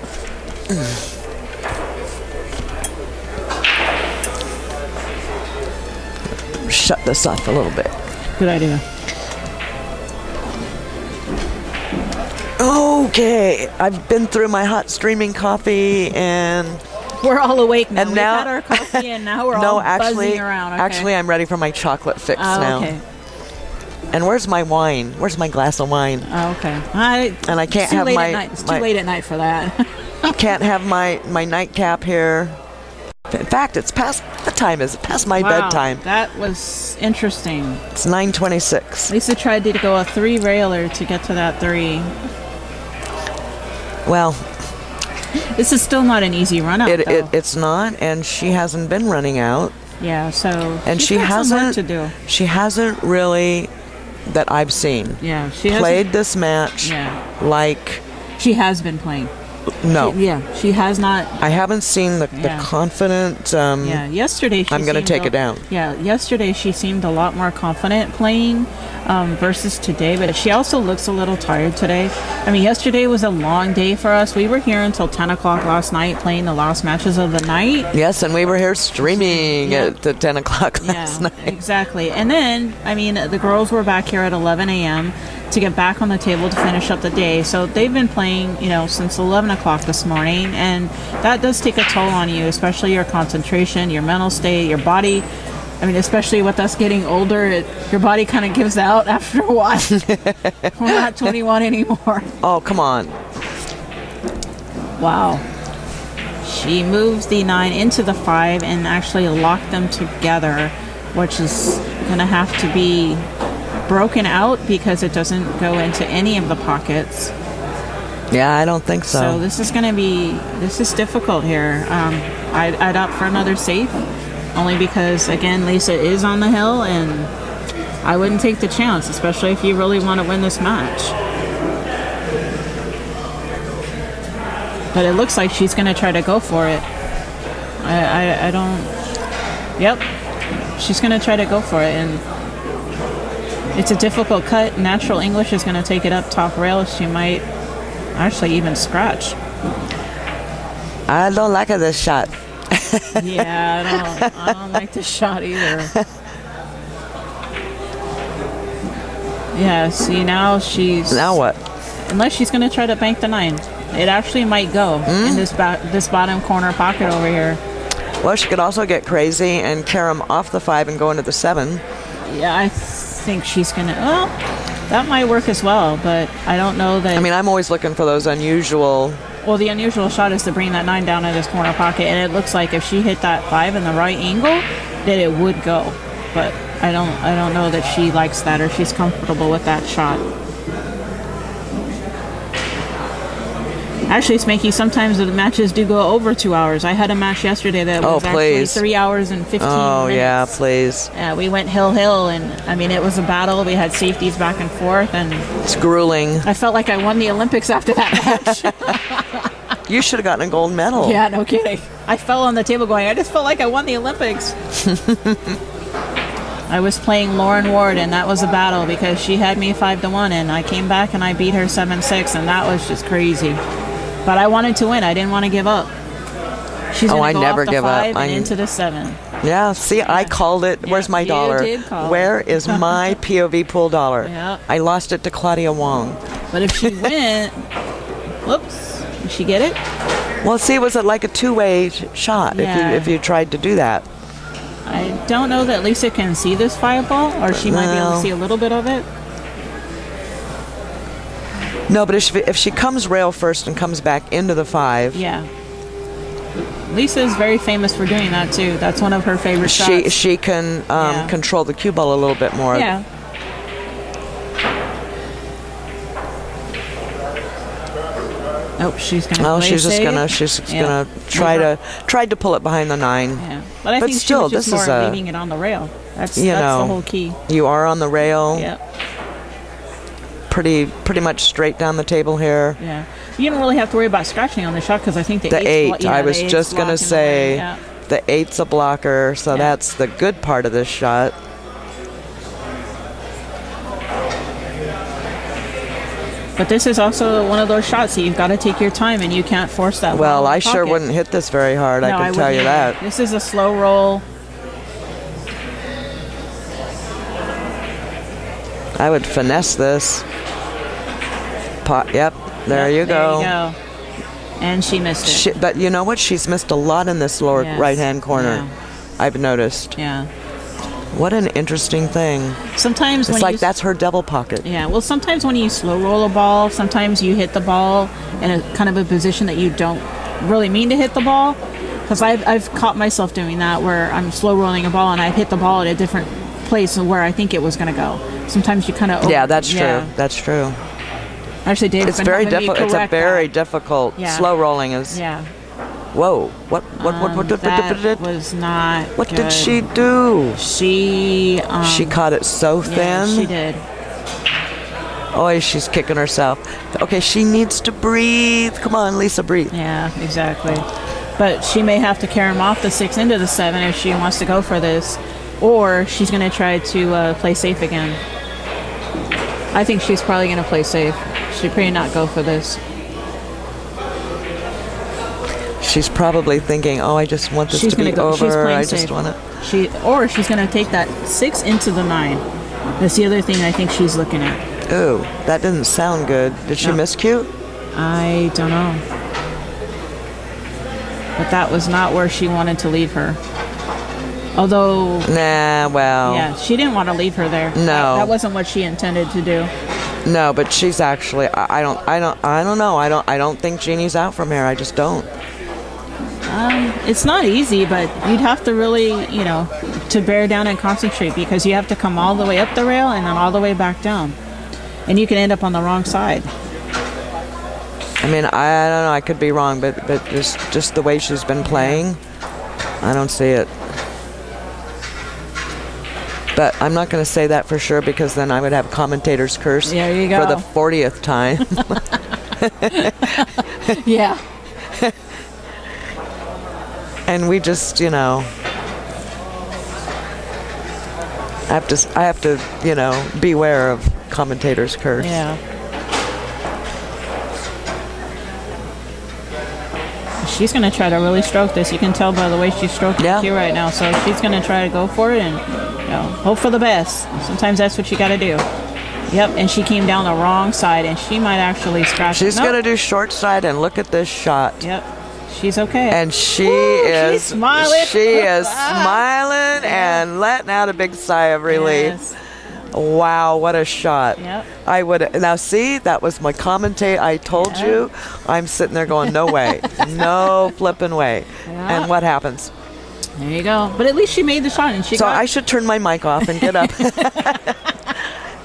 Shut this off a little bit. Good idea. Okay, I've been through my hot streaming coffee and we're all awake now. And We've now had our coffee and now we're all buzzing around. Okay. Actually, I'm ready for my chocolate fix now. Okay. And where's my wine? Where's my glass of wine? Oh, okay. And I can't have my. It's too late at night for that. Can't have my nightcap here. In fact, it's past. What time is it? Past my bedtime. That was interesting. It's 9:26. Lisa tried to go a 3 railer to get to that 3. Well, this is still not an easy run out. It's not, and she hasn't been running out. Yeah, so and she hasn't some work to do. She hasn't really, that I've seen. Yeah, she played this match. Yeah. Like she has been playing. No. She has not. I haven't seen the confident. Yesterday I'm going to take it down. Yeah, yesterday she seemed a lot more confident playing versus today, but she also looks a little tired today. I mean, yesterday was a long day for us. We were here until 10 o'clock last night playing the last matches of the night. Yes, and we were here streaming at 10 o'clock last night. Exactly. And then, I mean, the girls were back here at 11 a.m. to get back on the table to finish up the day. So they've been playing, since 11 o'clock this morning, and that does take a toll on you, especially your concentration, your mental state, your body. I mean, especially with us getting older, your body kind of gives out after a while. We're not 21 anymore. Oh, come on. Wow. She moves the 9 into the 5 and actually locked them together, which is going to have to be broken out because it doesn't go into any of the pockets. Yeah, I don't think so. So this is difficult here. I'd opt for another safe, only because, again, Lisa is on the hill, and I wouldn't take the chance, especially if you really want to win this match. But it looks like she's going to try to go for it. I don't... Yep. She's going to try to go for it, and it's a difficult cut. Natural English is going to take it up top rail. She might actually even scratch. I don't like this shot. Yeah, I don't like this shot either. Yeah, see, now what? Unless she's going to try to bank the 9. It actually might go in this bottom corner pocket over here. Well, she could also get crazy and carry him off the 5 and go into the 7. Yeah, I think she's going to... Well, that might work as well, but I don't know that... I mean, I'm always looking for those unusual... Well, the unusual shot is to bring that 9 down in this corner pocket, and it looks like if she hit that 5 in the right angle, that it would go. But I don't know that she likes that or she's comfortable with that shot. Actually, Spanky, sometimes the matches do go over 2 hours. I had a match yesterday that was actually 3 hours and 15 minutes. Oh, yeah, please. Yeah, we went hill, and, I mean, it was a battle. We had safeties back and forth, and... It's grueling. I felt like I won the Olympics after that match. You should have gotten a gold medal. Yeah, no kidding. I fell on the table going, I just felt like I won the Olympics. I was playing Lauren Ward, and that was a battle because she had me 5-1, and I came back and I beat her 7-6, and that was just crazy. But I wanted to win. I didn't want to give up. She's going to go off the 5 and into the 7. Yeah, see, I called it. Where's my dollar? You did call Where is my POV pool dollar? Yeah. I lost it to Claudia Wong. But if she went... Whoops. Did she get it? Well, see, was it like a two-way shot if you tried to do that? I don't know that Lisa can see this 5 ball, or she might be able to see a little bit of it. No, but if she comes rail first and comes back into the 5. Yeah. Lisa's very famous for doing that too. That's one of her favorite shots. She can control the cue ball a little bit more. Yeah. Oh, she's gonna. Oh, she's just gonna try to pull it behind the 9. Yeah, but I think still, she was just this is more leaving it on the rail. That's the whole key. You are on the rail. Yeah. Pretty much straight down the table here. Yeah. You don't really have to worry about scratching on the shot because I think the 8. I was just gonna say the 8's a blocker, so that's the good part of this shot. But this is also one of those shots that you've got to take your time and you can't force that. Well, I sure wouldn't hit this very hard, I can tell you that. This is a slow roll. I would finesse this. Yep, there you go. And she missed it. But you know what? She's missed a lot in this lower right-hand corner. Yeah. I've noticed. Yeah. What an interesting thing. Sometimes it's like that's her devil pocket. Yeah, well, sometimes when you slow roll a ball, sometimes you hit the ball in a kind of a position that you don't really mean to hit the ball. Because I've caught myself doing that where I'm slow rolling a ball and I hit the ball at a different place where I think it was going to go. Sometimes you kind of... Yeah, that's true. That's true. Actually, Dave's it's very difficult. It's a very difficult. Slow rolling is... Yeah. Whoa! What that was not. What good. did she do? She caught it so thin. Yeah, she did. Oh, she's kicking herself. Okay, she needs to breathe. Come on, Lisa, breathe. Yeah, exactly. But she may have to carry him off the 6 into the 7 if she wants to go for this, or she's going to try to play safe again. I think she's probably going to play safe. She'd probably not go for this. She's probably thinking, "Oh, I just want this to be over. I just want it." Or she's going to take that 6 into the 9. That's the other thing I think she's looking at. Ooh, that didn't sound good. Did she miscue? I don't know. But that was not where she wanted to leave her. Although, yeah, she didn't want to leave her there. No, that wasn't what she intended to do. No, but she's actually. I don't know. I don't think Jeannie's out from here. I just don't. It's not easy, but you'd have to really, to bear down and concentrate because you have to come all the way up the rail and then all the way back down. And you can end up on the wrong side. I mean, I don't know. I could be wrong, but just the way she's been playing, I don't see it. But I'm not going to say that for sure because then I would have commentators curse for the 40th time. Yeah. And we just, I have to, beware of commentators' curse. Yeah. She's going to try to really stroke this. You can tell by the way she's stroking the cue right now. So she's going to try to go for it and hope for the best. Sometimes that's what you got to do. Yep, and she came down the wrong side, and she might actually scratch. She's going to do short side, and look at this shot. Yep. She's okay. And she's smiling. She is smiling and letting out a big sigh of relief. Yes. Wow, what a shot. Yep. I would now see that was my commentate. I told you. I'm sitting there going, no way. No flipping way. Yep. And what happens? There you go. But at least she made the shot and she I should turn my mic off and get up.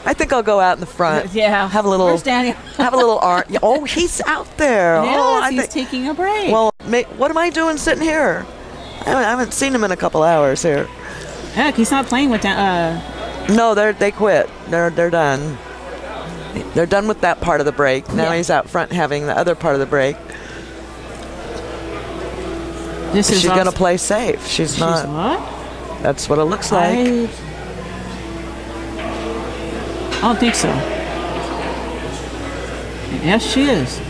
I think I'll go out in the front. Yeah. Have a little. Where's Daniel? Have a little art. Oh, he's out there. Yes, he's taking a break. Well, what am I doing sitting here? I haven't seen him in a couple hours here. Heck, he's not playing with that. No, they quit. They're done. They're done with that part of the break. Now he's out front having the other part of the break. She's going to play safe. She's not. What? That's what it looks like. I don't think so. Yes, she is.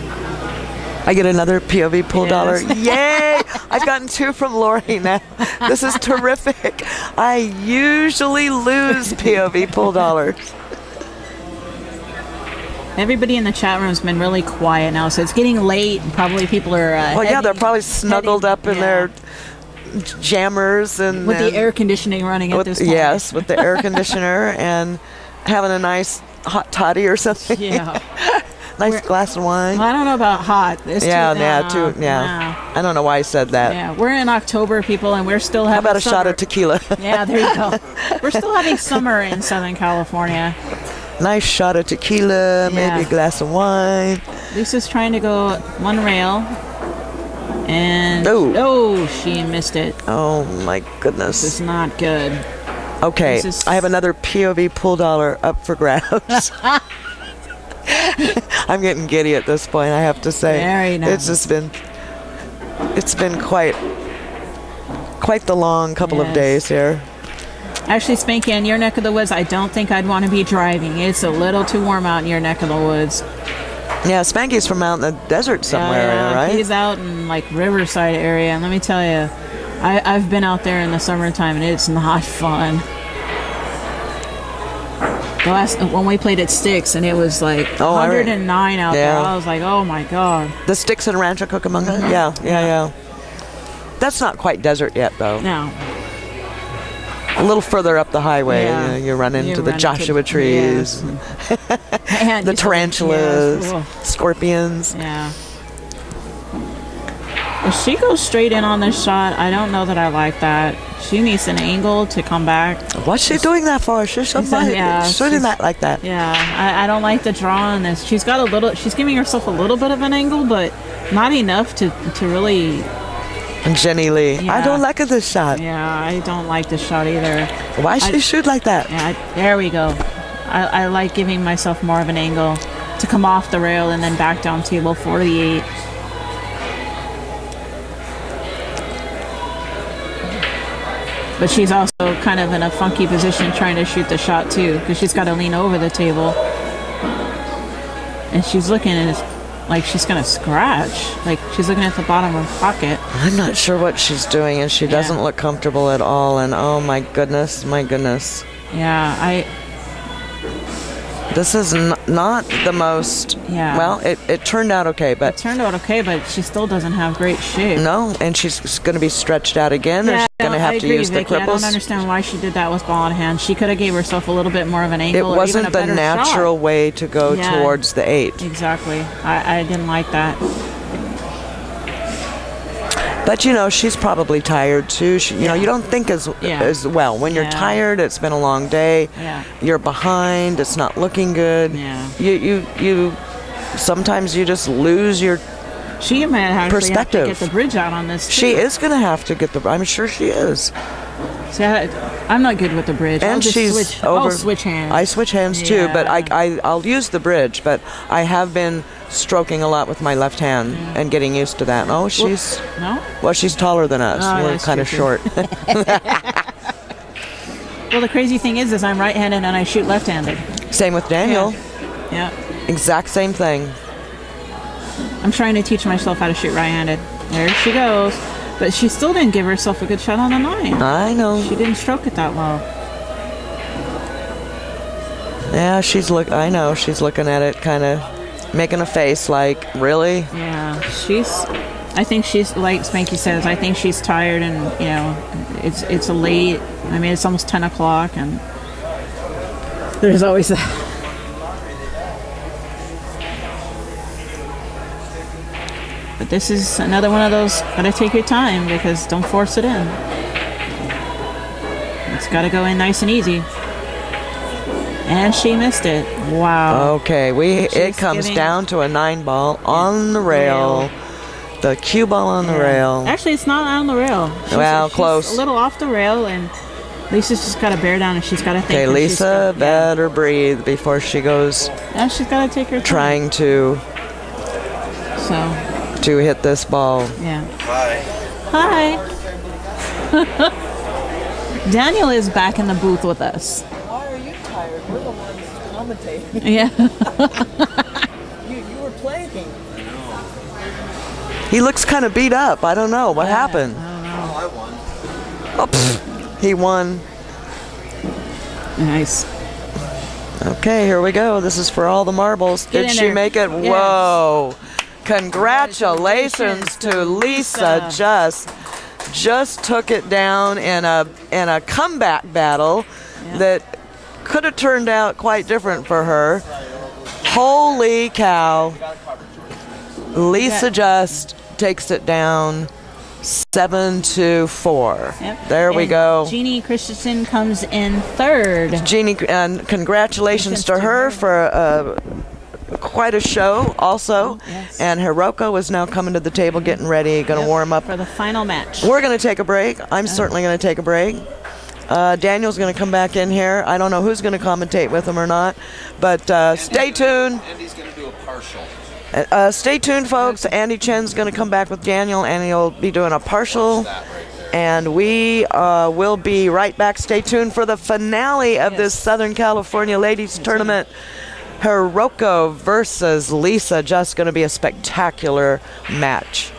I get another POVPOOL dollar. Yay! I've gotten 2 from Lori now. This is terrific. I usually lose POVPOOL dollars. Everybody in the chat room has been really quiet now, so it's getting late. And probably people are. They're probably snuggled up in their jammers and with the air conditioning running at this point. Yes, with the air conditioner and having a nice hot toddy or something. Yeah. Nice glass of wine. Well, I don't know about hot. It's yeah. I don't know why I said that. Yeah, we're in October, people, and we're still having How about a summer. shot of tequila? Yeah, there you go. We're still having summer in Southern California. Nice shot of tequila, maybe a glass of wine. Lisa's trying to go one rail, and she missed it. Oh my goodness. This is not good. Okay, I have another POV pool dollar up for grabs. I'm getting giddy at this point, I have to say. Very nice. It's been quite the long couple of days here. Actually, Spanky, in your neck of the woods, I don't think I'd want to be driving. It's a little too warm out in your neck of the woods. Yeah, Spanky's from out in the desert somewhere, right? He's out in like Riverside area, and let me tell you, I've been out there in the summertime, and it's not fun. When we played at Sticks, and it was like 109 out there, I was like, oh my god. The Sticks in Rancho Cucamonga? Yeah. That's not quite desert yet, though. No. A little further up the highway, you run into the Joshua trees, and the tarantulas, scorpions. Yeah. If she goes straight in on this shot, I don't know that I like that. She needs an angle to come back. What's she doing that for? She's doing that like that. Yeah, I don't like the draw on this. She's giving herself a little bit of an angle, but not enough to really. Jenny Lee. Yeah. I don't like this shot. Yeah, I don't like this shot either. Why should she shoot like that? Yeah, there we go. I like giving myself more of an angle to come off the rail and then back down table 48. But she's also kind of in a funky position trying to shoot the shot too, because she's got to lean over the table. And she's looking at it like she's going to scratch. Like she's looking at the bottom of her pocket. I'm not sure what she's doing, and she doesn't look comfortable at all. And oh my goodness. Yeah, this is not the most. Yeah. Well, it turned out okay, but. It turned out okay, but she still doesn't have great shape. No, and she's going to be stretched out again, or she's going to have to use the cripples. I don't understand why she did that with ball in hand. She could have gave herself a little bit more of an angle. It wasn't the natural way to go towards the 8. Exactly. I didn't like that. But she's probably tired too. You don't think as well when you're tired. It's been a long day. Yeah. You're behind. It's not looking good. Yeah. You sometimes you just lose your She might actually have to perspective. get the bridge out on this too. She is going to have to get I'm sure she is. See, I'm not good with the bridge. And I'll switch hands. I switch hands too, but I'll use the bridge. But I have been stroking a lot with my left hand and getting used to that. Oh, she's she's taller than us. We're kind of short. Well, the crazy thing is I'm right-handed and I shoot left-handed. Same with Daniel. Yeah. Exact same thing. I'm trying to teach myself how to shoot right-handed. There she goes. But she still didn't give herself a good shot on the 9. I know. She didn't stroke it that well. Yeah, I know. She's looking at it, kind of making a face like, really? Yeah, I think she's, like Spanky says, I think she's tired, and, it's a late, it's almost 10 o'clock, and there's always that. But this is another one of those, gotta take your time, because don't force it in. It's gotta go in nice and easy. And she missed it. Wow. Okay, it comes down to a 9 ball on the rail. The cue ball on the rail. Actually, it's not on the rail. She's close. A little off the rail, and Lisa's just got to bear down, and she's got to think. Okay, Lisa better breathe before she goes. And she's got to take her time. Trying to hit this ball. Yeah. Hi. Daniel is back in the booth with us. Why are you tired? We're the ones commentating. Yeah. You were playing. He looks kind of beat up. I don't know. What happened? I don't know. I won. Oh, he won. Nice. Okay, here we go. This is for all the marbles. Did she make it? Yes. Whoa. Congratulations to Lisa. Just took it down in a comeback battle that could have turned out quite different for her Holy cow. Lisa just takes it down 7-4. Yep. There we And go. Jeanne Christiansen comes in third. Jeanne, and congratulations to her for quite a show also. Yes. And Hiroko is now coming to the table, getting ready, going to warm up. For the final match. We're going to take a break. I'm certainly going to take a break. Daniel's going to come back in here. I don't know who's going to commentate with him or not, but stay tuned. Andy's going to do a partial. Stay tuned, folks. Andy Chen's going to come back with Daniel, and he'll be doing a partial. And we will be right back. Stay tuned for the finale of this Southern California Ladies Tournament. Hiroko versus Lisa. Just going to be a spectacular match.